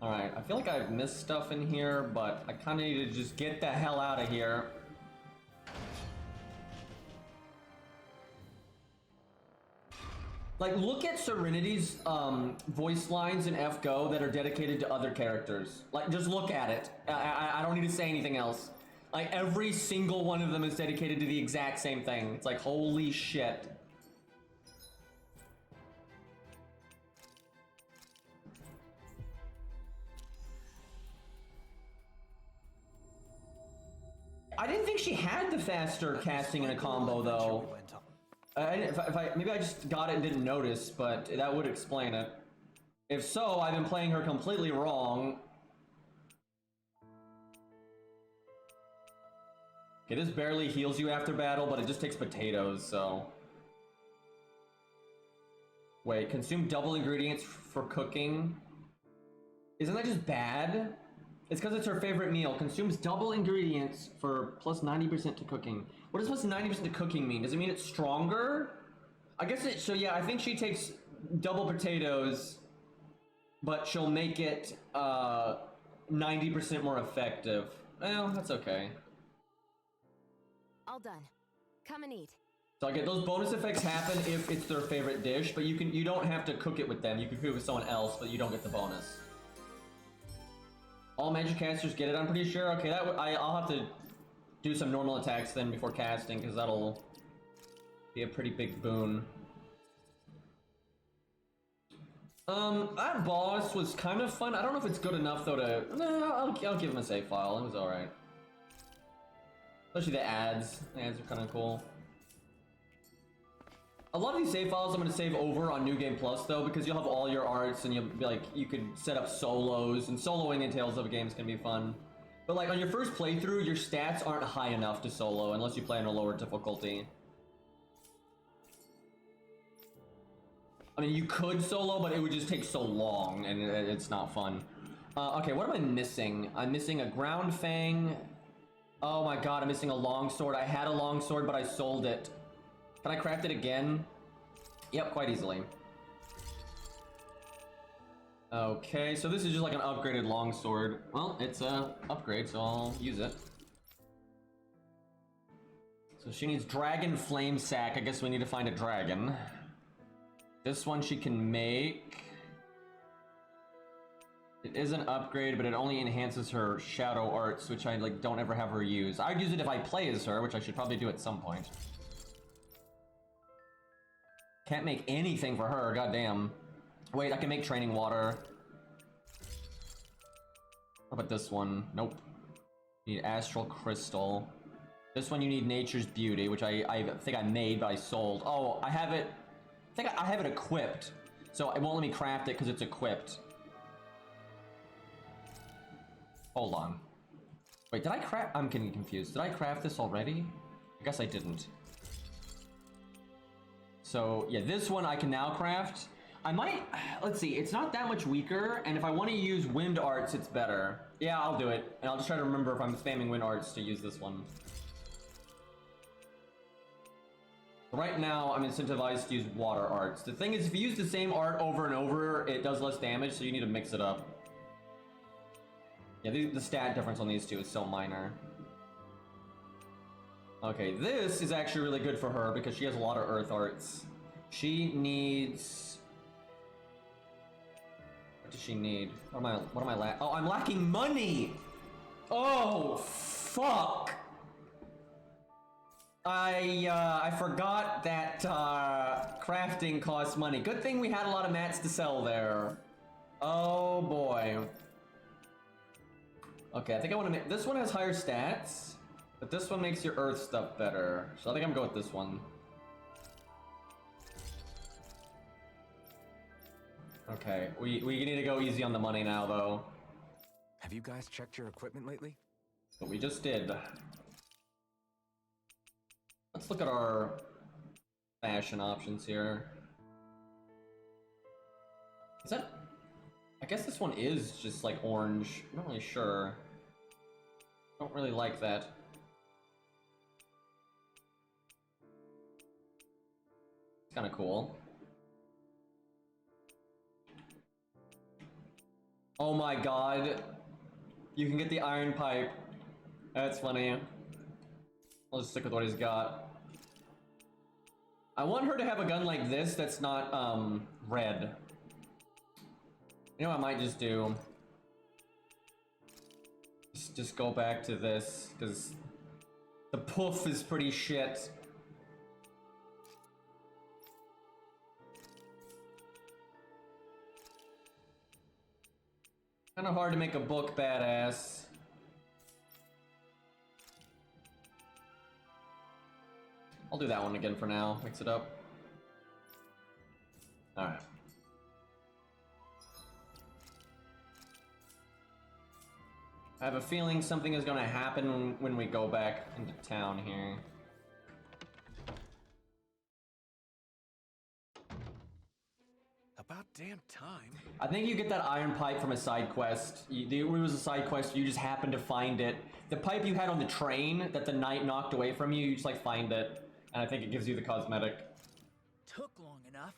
Alright, I feel like I've missed stuff in here, but I kinda need to just get the hell out of here. Like, look at Serenity's voice lines in FGO that are dedicated to other characters. Like, just look at it. I don't need to say anything else. Like, every single one of them is dedicated to the exact same thing. It's like, holy shit. I didn't think she had the faster casting in a combo, though. Maybe I just got it and didn't notice, but that would explain it. If so, I've been playing her completely wrong. Okay, this barely heals you after battle, but it just takes potatoes, so... Wait, consume double ingredients for cooking? Isn't that just bad? It's because it's her favorite meal. Consumes double ingredients for plus 90% to cooking. What does plus 90% to cooking mean? Does it mean it's stronger? I guess it, so yeah, I think she takes double potatoes, but she'll make it 90% more effective. Well, that's okay. All done. Come and eat. So again, those bonus effects happen if it's their favorite dish, but you don't have to cook it with them. You can cook it with someone else, but you don't get the bonus. All magic casters get it, I'm pretty sure. Okay, I'll have to do some normal attacks then before casting, because that'll be a pretty big boon. That boss was kind of fun. I don't know if it's good enough though to... I'll give him a save file. It was alright. Especially the ads. The ads are kind of cool. A lot of these save files I'm going to save over on New Game Plus though, because you'll have all your arts and you'll be like, you could set up solos, and soloing in Tales of games can be fun. But like on your first playthrough, your stats aren't high enough to solo unless you play on a lower difficulty. I mean, you could solo, but it would just take so long and it's not fun. Okay, what am I missing? I'm missing a ground fang. Oh my god, I'm missing a longsword. I had a longsword, but I sold it. Can I craft it again? Yep, quite easily. Okay, so this is just like an upgraded longsword. Well, it's a upgrade, so I'll use it. So she needs dragon flame sack. I guess we need to find a dragon. This one she can make. It is an upgrade, but it only enhances her shadow arts, which I like don't ever have her use. I'd use it if I play as her, which I should probably do at some point. Can't make anything for her, goddamn. Wait, I can make training water. How about this one? Nope. You need astral crystal. This one you need nature's beauty, which I think I made, but I sold. Oh, I have it. I think I have it equipped, so it won't let me craft it because it's equipped. Hold on. Wait, did I craft? I'm getting confused. Did I craft this already? I guess I didn't. So yeah, this one I can now craft. I might, let's see, it's not that much weaker, and if I want to use wind arts, it's better. Yeah, I'll do it, and I'll just try to remember if I'm spamming wind arts to use this one. Right now, I'm incentivized to use water arts. The thing is, if you use the same art over and over, it does less damage, so you need to mix it up. Yeah, the stat difference on these two is so minor. Okay, this is actually really good for her because she has a lot of earth arts. She needs... What does she need? What am I lacking? Oh, I'm lacking money! Oh, fuck! I forgot that crafting costs money. Good thing we had a lot of mats to sell there. Oh boy. Okay, I think I want to make... This one has higher stats, but this one makes your earth stuff better. So I think I'm going with this one. Okay, we need to go easy on the money now, though. Have you guys checked your equipment lately? But we just did. Let's look at our fashion options here. Is that... I guess this one is just like orange. I'm not really sure. Don't really like that. It's kind of cool. Oh my god. You can get the iron pipe. That's funny. I'll just stick with what he's got. I want her to have a gun like this that's not, red. You know what I might just do? Just go back to this, because the poof is pretty shit. Kinda hard to make a book badass. I'll do that one again for now, mix it up. Alright. I have a feeling something is gonna happen when we go back into town here. About damn time. I think you get that iron pipe from a side quest. It was a side quest, you just happened to find it. The pipe you had on the train that the knight knocked away from you, you just like find it. And I think it gives you the cosmetic. Took long enough.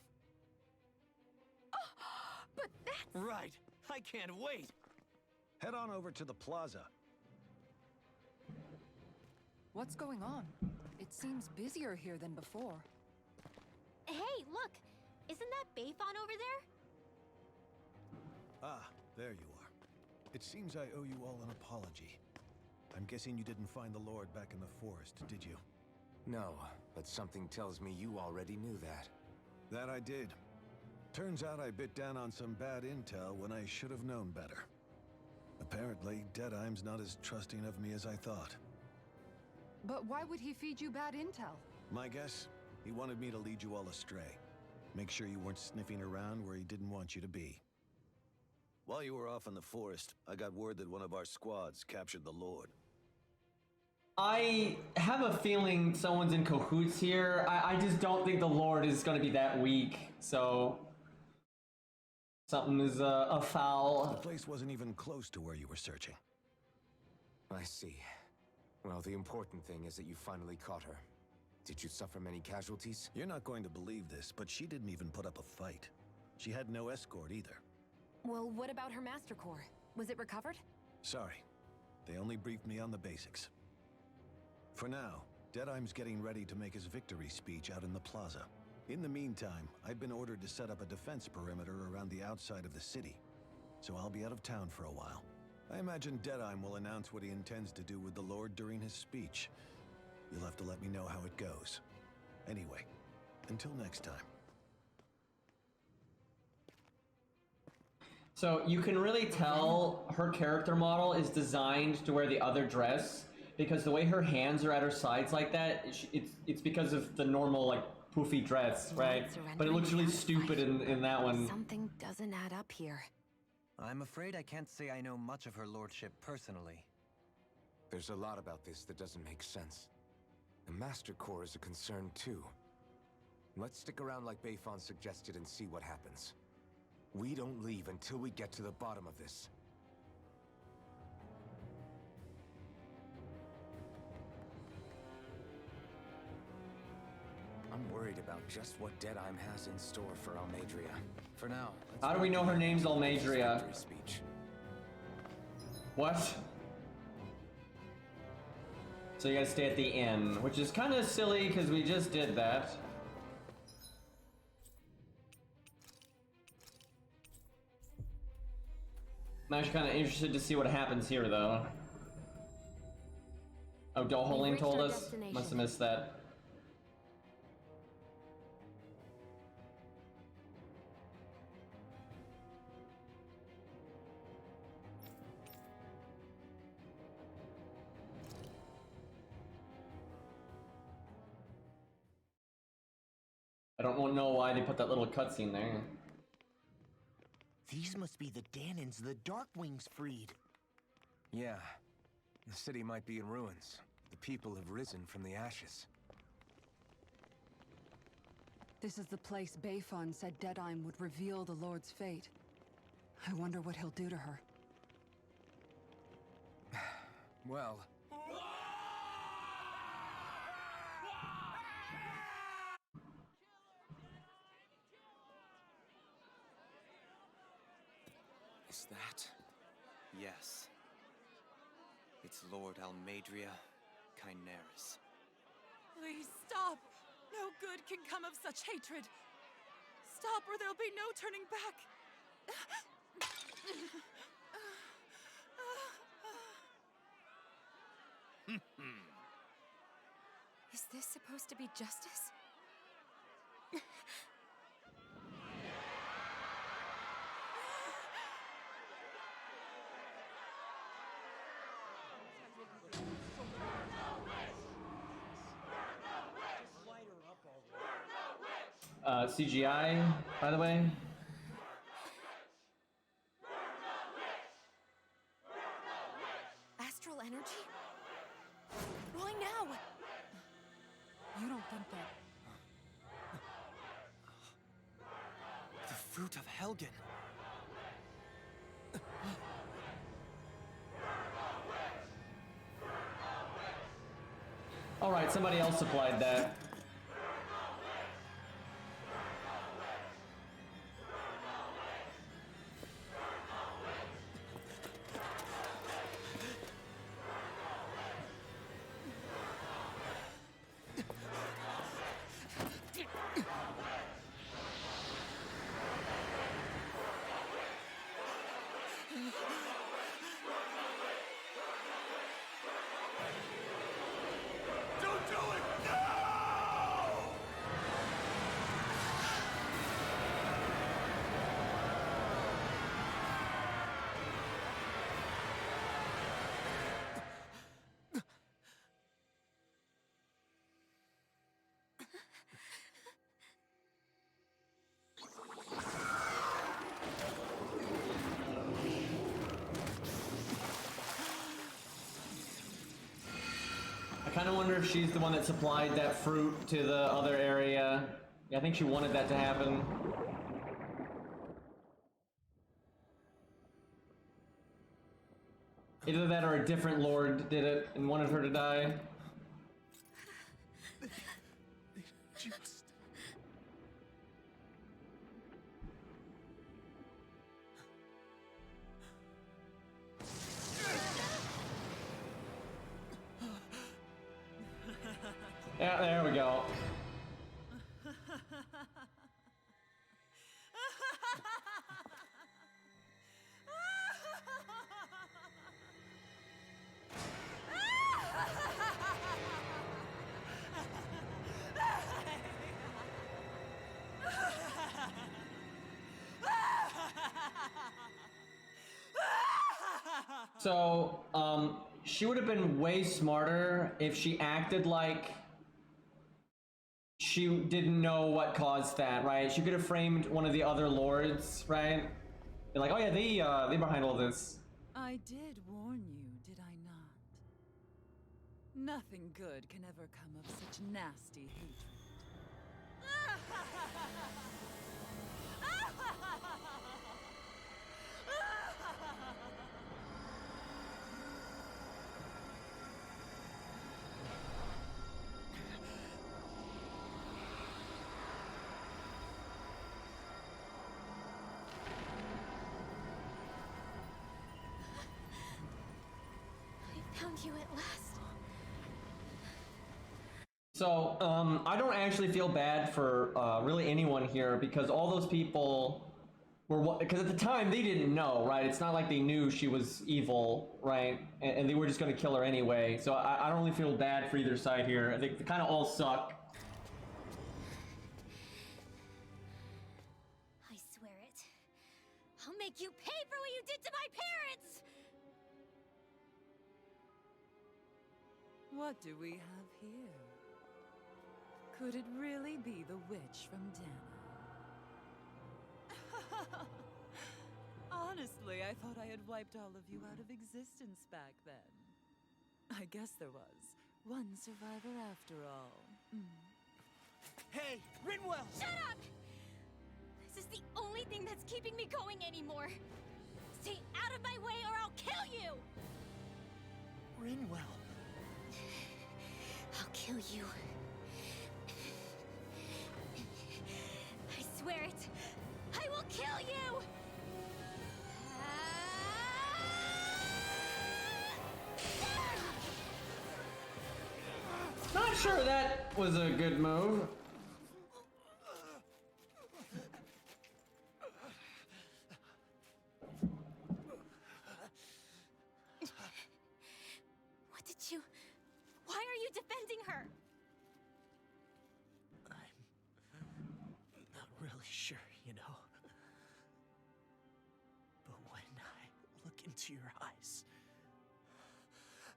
But that's... Right. I can't wait. Head on over to the plaza. What's going on? It seems busier here than before. Hey, look! Isn't that Bayfon over there? Ah, there you are. It seems I owe you all an apology. I'm guessing you didn't find the Lord back in the forest, did you? No, but something tells me you already knew that. That I did. Turns out I bit down on some bad intel when I should have known better. Apparently, Deadeye's not as trusting of me as I thought. But why would he feed you bad intel? My guess? He wanted me to lead you all astray. Make sure you weren't sniffing around where he didn't want you to be. While you were off in the forest, I got word that one of our squads captured the Lord. I have a feeling someone's in cahoots here. I just don't think the Lord is gonna be that weak, so... Something is afoul. The place wasn't even close to where you were searching. I see. Well, the important thing is that you finally caught her. Did you suffer many casualties? You're not going to believe this, but she didn't even put up a fight. She had no escort either. Well, what about her master core? Was it recovered? Sorry. They only briefed me on the basics. For now, Deadeye's getting ready to make his victory speech out in the plaza. In the meantime, I've been ordered to set up a defense perimeter around the outside of the city. So I'll be out of town for a while. I imagine Deadeye will announce what he intends to do with the Lord during his speech. You'll have to let me know how it goes. Anyway, until next time. So you can really tell her character model is designed to wear the other dress because the way her hands are at her sides like that, it's because of the normal like poofy dress, right? But it looks really stupid in that one. Something doesn't add up here. I'm afraid I can't say I know much of her lordship personally. There's a lot about this that doesn't make sense. The Master Core is a concern too. Let's stick around like Bayfon suggested and see what happens. We don't leave until we get to the bottom of this. I'm worried about just what Deadeye has in store for Almadria. For now, How do we know her name's Almadria? Speech. What? So you gotta stay at the inn, which is kind of silly because we just did that. I'm actually kind of interested to see what happens here, though. Oh, Doholing We've told reached our us? destination. Must have missed that. I don't know why they put that little cutscene there. These must be the Danons the Darkwings freed. Yeah. The city might be in ruins. The people have risen from the ashes. This is the place Bayfon said Deadeye would reveal the Lord's fate. I wonder what he'll do to her. Well, is that? Yes. It's Lord Almadria Chineris. Please stop! No good can come of such hatred. Stop or there'll be no turning back. Is this supposed to be justice? CGI, by the way. Astral energy? Why now? You don't think that... The fruit of Helgen. Alright, somebody else supplied that. I kind of wonder if she's the one that supplied that fruit to the other area. Yeah, I think she wanted that to happen. Either that or a different lord did it and wanted her to die. Just... Yeah, there we go. So, she would have been way smarter if she acted like she didn't know what caused that, right? She could have framed one of the other lords, right? Be like, oh yeah, they behind all this. I did warn you, did I not? Nothing good can ever come of such nasty hatred. I found you at last. So, I don't actually feel bad for really anyone here because all those people were, because at the time they didn't know, right? It's not like they knew she was evil, right? And they were just going to kill her anyway. So I don't really feel bad for either side here. I think they kind of all suck. I swear it. I'll make you pay for what you did to my parents! What do we have here? Could it really be the witch from Dana? Honestly, I thought I had wiped all of you out of existence back then. I guess there was one survivor after all. Hey, Rinwell! Shut up! This is the only thing that's keeping me going anymore. Stay out of my way or I'll kill you! Rinwell. I'll kill you. I swear it. I will kill you! Not sure that was a good move. What did you... Why are you defending her? I'm not really sure, you know. But when I look into your eyes,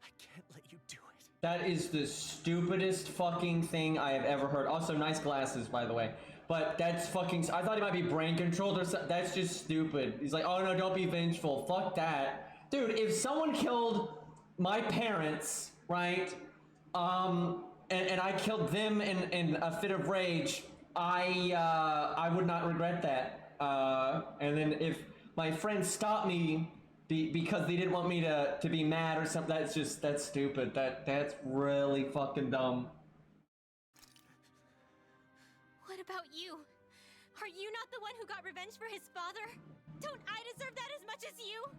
I can't let you do it. That is the stupidest fucking thing I have ever heard. Also, nice glasses, by the way. But that's fucking... I thought he might be brain controlled or something. That's just stupid. He's like, oh no, don't be vengeful. Fuck that. Dude, if someone killed my parents, right? And I killed them in a fit of rage, I would not regret that. And then if my friends stopped me because they didn't want me to be mad or something, that's stupid. That's really fucking dumb. What about you? Are you not the one who got revenge for his father? Don't I deserve that as much as you?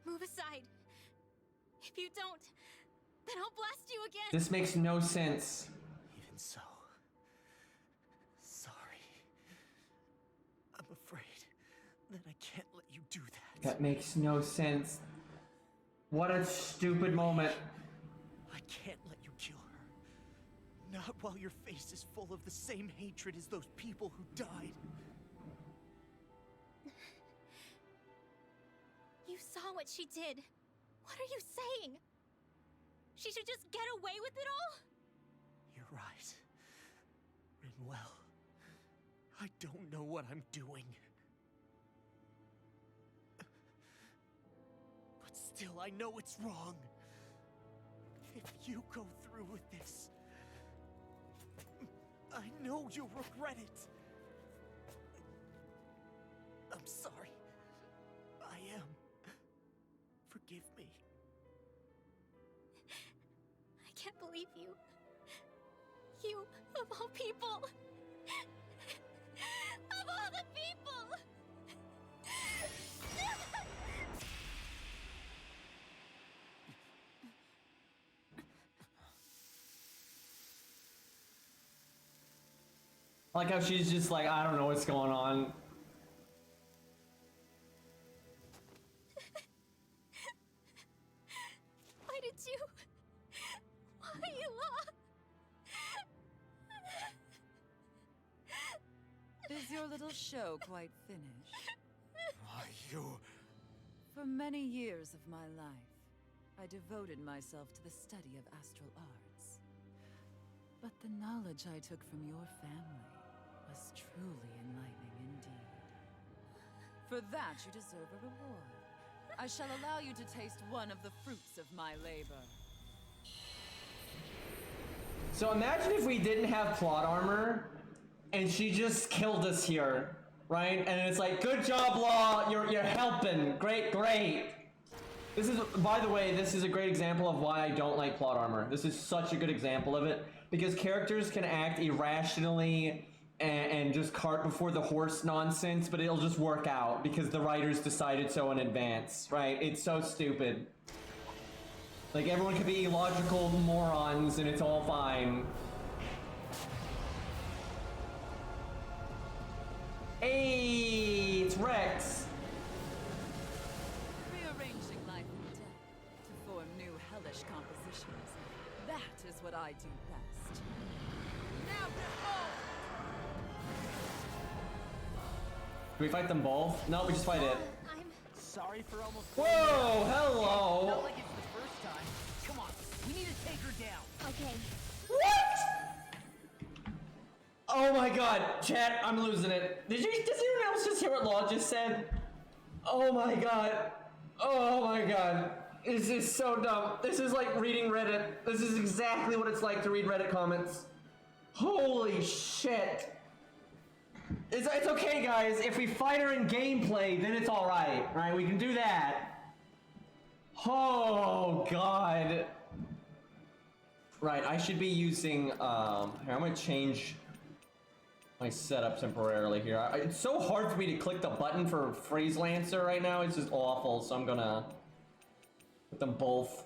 Move aside. If you don't, then I'll blast you again. This makes no sense. Even so, sorry. I'm afraid that I can't let you do that. That makes no sense. What a stupid moment. I can't let you kill her. Not while your face is full of the same hatred as those people who died. You saw what she did. What are you saying? She should just get away with it all? You're right. Rinwell, I don't know what I'm doing. But still, I know it's wrong. If you go through with this, I know you'll regret it. I'm sorry. I am. Forgive me. I can't believe you. You, of all people. Of all the people! I like how she's just like, I don't know what's going on. Why did you... Why, Ela? Is your little show quite finished? Why, you... For many years of my life, I devoted myself to the study of astral arts. But the knowledge I took from your family was truly enlightening indeed. For that, you deserve a reward. I shall allow you to taste one of the fruits of my labor. So imagine if we didn't have plot armor and she just killed us here, right? And it's like, good job, Law, you're helping. Great. This is, by the way, this is a great example of why I don't like plot armor. This is such a good example of it, because characters can act irrationally and just cart before the horse nonsense, but it'll just work out because the writers decided so in advance, right? It's so stupid. Like, everyone could be illogical morons and it's all fine. Hey, it's Rex. Rearranging life and death to form new hellish compositions. That is what I do best. Now behold! Do we fight them both? No, we just fight it. I'm... Sorry for almost... Whoa, hello! Not like it's the first time. Come on, we need to take her down. Okay. What? Oh my god, chat, I'm losing it. Does anyone else just hear what Law just said? Oh my god. Oh my god. This is so dumb. This is like reading Reddit. This is exactly what it's like to read Reddit comments. Holy shit. It's okay, guys. If we fight her in gameplay, then it's alright, right? We can do that. Oh, God. Right, I should be using, here, I'm gonna change my setup temporarily here. It's so hard for me to click the button for Freeze Lancer right now. It's just awful, so I'm gonna put them both.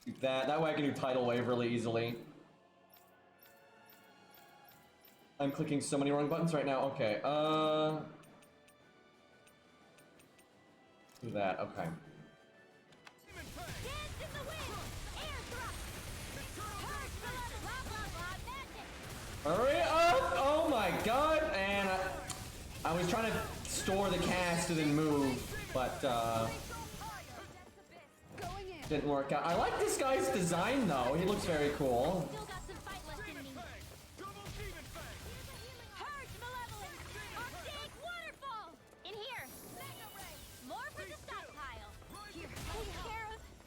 Do that. That way I can do Tidal Wave really easily. I'm clicking so many wrong buttons right now. Okay, do that, okay. Hurry up! Oh my god! And I was trying to store the cast and then move, but didn't work out. I like this guy's design though. He looks very cool.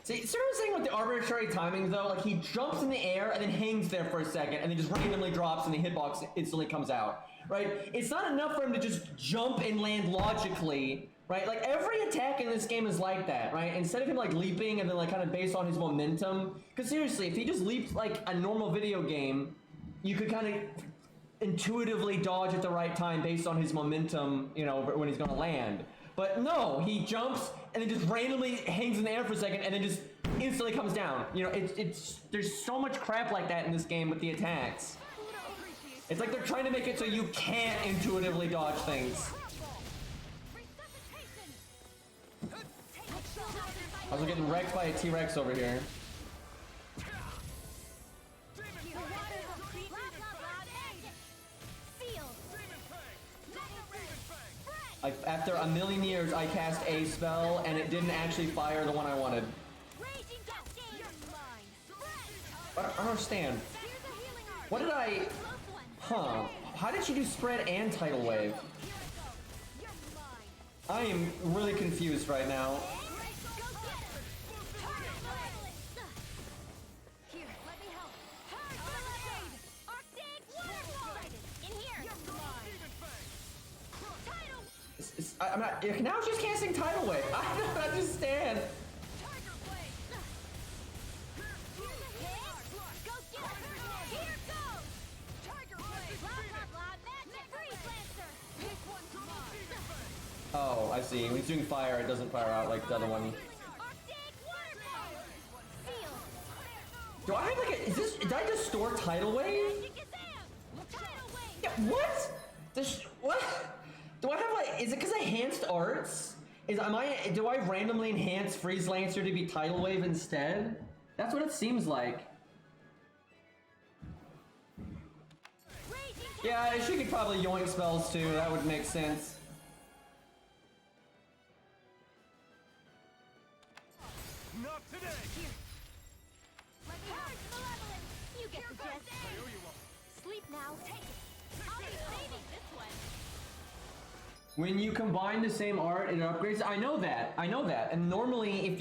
See, sort of saying with the arbitrary timing though, like he jumps in the air and then hangs there for a second and then just randomly drops and the hitbox instantly comes out, right? It's not enough for him to just jump and land logically, right? Like every attack in this game is like that, right? Instead of him like leaping and then like kind of based on his momentum, because seriously, if he just leaped like a normal video game, you could kind of intuitively dodge at the right time based on his momentum, you know, when he's gonna land. But no, he jumps and then just randomly hangs in the air for a second and then just instantly comes down. You know, there's so much crap like that in this game with the attacks. It's like they're trying to make it so you can't intuitively dodge things. I was getting wrecked by a T-Rex over here. After a million years, I cast a spell, and it didn't actually fire the one I wanted. I don't understand. What did I... Huh. How did she do spread and tidal wave? I am really confused right now. I'm not. Now she's casting tidal wave. I don't understand. Oh, I see. When he's doing fire, it doesn't fire out like the other one. Do I have like a? Is this? Did I just store tidal wave? Yeah. What? What? Do I have like, is it because I enhanced arts? Do I randomly enhance Freeze Lancer to be Tidal Wave instead? That's what it seems like. Yeah, she could probably yoink spells too, that would make sense. Not today! You get the gist. Sleep now. Take it. I'll be saving this one. When you combine the same art, it upgrades. I know that. And normally,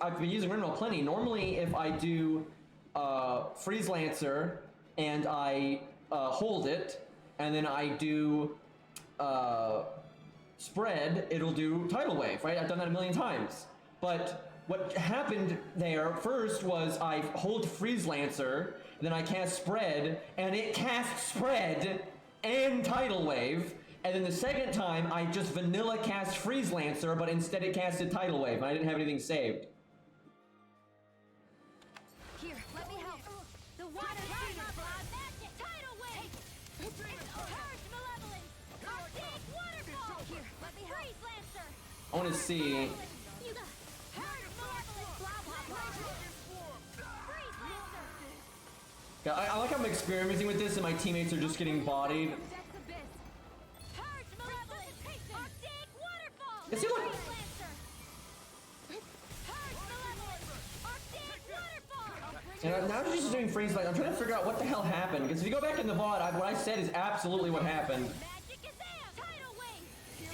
I've been using Rinwell plenty. Normally, if I do Freeze Lancer and I hold it, and then I do spread, it'll do tidal wave, right? I've done that a million times. But what happened there first was I hold Freeze Lancer, then I cast spread, and it casts spread and tidal wave. And then the second time, I just vanilla cast Freeze Lancer, but instead it casted Tidal Wave, and I didn't have anything saved. Here, let me help. The water Tidal Wave! Purge Malevolence! Arctic Waterfall! Here, let me help. Freeze Lancer! I want to see... Purge Malevolence! Freeze Lancer! I like how I'm experimenting with this, and my teammates are just getting bodied. Does he look... And now she's just doing freeze light. I'm trying to figure out what the hell happened, because if you go back in the VOD, what I said is absolutely what happened.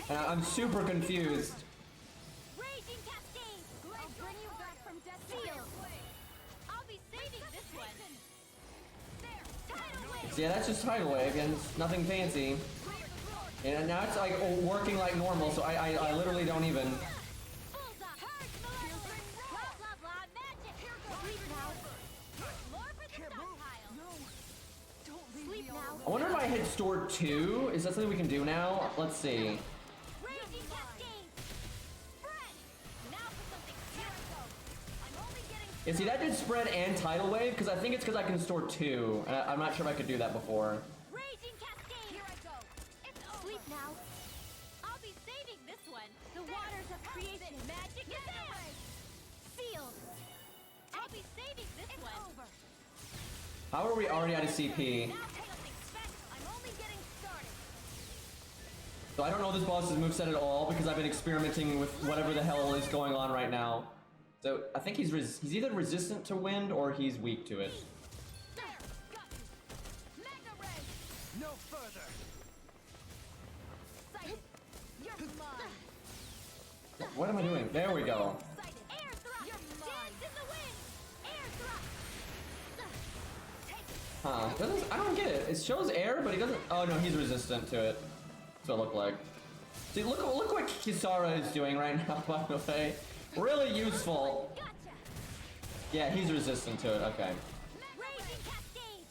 And I'm super confused. So yeah, that's just tidal wave, and it's nothing fancy. And now it's like working like normal, so I literally don't even. I wonder if I hit store 2. Is that something we can do now? Let's see. Yeah, see, that did spread and tidal wave, because I think it's because I can store 2. And I'm not sure if I could do that before. Raging cascade. Here I go. It's over. Sleep now. I'll be saving this one. The waters of creation. Magic is there. Sealed. I'll be saving this one. Over. How are we already out of CP? I'm only getting started. So I don't know this boss's moveset at all, because I've been experimenting with whatever the hell is going on right now. So I think he's either resistant to wind or he's weak to it. There, got you. Mega ray. No further. Sighted. You're mine. What am I doing? There we go. Sighted. Air thrust. You're mine. Dance in the wind. Air thrust. Take it. Huh? I don't get it. It shows air, but he doesn't. Oh no, he's resistant to it. That's what it looked like. See, look what Kisara is doing right now. By the way. Really useful. Gotcha. Yeah, he's resistant to it. Okay. Raging cascade.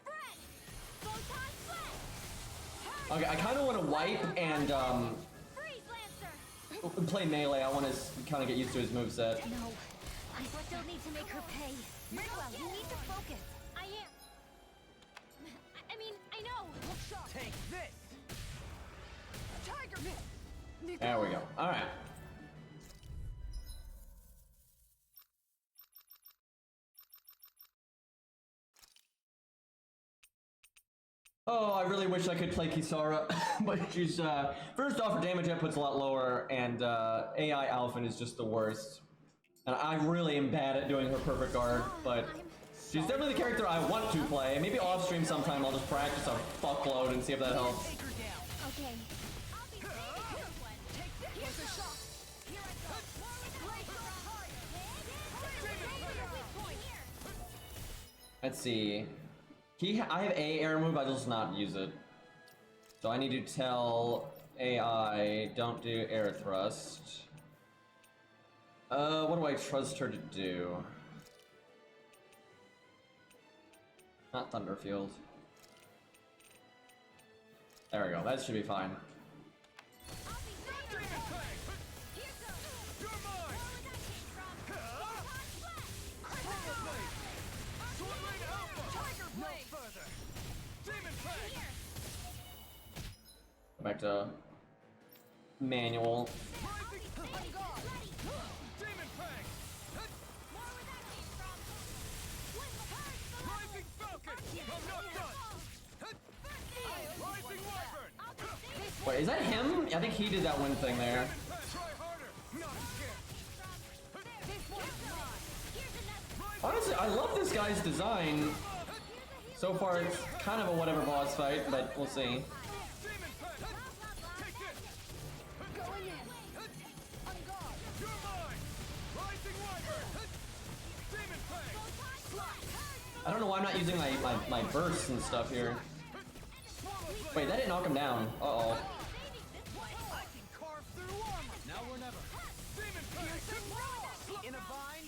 Spread. Photon flash. Okay, I kind of want to wipe and Freeze lancer. play melee. I want to kind of get used to his moveset. No, I still need to make her pay. Well, you need to focus. I am. I mean, I know. Look sharp. Take this. Tiger mitt. There we go. All right. Oh, I really wish I could play Kisara, but she's, first off, her damage output's a lot lower, and AI Alphen is just the worst. And I really am bad at doing her perfect guard, but she's definitely the character I want to play. Maybe off stream sometime I'll just practice a fuckload and see if that helps. Okay. I'll be saving this one. Here's a shot. Here I go. Let's see. I have a air move, I just not use it. So I need to tell AI, don't do air thrust. What do I trust her to do? Not Thunderfield. There we go, that should be fine. Go back to manual. Wait, is that him? I think he did that one thing there. Honestly, I love this guy's design. So far, it's kind of a whatever boss fight, but we'll see. I don't know why I'm not using my bursts and stuff here. Wait, that didn't knock him down. Uh-oh. Now or never. In a bind.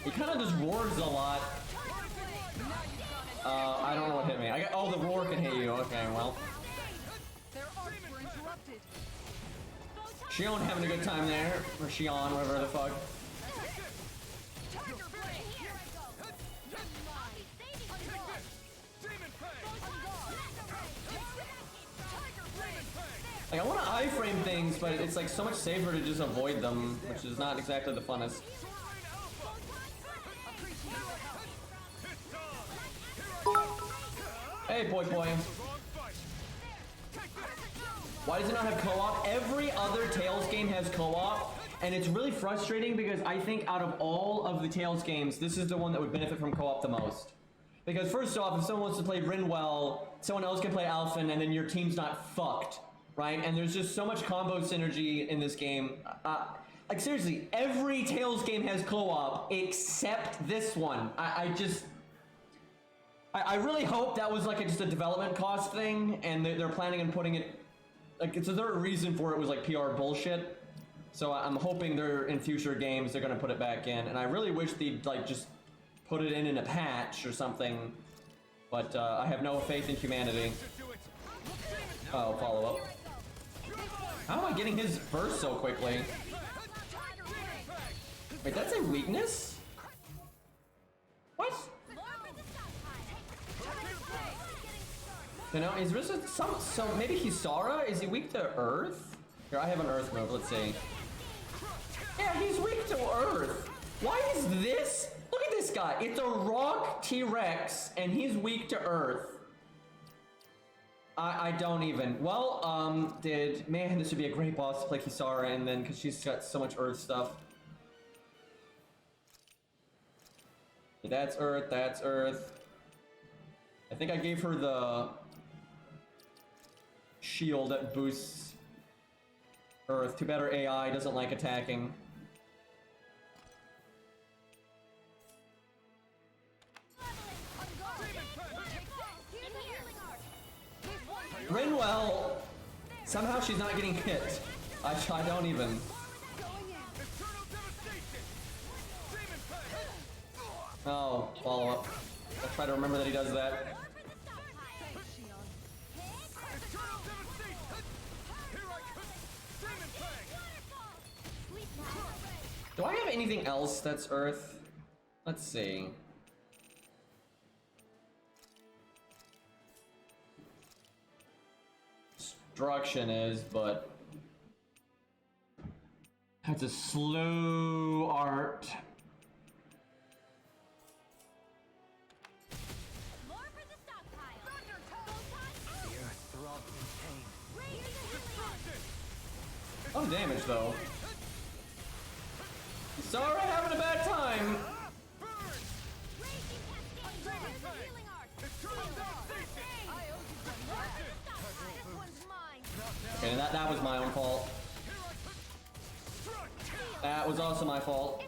He kind of just roars a lot. I don't know what hit me. Oh, the roar can hit you. Okay, well. Shion having a good time there. Or Shion, whatever the fuck. Like, I want to iframe things, but it's like so much safer to just avoid them, which is not exactly the funnest. Hey, boy. Why does it not have co-op? Every other Tales game has co-op, and it's really frustrating because I think out of all of the Tales games, this is the one that would benefit from co-op the most. Because first off, if someone wants to play Rin well, someone else can play Alphen, and then your team's not fucked, right? And there's just so much combo synergy in this game. Like seriously, every Tales game has co-op except this one. I really hope that was like just a development cost thing, and they're planning on putting it, like, it's there a reason for it was like PR bullshit. So I'm hoping they're in future games they're gonna put it back in, and I really wish they'd like just put it in a patch or something. But I have no faith in humanity. Oh, follow up. How am I getting his burst so quickly? Wait, that's a weakness? What? You know, is this some, so maybe Kisara? Is he weak to Earth? Here, I have an Earth move, let's see. Yeah, he's weak to Earth. Why is this? Look at this guy. It's a rock T-Rex, and he's weak to Earth. I don't even. Well, man, this would be a great boss to play Kisara, and then, because she's got so much Earth stuff. That's Earth, that's Earth. I think I gave her the shield that boosts Earth. Too bad her AI doesn't like attacking. Rinwell! Somehow she's not getting hit. I don't even. Oh, follow up. I'll try to remember that he does that. Do I have anything else that's Earth? Let's see. Destruction is, but that's a slow art. Oh, damage though. Sorry, having a bad time. Okay, that was my own fault. That was also my fault.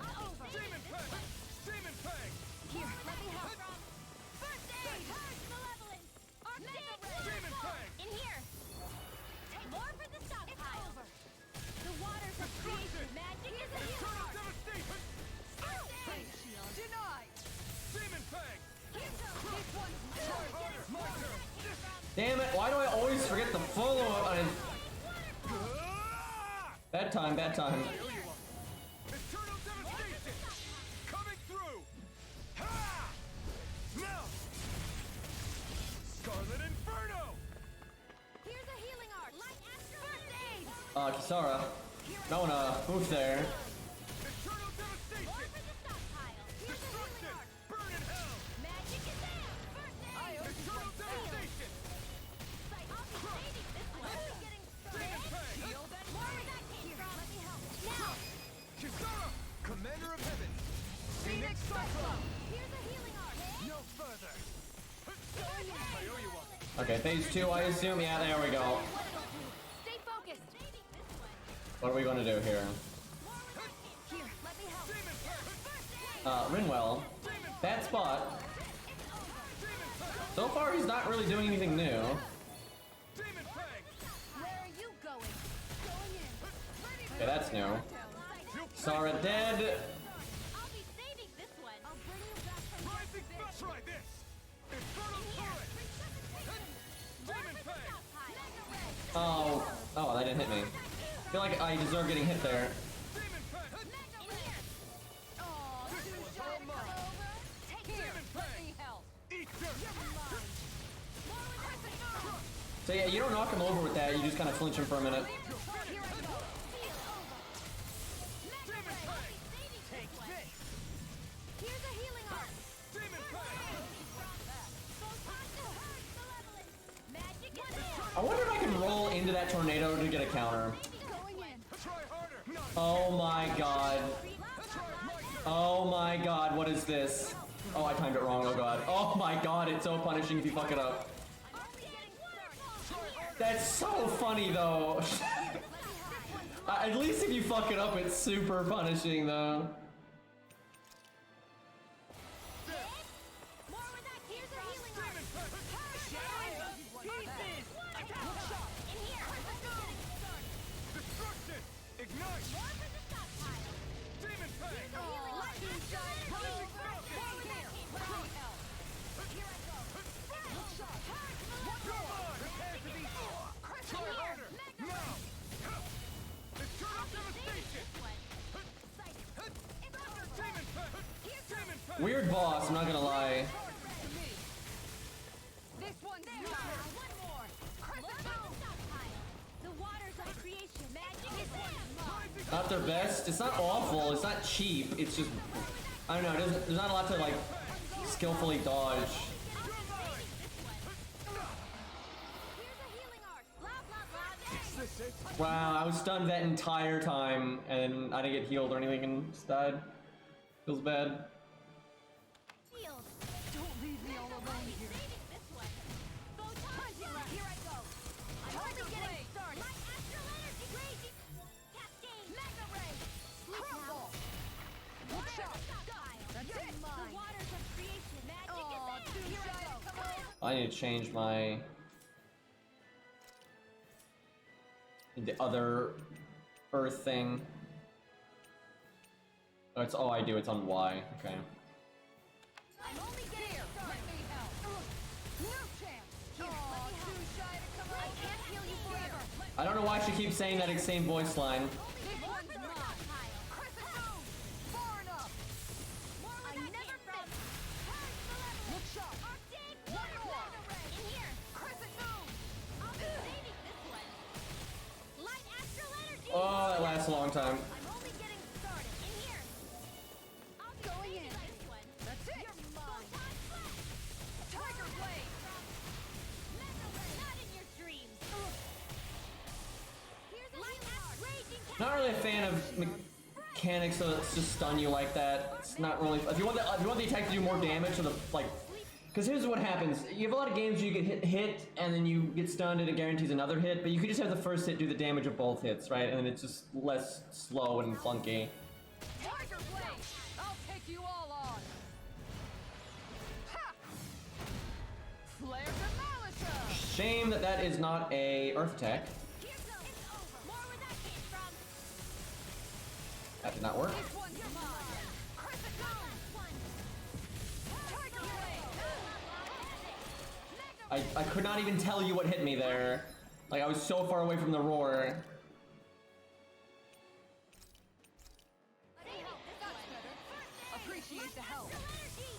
Damn it, why do I always forget the follow-up? Bad time, bad time. Kisara. No one move there. Commander of Heaven! Phoenix Cyclone! Here's a healing art! No further! I owe you one! Okay, phase 2, I assume. Yeah, there we go. Stay focused! What are we going to do here? Here, let me help! Rinwell. Bad spot. So far, he's not really doing anything new. Where are you going? Going in! Okay, that's new. Sara dead. I'll be saving this one! I'll bring you back from Rising Flash! Try this! Infernal Turret! Oh, that didn't hit me. I feel like I deserve getting hit there. So yeah, you don't knock him over with that, you just kind of flinch him for a minute. I wonder if I can roll into that tornado to get a counter. Oh my god. Oh my god, what is this? Oh, I timed it wrong, oh god. Oh my god, it's so punishing if you fuck it up. That's so funny though. At least if you fuck it up, it's super punishing though. More with that. Here's a healing arm. In here. Destruction! Ignite! More for the stockpile. Demon Fang! Here's a healing arm. Extra energy. More with that. Here I go. Look shot. Come on! Prepare to be... Try harder! Now! Let's turn up devastation! Demon Fang! Demon Fang! Weird boss, I'm not gonna lie. This one's one more. The waters of creation. Magic is there. Not their best. It's not awful. It's not cheap. It's just, I don't know. There's not a lot to like skillfully dodge. Wow, I was stunned that entire time, and I didn't get healed or anything, and just died. Feels bad. Don't leave me all alone here. Here I go. I'm only getting started. My astral energy raging. Cascade. Mega ray. Crumble. Look shot. That's it. The waters of creation. Magic is there. Here I go. Come on. I need to change my the other Earth thing. Oh, it's I do. It's on Y. Okay. I'm only getting started. Let me help. No chance. Here, let me help. Too shy to come on. I can't heal you forever. I don't know why she keeps saying that same voice line. This one's mine. Crescent moon. Far enough. More I never miss. Look sharp. One more. In here. Crescent moon. I'll be saving this one. Light astral energy. Oh, that lasts a long time. I'm only getting started. In here. I'll be going in. This one. That's it. You're mine. Tiger blade. Not in your dreams. Here's a light raging. Not really a fan of mechanics that just stun you like that. It's not really. If you want the attack to do more damage, or the like, because here's what happens. You have a lot of games where you get hit, and then you get stunned, and it guarantees another hit. But you could just have the first hit do the damage of both hits, right? And then it's just less slow and clunky. Tiger blade. I'll take you all on. Ha! Flare demolisher. Shame that that is not a Earth attack. Here's no. It's over. More where that came from. That did not work. This one's mine. Crescent moon. Tiger blade. I could not even tell you what hit me there. Like I was so far away from the roar. Appreciate the help.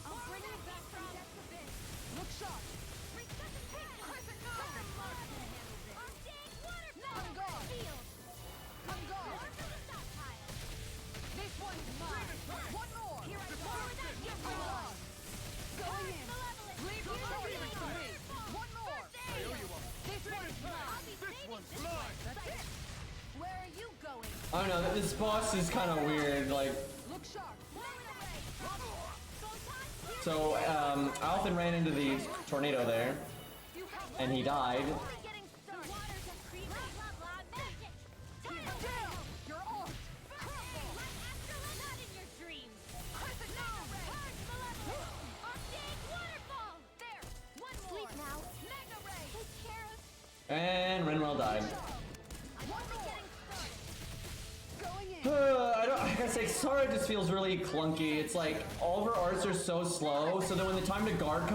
I'll bring you back from depth abyss. Look sharp. Crescent moon. Come guard. Come guard. This one's mine. One more. Here I go. Come on. Going in. Leave the lead for me. One more. This one's mine. This one's mine! That's it. Where are you going? I don't know. This boss is kind of weird. Like, Look sharp. so I often ran into the tornado there, and he died. And Renwell died. I don't. I gotta say, Kisara just feels really clunky. It's like all of her arts are so slow, so that when the time to guard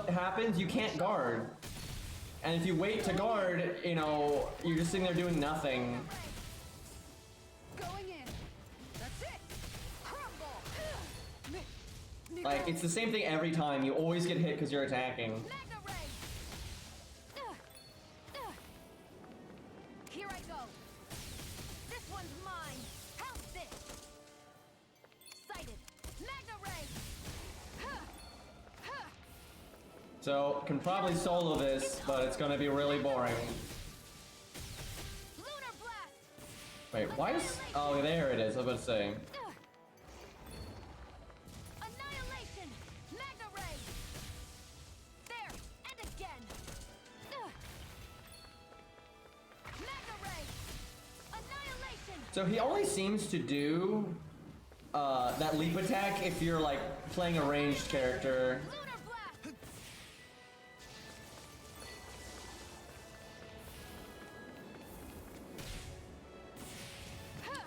happens, you can't guard. And if you wait to guard, you know, you're just sitting there doing nothing. Going in. That's it. Crumble. Like it's the same thing every time. You always get hit because you're attacking. Here I go. This one's mine. How's this? Sighted. Magna ray. So can probably solo this, but it's gonna be really boring. Lunar blast. Wait, why is? Oh, there it is. I was about to say. Annihilation. Magna ray. There and again. Magna ray. Annihilation. So he only seems to do that leap attack if you're like playing a ranged character.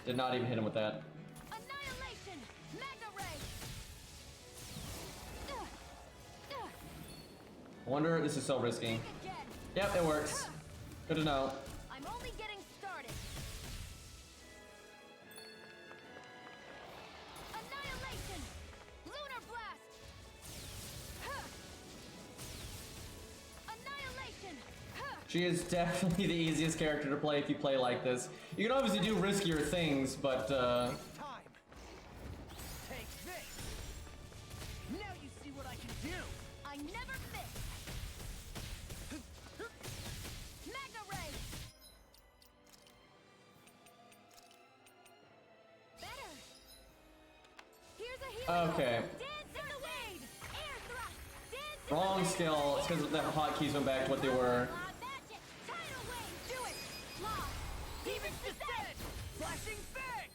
Did not even hit him with that. Annihilation! Mega ray! I wonder, this is so risky. Yep, it works. Good to know. I'm only getting started. Annihilation! Lunar blast! Annihilation! She is definitely the easiest character to play if you play like this. You can obviously do riskier things, but Time. Take this. Now you see what I can do. I never miss! Mega ray! Better! Here's a hero! okay. Dance in the wave! Air thrust! Dance in Wrong the skill. It's because the hotkeys went back to what they were. magic! Tidal wave! Do it! Lock! Demon's descent! Flashing bang.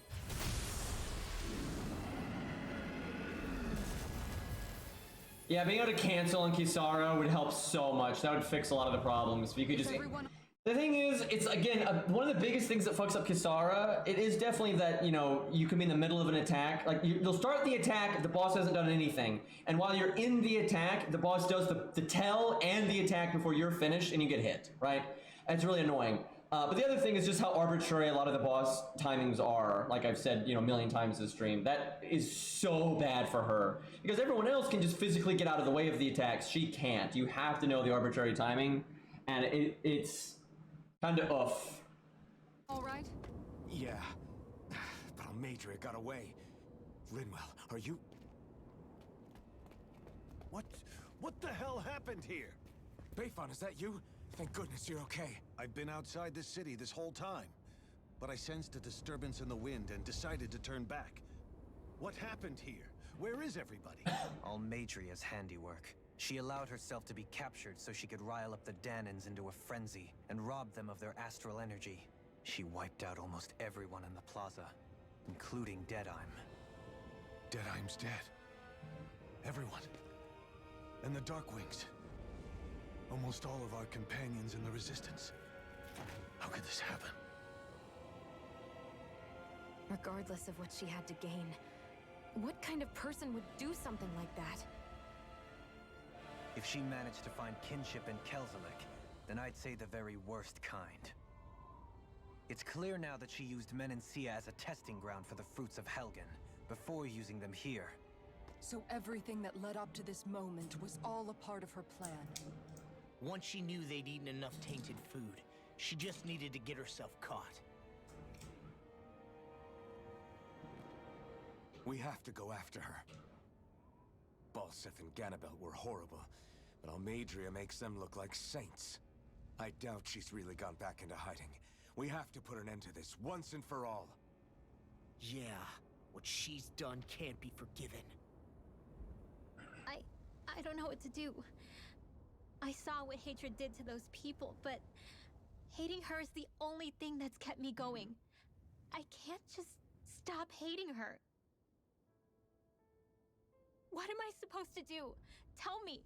Yeah, being able to cancel on Kisara would help so much. That would fix a lot of the problems. If you could just... The thing is, it's again, one of the biggest things that fucks up Kisara, it is definitely that, you know, you can be in the middle of an attack. Like, you'll start the attack if the boss hasn't done anything. And while you're in the attack, the boss does the tell and the attack before you're finished and you get hit, right? It's really annoying. But the other thing is just how arbitrary a lot of the boss timings are. Like I've said, you know, a million times this stream. That is so bad for her. Because everyone else can just physically get out of the way of the attacks. She can't. You have to know the arbitrary timing. And it's kind of oof. All right? Yeah, but Almadria got away. Linwell, are you... What the hell happened here? Bayfon, is that you? Thank goodness you're okay. I've been outside the city this whole time, but I sensed a disturbance in the wind and decided to turn back. What happened here? Where is everybody? Almadria's handiwork. She allowed herself to be captured so she could rile up the Danans into a frenzy and rob them of their astral energy. She wiped out almost everyone in the plaza, including Deadime. Deadime's dead. Everyone. And the Darkwings. Almost all of our companions in the Resistance. How could this happen? Regardless of what she had to gain, what kind of person would do something like that? If she managed to find kinship in Kelzelik, then I'd say the very worst kind. It's clear now that she used Menancia as a testing ground for the fruits of Helgen, before using them here. So everything that led up to this moment was all a part of her plan. Once she knew they'd eaten enough tainted food, she just needed to get herself caught. We have to go after her. Balsef and Ganabelt were horrible, but Almadria makes them look like saints. I doubt she's really gone back into hiding. We have to put an end to this, once and for all. Yeah, what she's done can't be forgiven. I don't know what to do. I saw what hatred did to those people, but hating her is the only thing that's kept me going. I can't just stop hating her. What am I supposed to do? Tell me.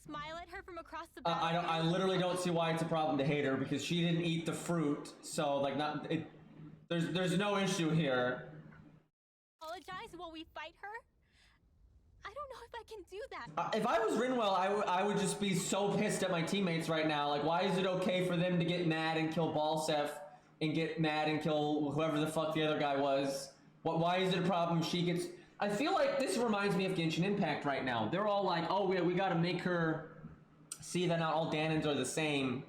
Smile at her from across the battlefield? I literally don't see why it's a problem to hate her, because she didn't eat the fruit, so like there's no issue here. Apologize while we fight her? I don't know if I can do that. If I was Rinwell, I would just be so pissed at my teammates right now. Like, why is it okay for them to get mad and kill Balsef and get mad and kill whoever the fuck the other guy was? Why is it a problem she gets... I feel like this reminds me of Genshin Impact right now. They're all like, oh, we gotta make her see that not all Danans are the same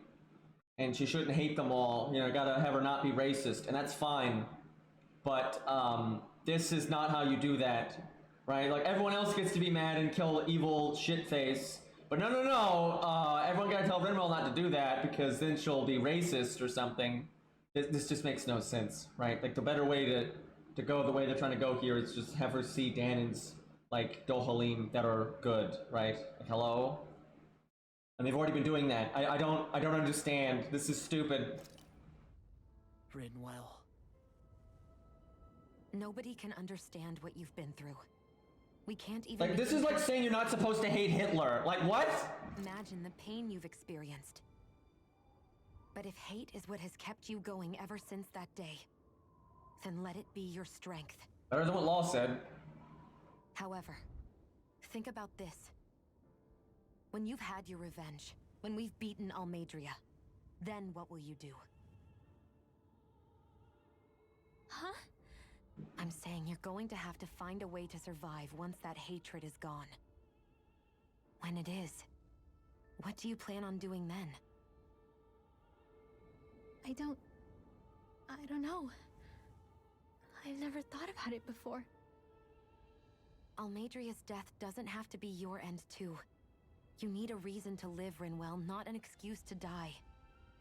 and she shouldn't hate them all. You know, gotta have her not be racist, and that's fine. But this is not how you do that. Right? Like, everyone else gets to be mad and kill evil shitface. But no, everyone gotta tell Rinwell not to do that, because then she'll be racist or something. This just makes no sense, right? Like, the better way to go the way they're trying to go here is just have her see Danans, like, Dohalim, that are good, right? Like, hello? And they've already been doing that. I don't understand. This is stupid. Rinwell. Nobody can understand what you've been through. We can't even... Like, this is like saying you're not supposed to hate Hitler. Like, what? Imagine the pain you've experienced. But if hate is what has kept you going ever since that day, then let it be your strength. Better than what Law said. However, think about this. When you've had your revenge, when we've beaten Almadria, then what will you do? Huh? I'm saying you're going to have to find a way to survive once that hatred is gone. When it is, what do you plan on doing then? I don't know. I've never thought about it before. Almadria's death doesn't have to be your end too. You need a reason to live, Rinwell, not an excuse to die.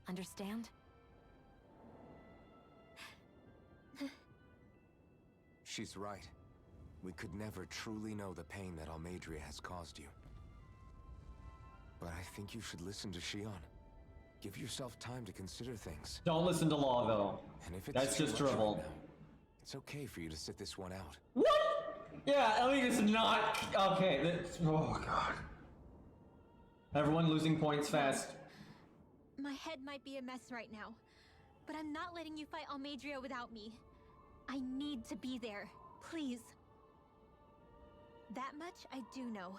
Understand? She's right. We could never truly know the pain that Almadria has caused you. But I think you should listen to Shion. Give yourself time to consider things. Don't listen to Law, though. And if it's That's too just much drivel. right now, it's okay for you to sit this one out. What? Yeah, I mean, it's not... Okay, that's... Oh, God. Everyone losing points fast. My head might be a mess right now, but I'm not letting you fight Almadria without me. I need to be there, please. That much I do know.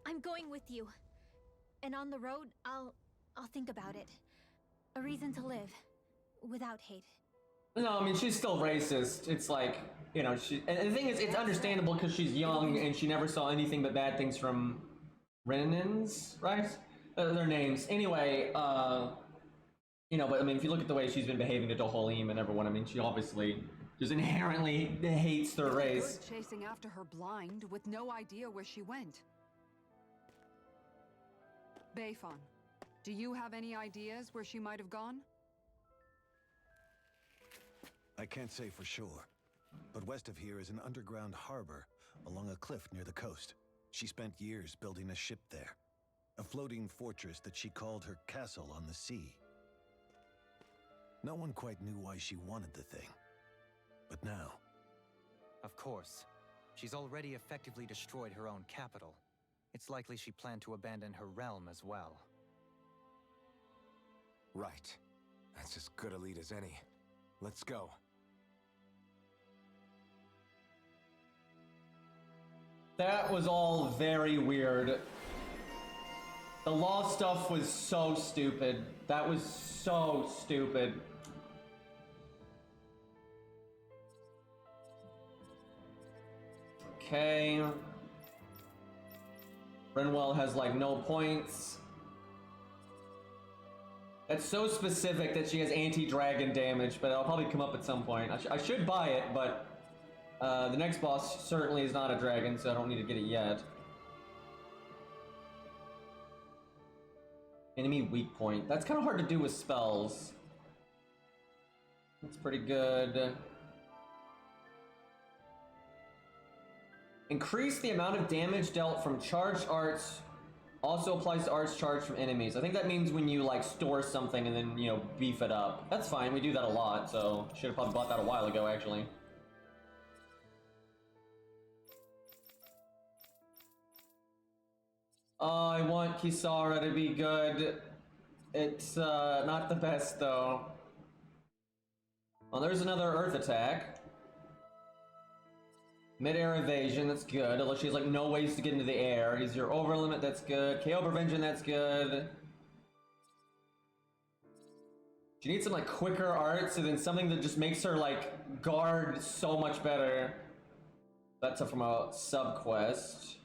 I'm going with you. And on the road, I'll think about it. A reason to live, without hate. No, I mean, she's still racist. It's like, you know, and the thing is, it's understandable because she's young and she never saw anything but bad things from Renans, right? Their names. Anyway, you know, but I mean, if you look at the way she's been behaving to Doholim and everyone, I mean, she obviously just inherently hates their race. Good chasing after her blind with no idea where she went. Beifon, do you have any ideas where she might have gone? I can't say for sure, but west of here is an underground harbor along a cliff near the coast. She spent years building a ship there, a floating fortress that she called her castle on the sea. No one quite knew why she wanted the thing, but now... Of course. She's already effectively destroyed her own capital. It's likely she planned to abandon her realm as well. Right. That's as good a lead as any. Let's go. That was all very weird. The Law stuff was so stupid. That was so stupid. Okay. Rinwell has like no points. That's so specific that she has anti-dragon damage, but it'll probably come up at some point. I should buy it, but the next boss certainly is not a dragon, so I don't need to get it yet. Enemy weak point. That's kind of hard to do with spells. That's pretty good. Increase the amount of damage dealt from charged arts. Also applies to arts charged from enemies. I think that means when you like store something and then, you know, beef it up. That's fine, we do that a lot, so should have probably bought that a while ago actually. I want Kisara to be good. It's not the best though. Well, there's another earth attack. Mid-air evasion, that's good. Although she has like no ways to get into the air. He's your over limit, that's good. KO prevention, that's good. She needs some like quicker arts and then something that just makes her like guard so much better. That's from a sub-quest.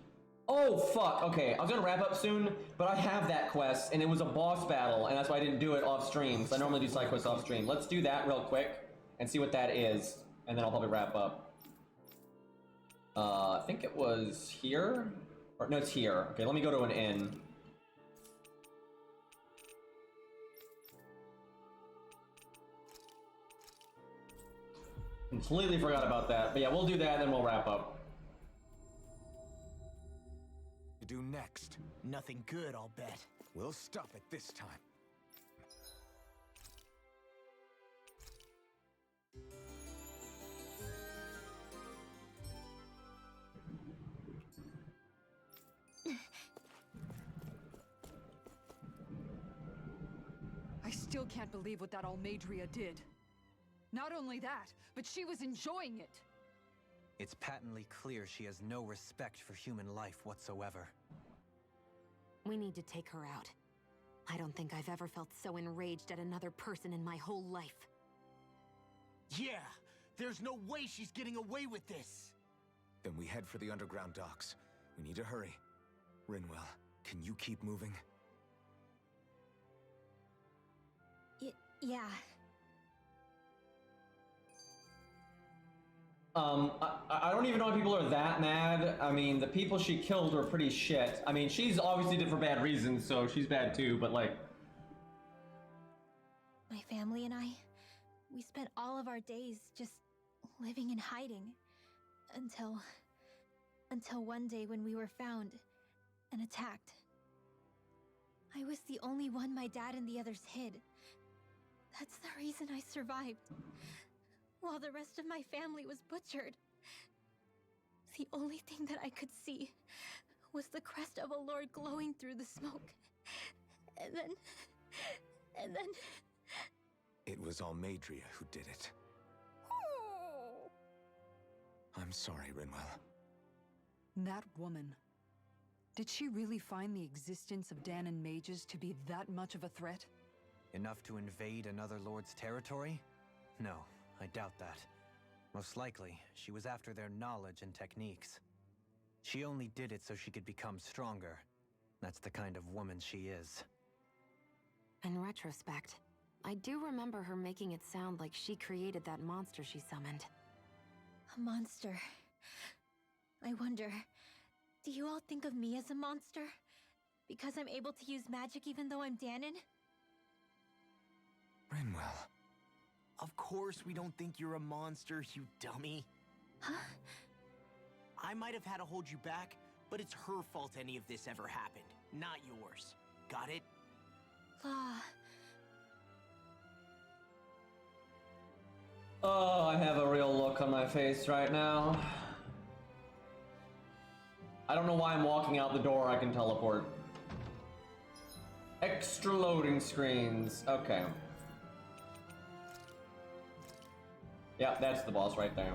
Oh fuck, okay, I was gonna wrap up soon, but I have that quest and it was a boss battle and that's why I didn't do it off stream. So I normally do side quests off stream. Let's do that real quick and see what that is. And then I'll probably wrap up. I think it was here? Or no, it's here. Okay, let me go to an inn. Completely forgot about that. But yeah, we'll do that and then we'll wrap up. To do next? Nothing good, I'll bet. We'll stop it this time. still can't believe what that Almadria did. Not only that, but she was enjoying it. It's patently clear she has no respect for human life whatsoever. We need to take her out. I don't think I've ever felt so enraged at another person in my whole life. Yeah, there's no way she's getting away with this. Then we head for the underground docks. We need to hurry. Rinwell, can you keep moving? Yeah. I don't even know why people are that mad. I mean, the people she killed were pretty shit. I mean, she's obviously did for bad reasons, so she's bad too, but like... My family and I, we spent all of our days just living in hiding. Until one day when we were found and attacked. I was the only one my dad and the others hid. That's the reason I survived. While the rest of my family was butchered. The only thing that I could see was the crest of a lord glowing through the smoke. And then... It was Almadria who did it. I'm sorry, Rinwell. That woman. Did she really find the existence of Danon mages to be that much of a threat? Enough to invade another lord's territory? No, I doubt that. Most likely, she was after their knowledge and techniques. She only did it so she could become stronger. That's the kind of woman she is. In retrospect, I do remember her making it sound like she created that monster she summoned. A monster. I wonder, do you all think of me as a monster? Because I'm able to use magic even though I'm Danon? Rinwell. Of course we don't think you're a monster, you dummy. Huh? I might have had to hold you back, but it's her fault any of this ever happened, not yours. Got it? Oh, I have a real look on my face right now. I don't know why I'm walking out the door. I can teleport. Extra loading screens. Okay. Yeah, that's the boss right there.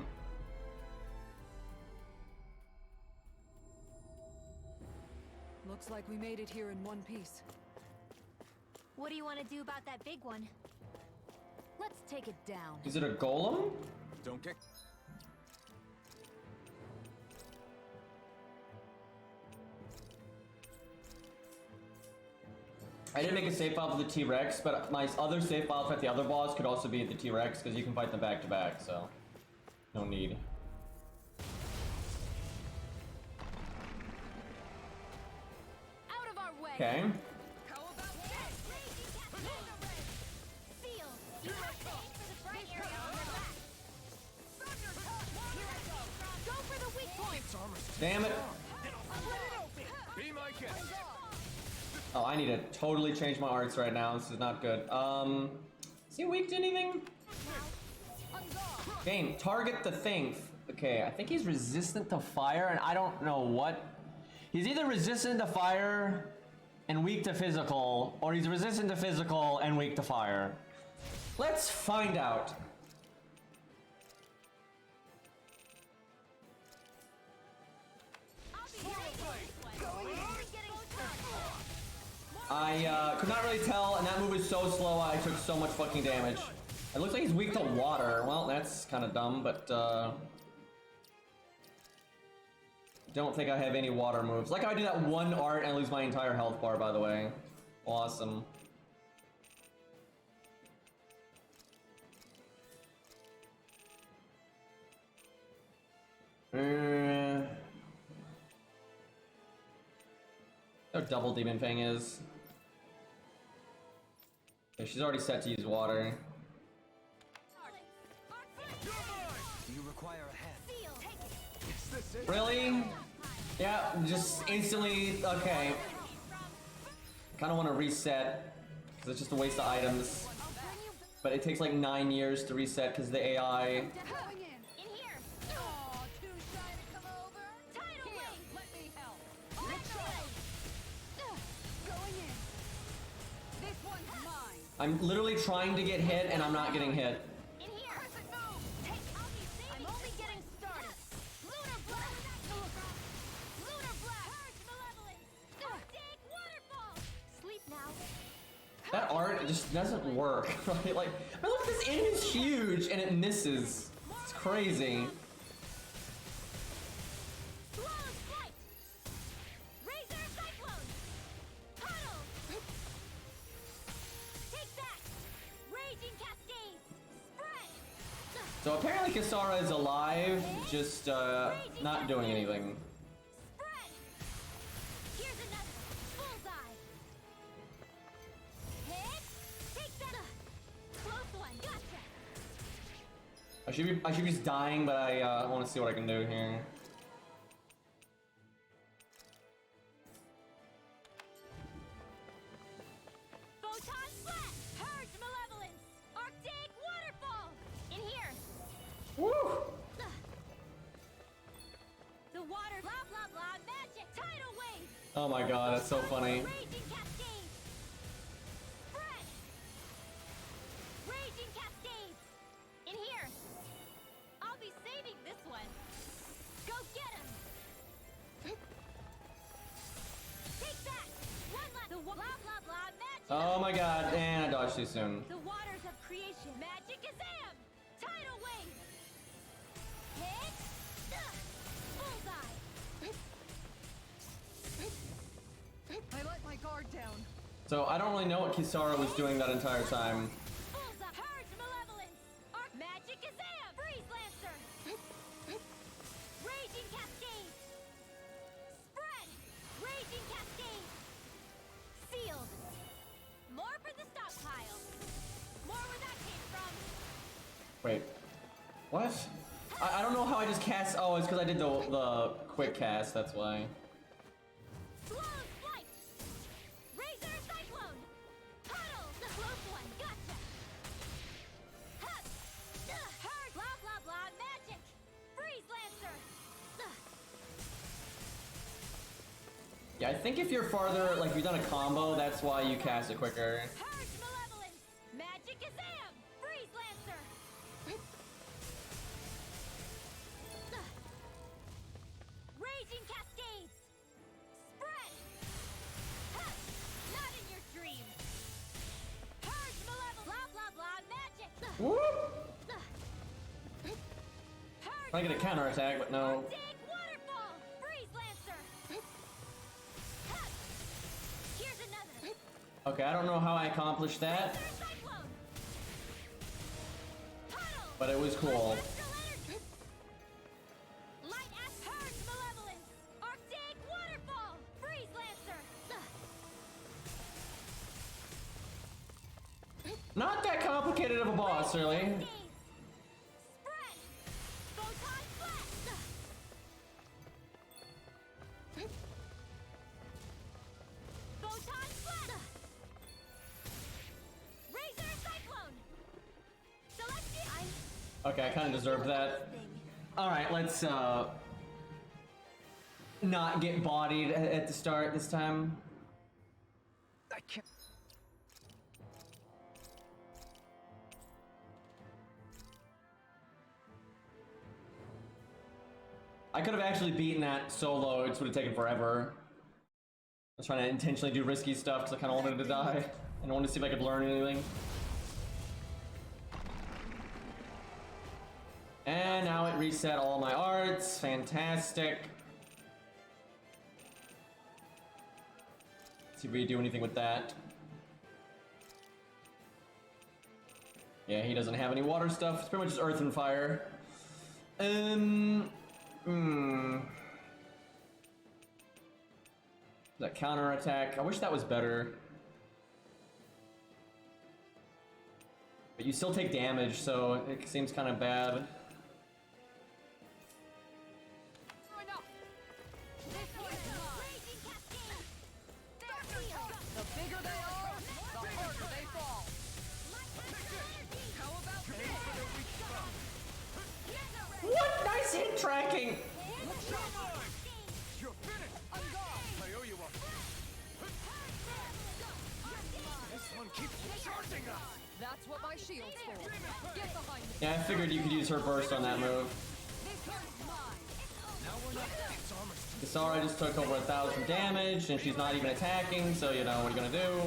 Looks like we made it here in one piece. What do you want to do about that big one? Let's take it down. Is it a golem? Don't get... I didn't make a save file for the T-Rex, but my other save file for the other boss could also be the T-Rex, because you can fight them back to back, so no need. Out of our way. Okay. How about this? Seal. You are safe for the bright area on your back. Here I go. Go for the weak point. Damn it. Be my guest. Oh, I need to totally change my arts right now. This is not good. Is he weak to anything? Game, target the thing. Okay, I think he's resistant to fire, and I don't know what. He's either resistant to fire and weak to physical, or he's resistant to physical and weak to fire. Let's find out. I could not really tell, and that move is so slow, I took so much fucking damage. It looks like he's weak to water. Well, that's kind of dumb, but don't think I have any water moves. Like how I do that one art and I lose my entire health bar, by the way. Awesome. No double demon fang is. Okay, she's already set to use water. Do you require a hand? Really? Yeah, just instantly. Okay. Kind of want to reset because it's just a waste of items. But it takes like 9 years to reset because the AI. I'm literally trying to get hit and I'm not getting hit. In here. Perfect move. I'm only getting started. Lunar blast. Lunar blast. Purge malevolence. Arctic waterfall. Sleep now. That art just doesn't work, right? Like, I mean, look, this enemy's huge and it misses. It's crazy. Flawless flight. Razor cyclone. Puddle. Take that. Raging cascades. Spread. So apparently Kisara is alive, just not doing anything. Spread. Here's another. Bullseye. Hit. Take that. Close one. Gotcha. I should be just dying, but I want to see what I can do here. Photon flat. Purge malevolence. Arctic waterfall. In here. Woo! The water. Blah blah blah. Magic. Tidal wave. Oh my god, that's so funny. Raging cascades. Spread. Raging cascades. In here. I'll be saving this one. Go get him. Take that. One last. The blah blah blah. Magic. Oh my god, and I dodged too soon. The waters of creation. Magic Kazam. Tidal wave. Hit. Bullseye. I let my guard down. So I don't really know what Kisara was doing that entire time. Bullseye. Purge malevolence. Magic Kazam. Freeze Lancer. Raging cascades. Spread. Raging cascades. Sealed. More for the stockpile. More where that came from. Wait, what? I don't know how I just cast. Oh, it's because I did the quick cast. That's why. Flawless flight. Razor cyclone. Puddle. The close one. Gotcha. Hup. Hurt. Blah blah blah. Magic. Freeze Lancer. Yeah, I think if you're farther, like if you've done a combo, that's why you cast it quicker. Purge malevolence. Magic Kazam. Freeze Lancer. Raging cascades. Spread. Hup. Not in your dreams. Purge malevolence. Blah blah blah. Magic. Whoop! Purge. I get a counterattack, but no. Dig waterfall. Freeze Lancer. Hup. Here's another. Okay, I don't know how I accomplished that, Razor cyclone. Puddle. but it was cool. Celestial energy. Light as purge malevolence. Arctic waterfall. Freeze Lancer. Not that complicated of a boss, really. Spread. Photon blast. Photon blast. Razor cyclone. Celestial. Okay, I kind of deserved that. All right, let's not get bodied at the start this time. I can't. I could have actually beaten that solo. It would have taken forever. I was trying to intentionally do risky stuff because I kind of wanted to die. And I wanted to see if I could learn anything. And now it reset all my arts. Fantastic. Let's see if we do anything with that. Yeah, he doesn't have any water stuff. It's pretty much just earth and fire. That counterattack. I wish that was better. But you still take damage, so it seems kind of bad. The bigger they are, the harder they fall. How about What? Nice hit tracking! You're finished. I owe you one. This one keeps charging us. That's what my shield's for. Get behind me. Yeah, I figured you could use her burst on that move. Kisara just took over 1,000 damage, and she's not even attacking, so you know what are you gonna do?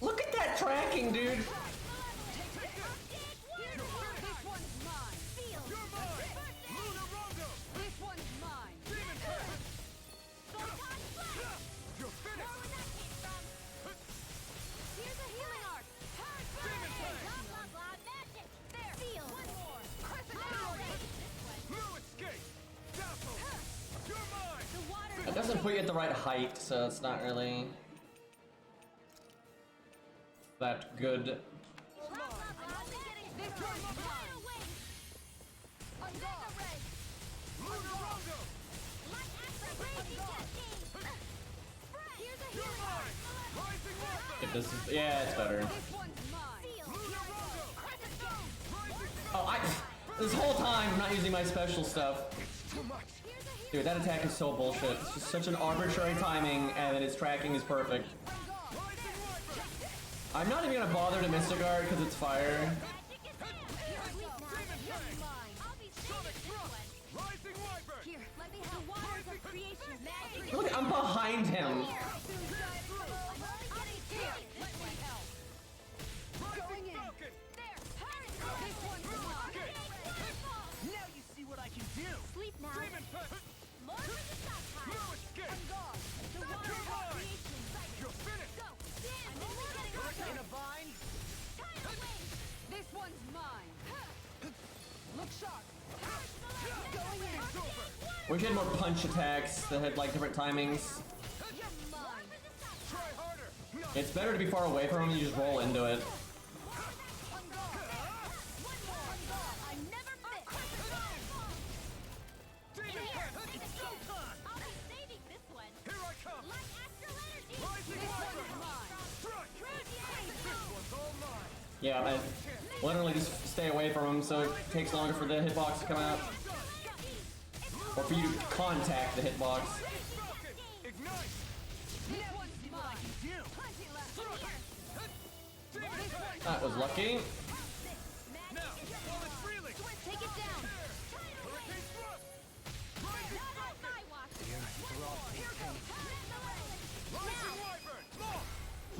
Look at that tracking, dude! It doesn't put you at the right height, so it's not really that good. If this is, yeah, it's better. Oh, this whole time I'm not using my special stuff. Dude, that attack is so bullshit. It's just such an arbitrary timing, and then its tracking is perfect. I'm not even gonna bother to Mystic Guard because it's fire. Look, I'm behind him. Wish you had more punch attacks that had like different timings. It's better to be far away from him and you just roll into it. Yeah, I literally just stay away from him so it takes longer for the hitbox to come out. Or for you to contact the hitbox. That was lucky.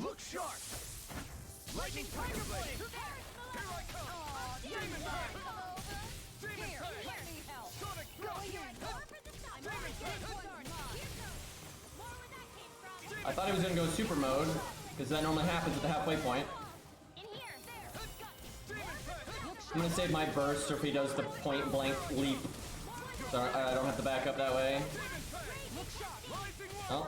Look sharp! Lightning Tiger Blade! Here I come! Demon Blade! Demon Blade! Sonic I thought he was gonna go super mode, because that normally happens at the halfway point. I'm gonna save my burst, or if he does the point blank leap, so I don't have to back up that way. Oh.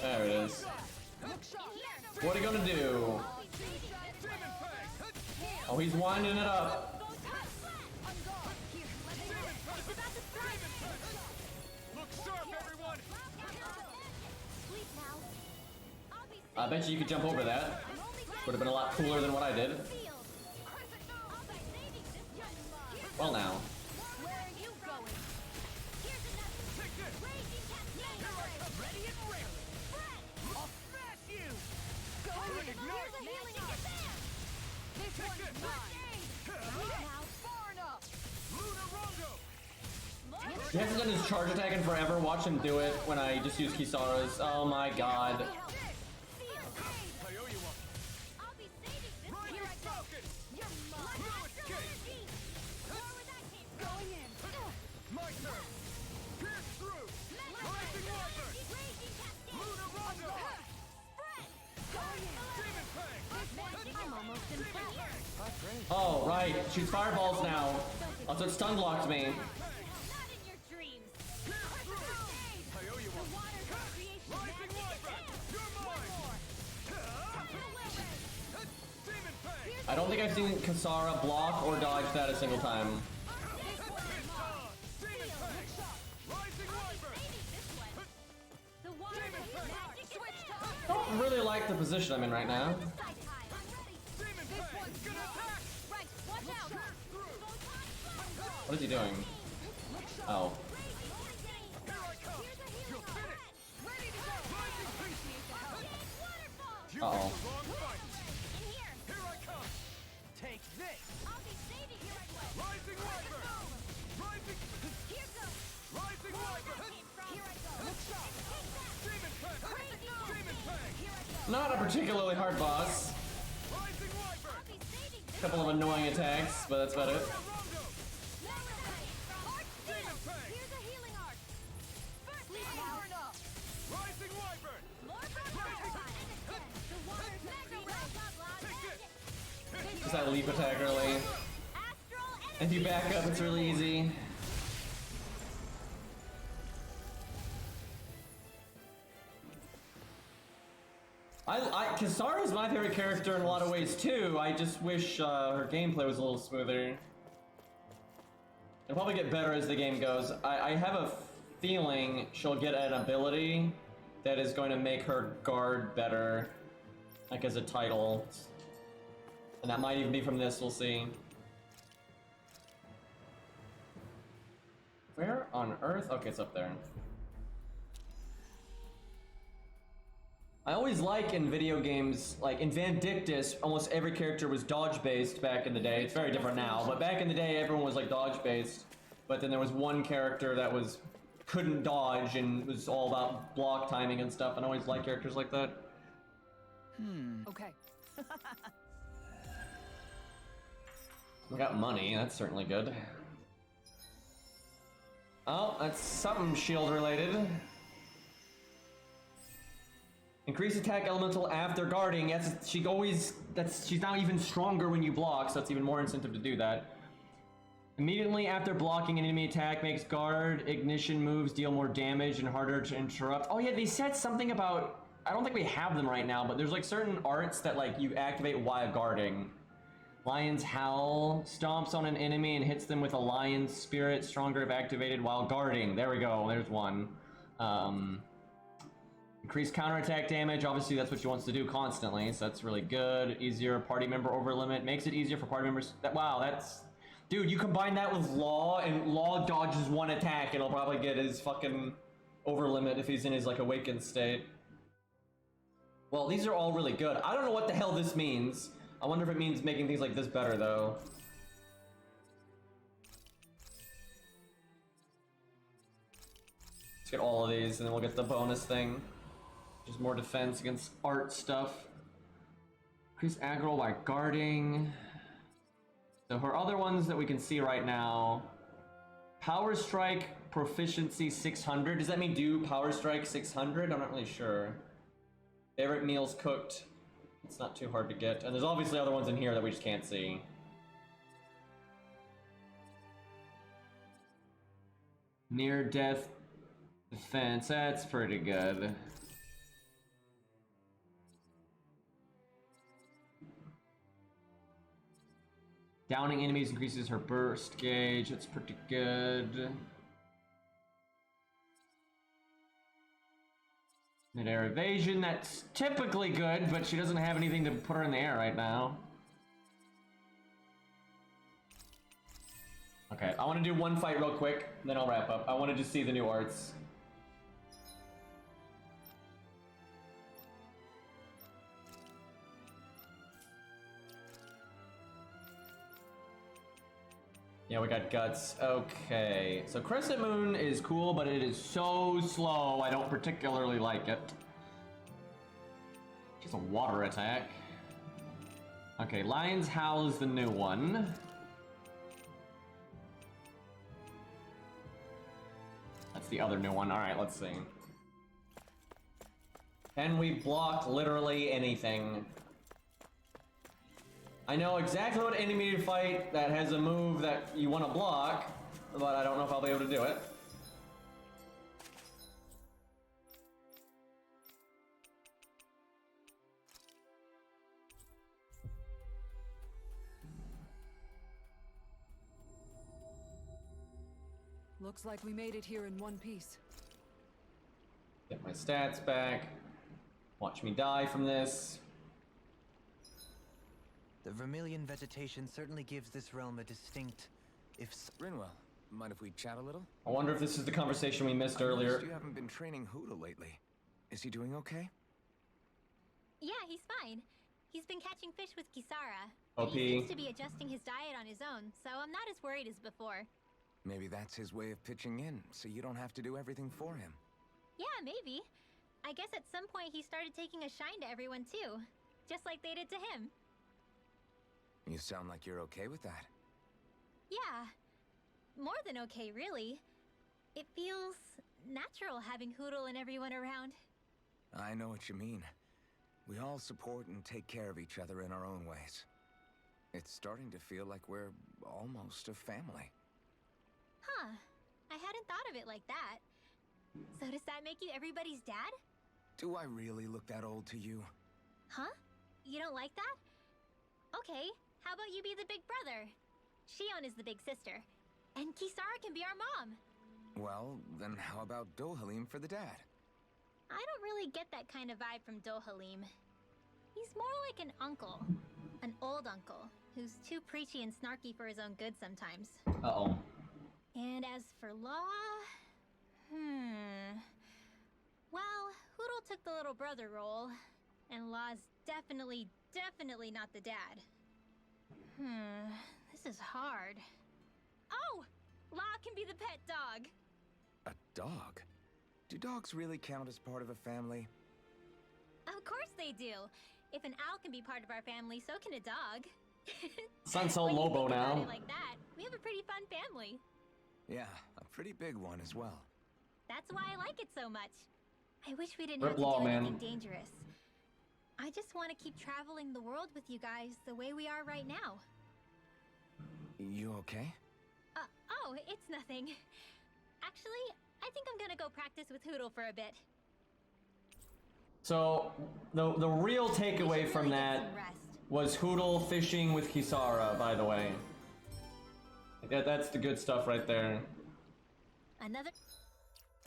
There it is. What are you gonna do? Oh, he's winding it up. I bet you could jump over that. Would have been a lot cooler than what I did. Well now. He hasn't done his charge attack in forever. Watch him do it when I just use Kisara's. Oh my god. Oh, right. Shoots fireballs now. Also, it stun blocked me. I don't think I've seen Kisara block or dodge that a single time. the position I'm in right now. What is he doing? Oh. Uh-oh. Take this! I'll be saving you right away. Rising Wyvern! Rising... Here goes. Rising Wyvern! Here I go. Demon Fang! Demon Fang! Here I go. Not a particularly hard boss. Rising Wyvern! I'll be saving this. Couple of annoying attacks, but that's about it. Demon Fang! Here's a healing arc. First power up. Rising Wyvern! More the water's mega Just that leap attack early. If you back up, it's really easy. Kisara is my favorite character in a lot of ways too. I just wish her gameplay was a little smoother. It'll probably get better as the game goes. I have a feeling she'll get an ability that is going to make her guard better, like as a title. And that might even be from this, we'll see. Where on earth? Okay, it's up there. I always like in video games, like in Vindictus, almost every character was dodge-based back in the day. It's very different now, but back in the day, everyone was like dodge-based. But then there was one character that couldn't dodge and was all about block timing and stuff, and I always like characters like that. Okay. We got money, that's certainly good. Oh, that's something shield related. Increase attack elemental after guarding. Yes, she's now even stronger when you block, so that's even more incentive to do that. Immediately after blocking an enemy attack, makes guard ignition moves deal more damage and harder to interrupt. Oh yeah, they said something about, I don't think we have them right now, but there's like certain arts that like you activate while guarding. Lion's Howl stomps on an enemy and hits them with a lion's spirit, stronger if activated while guarding. There we go, there's one. Increase counterattack damage, obviously that's what she wants to do constantly, so that's really good. Easier party member over limit, makes it easier for party members. Wow, that's... Dude, you combine that with Law, and Law dodges one attack, and he'll probably get his fucking over limit if he's in his like awakened state. Well, these are all really good. I don't know what the hell this means. I wonder if it means making things like this better, though. Let's get all of these, and then we'll get the bonus thing. Just more defense against art stuff. Increase aggro by guarding. So her other ones that we can see right now. Power Strike proficiency 600. Does that mean do Power Strike 600? I'm not really sure. Favorite meals cooked. It's not too hard to get. And there's obviously other ones in here that we just can't see. Near death defense. That's pretty good. Downing enemies increases her burst gauge. That's pretty good. Mid-air evasion, that's typically good, but she doesn't have anything to put her in the air right now. Okay, I want to do one fight real quick, then I'll wrap up. I want to just see the new arts. Yeah, we got guts. Okay, so Crescent Moon is cool, but it is so slow, I don't particularly like it. Just a water attack. Okay, Lion's Howl is the new one. That's the other new one. Alright, let's see. Can we block literally anything? I know exactly what enemy to fight that has a move that you want to block, but I don't know if I'll be able to do it. Looks like we made it here in one piece. Get my stats back. Watch me die from this. The vermilion vegetation certainly gives this realm a distinct, Rinwell, mind if we chat a little? I wonder if this is the conversation we missed I earlier. noticed you haven't been training Hoodle lately. Is he doing okay? Yeah, he's fine. He's been catching fish with Kisara. OP. He seems to be adjusting his diet on his own, so I'm not as worried as before. Maybe that's his way of pitching in, so you don't have to do everything for him. Yeah, maybe. I guess at some point he started taking a shine to everyone too. Just like they did to him. You sound like you're okay with that. Yeah. More than okay, really. It feels natural having Hoodle and everyone around. I know what you mean. We all support and take care of each other in our own ways. It's starting to feel like we're almost a family. Huh. I hadn't thought of it like that. So does that make you everybody's dad? Do I really look that old to you? Huh? You don't like that? Okay, how about you be the big brother? Shion is the big sister. And Kisara can be our mom. Well, then how about Dohalim for the dad? I don't really get that kind of vibe from Dohalim. He's more like an uncle. An old uncle, who's too preachy and snarky for his own good sometimes. Uh-oh. And as for Law... Well, Hoodle took the little brother role, and Law's definitely not the dad. This is hard. Oh! Law can be the pet dog! A dog? Do dogs really count as part of a family? Of course they do! If an owl can be part of our family, so can a dog. Sanso When you Lobo think about now. it like that, we have a pretty fun family. Yeah, a pretty big one as well. That's why I like it so much. I wish we didn't Rip have to Law, do man. anything dangerous. I just want to keep traveling the world with you guys the way we are right now. You okay? Oh, it's nothing. Actually, I think I'm gonna go practice with Hoodle for a bit. So, the real We takeaway should from really get that some rest. was Hoodle fishing with Kisara, by the way. Yeah, that's the good stuff right there. Another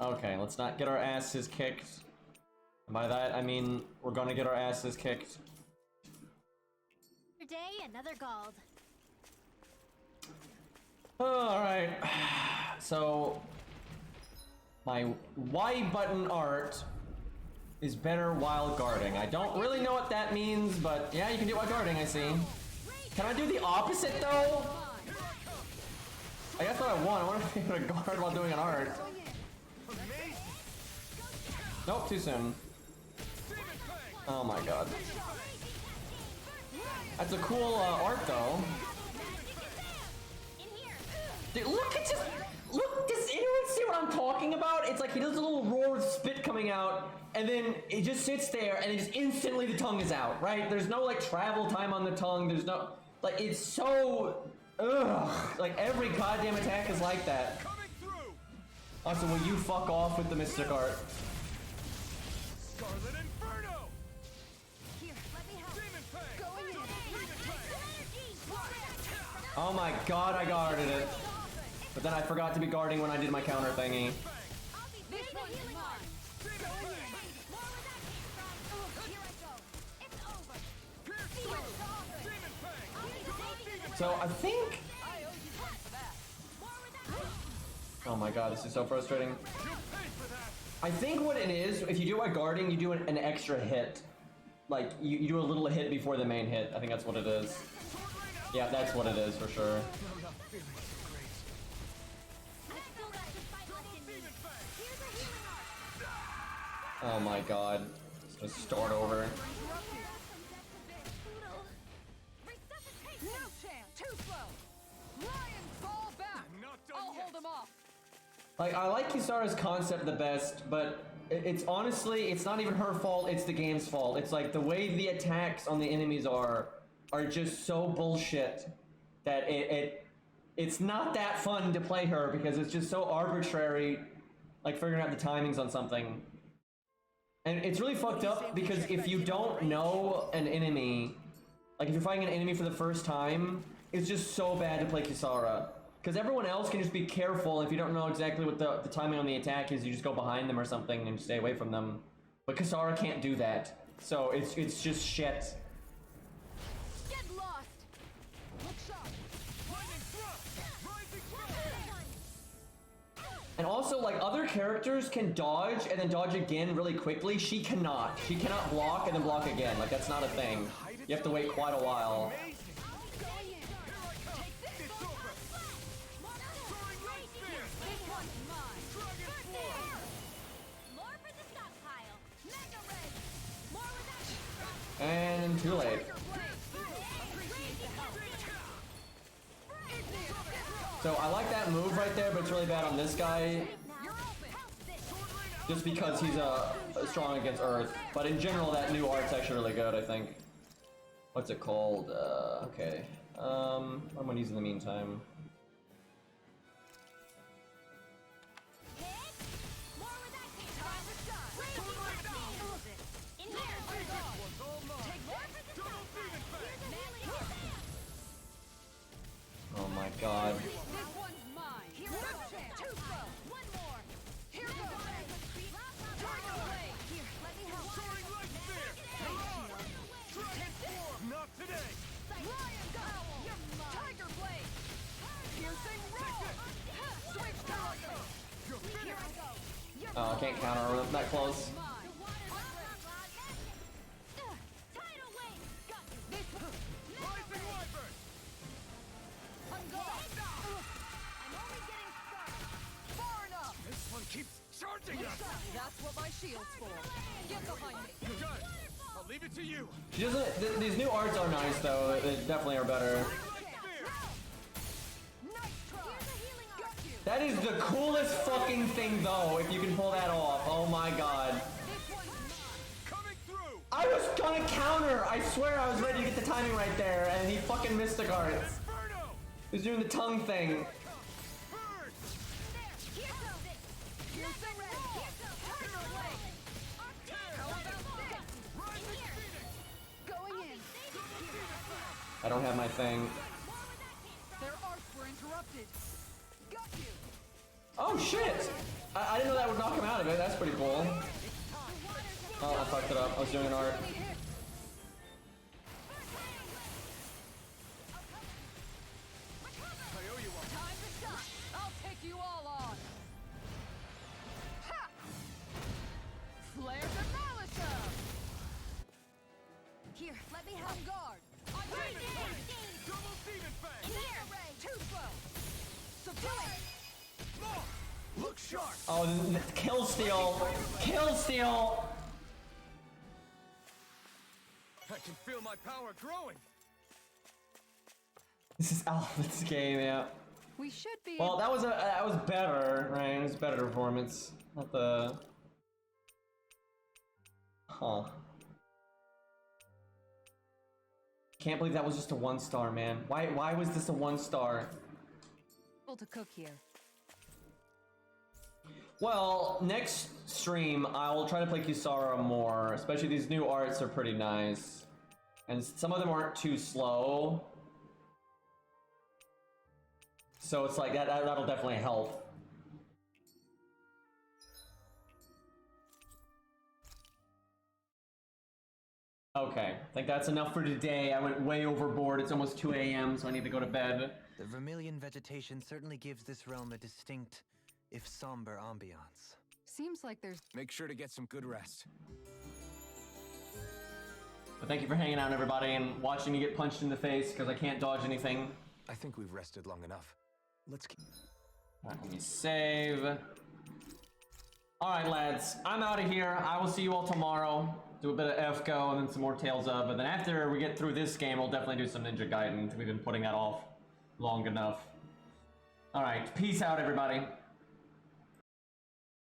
Okay, let's not get our asses kicked. And by that, I mean we're gonna get our asses kicked. day, another gold. Alright. So, my Y button art is better while guarding. I don't really know what that means, but yeah, you can do it while guarding, I see. Can I do the opposite, though? I guess what I want. I want to be able to guard while doing an art. Nope, too soon. Oh my god. That's a cool art, though. Dude, look at just... Look, does anyone see what I'm talking about? It's like he does a little roar of spit coming out, and then it just sits there, and then just instantly the tongue is out, right? There's no, like, travel time on the tongue. There's no... Like, it's so... Ugh. Like, every goddamn attack is like that. Also, will you fuck off with the mystic art? Scarlet Inferno! Here, let me help. Demon Fang! Going in. Oh my god, I guarded it. But then I forgot to be guarding when I did my counter thingy. This one's mine. Going in. More where that came from. Here I go. It's over. See what's over. Demon Fang! So, I think... Oh my god, this is so frustrating. I think what it is, if you do a guarding, you do an extra hit. Like, you do a little hit before the main hit. I think that's what it is. Yeah, that's what it is, for sure. Oh my god. Let's just start over. No chance! Too slow! Lion, fall back! I'll hold him off! Like, I like Kisara's concept the best, but it's honestly, it's not even her fault, it's the game's fault. It's like, the way the attacks on the enemies are just so bullshit that it's not that fun to play her because it's just so arbitrary, like figuring out the timings on something. And it's really fucked up because if you don't know an enemy, like if you're fighting an enemy for the first time, it's just so bad to play Kisara. Because everyone else can just be careful. If you don't know exactly what the timing on the attack is, you just go behind them or something and stay away from them. But Kisara can't do that. So it's just shit. Get lost. Look sharp. Lightning thrust. Rising thrust. And also, like, other characters can dodge and then dodge again really quickly. She cannot. She cannot block and then block again. Like, that's not a thing. You have to wait quite a while. And too late. So I like that move right there, but it's really bad on this guy. Just because he's strong against Earth. But in general, that new art's actually really good, I think. What's it called? Okay. What am I gonna use in the meantime? Oh my god. Not today. Tiger blade. Piercing roll. Switch You're finished. Oh, I can't counter her that close. Rising wyvern. Far enough. This one keeps charging us. That's what my shield's for. Get behind me. You got it. I'll leave it to you. She doesn't. These new arts are nice though. They definitely are better. That is the coolest fucking thing though, if you can pull that off. Oh my god. Coming through. I was gonna counter! I swear I was ready to get the timing right there, and he fucking missed the guard. Inferno. He's doing the tongue thing. Burn. I don't have my thing. Their arcs were interrupted. Got you. Oh shit! I didn't know that would knock him out of it. That's pretty cool. Oh, I fucked it up. I was doing an art. I owe you one. Time to stop. I'll take you all on. Ha! Flare Demolition. Here, let me help. On guard. Double demon fang. Too slow. Subdue it. More. Look sharp. Oh, kill steal! Kill steal! I can feel my power growing. This is Alpha's game, yeah. We should be. Well, that was better, right? It was a better performance. Not the. Huh. Can't believe that was just a 1-star, man. Why was this a 1-star? able to cook here. Well, next stream, I'll try to play Kisara more. Especially these new arts are pretty nice. And some of them aren't too slow. So it's like, that'll definitely help. Okay, I think that's enough for today. I went way overboard. It's almost 2 a.m., so I need to go to bed. The vermilion vegetation certainly gives this realm a distinct, if somber, ambiance. Seems like there's... Make sure to get some good rest. But thank you for hanging out, everybody, and watching me get punched in the face because I can't dodge anything. I think we've rested long enough. Let's keep... Alright, let me save. Alright, lads, I'm out of here. I will see you all tomorrow. Do a bit of FGO and then some more Tales of. And then after we get through this game, we'll definitely do some Ninja Gaiden. We've been putting that off long enough. Alright, peace out, everybody.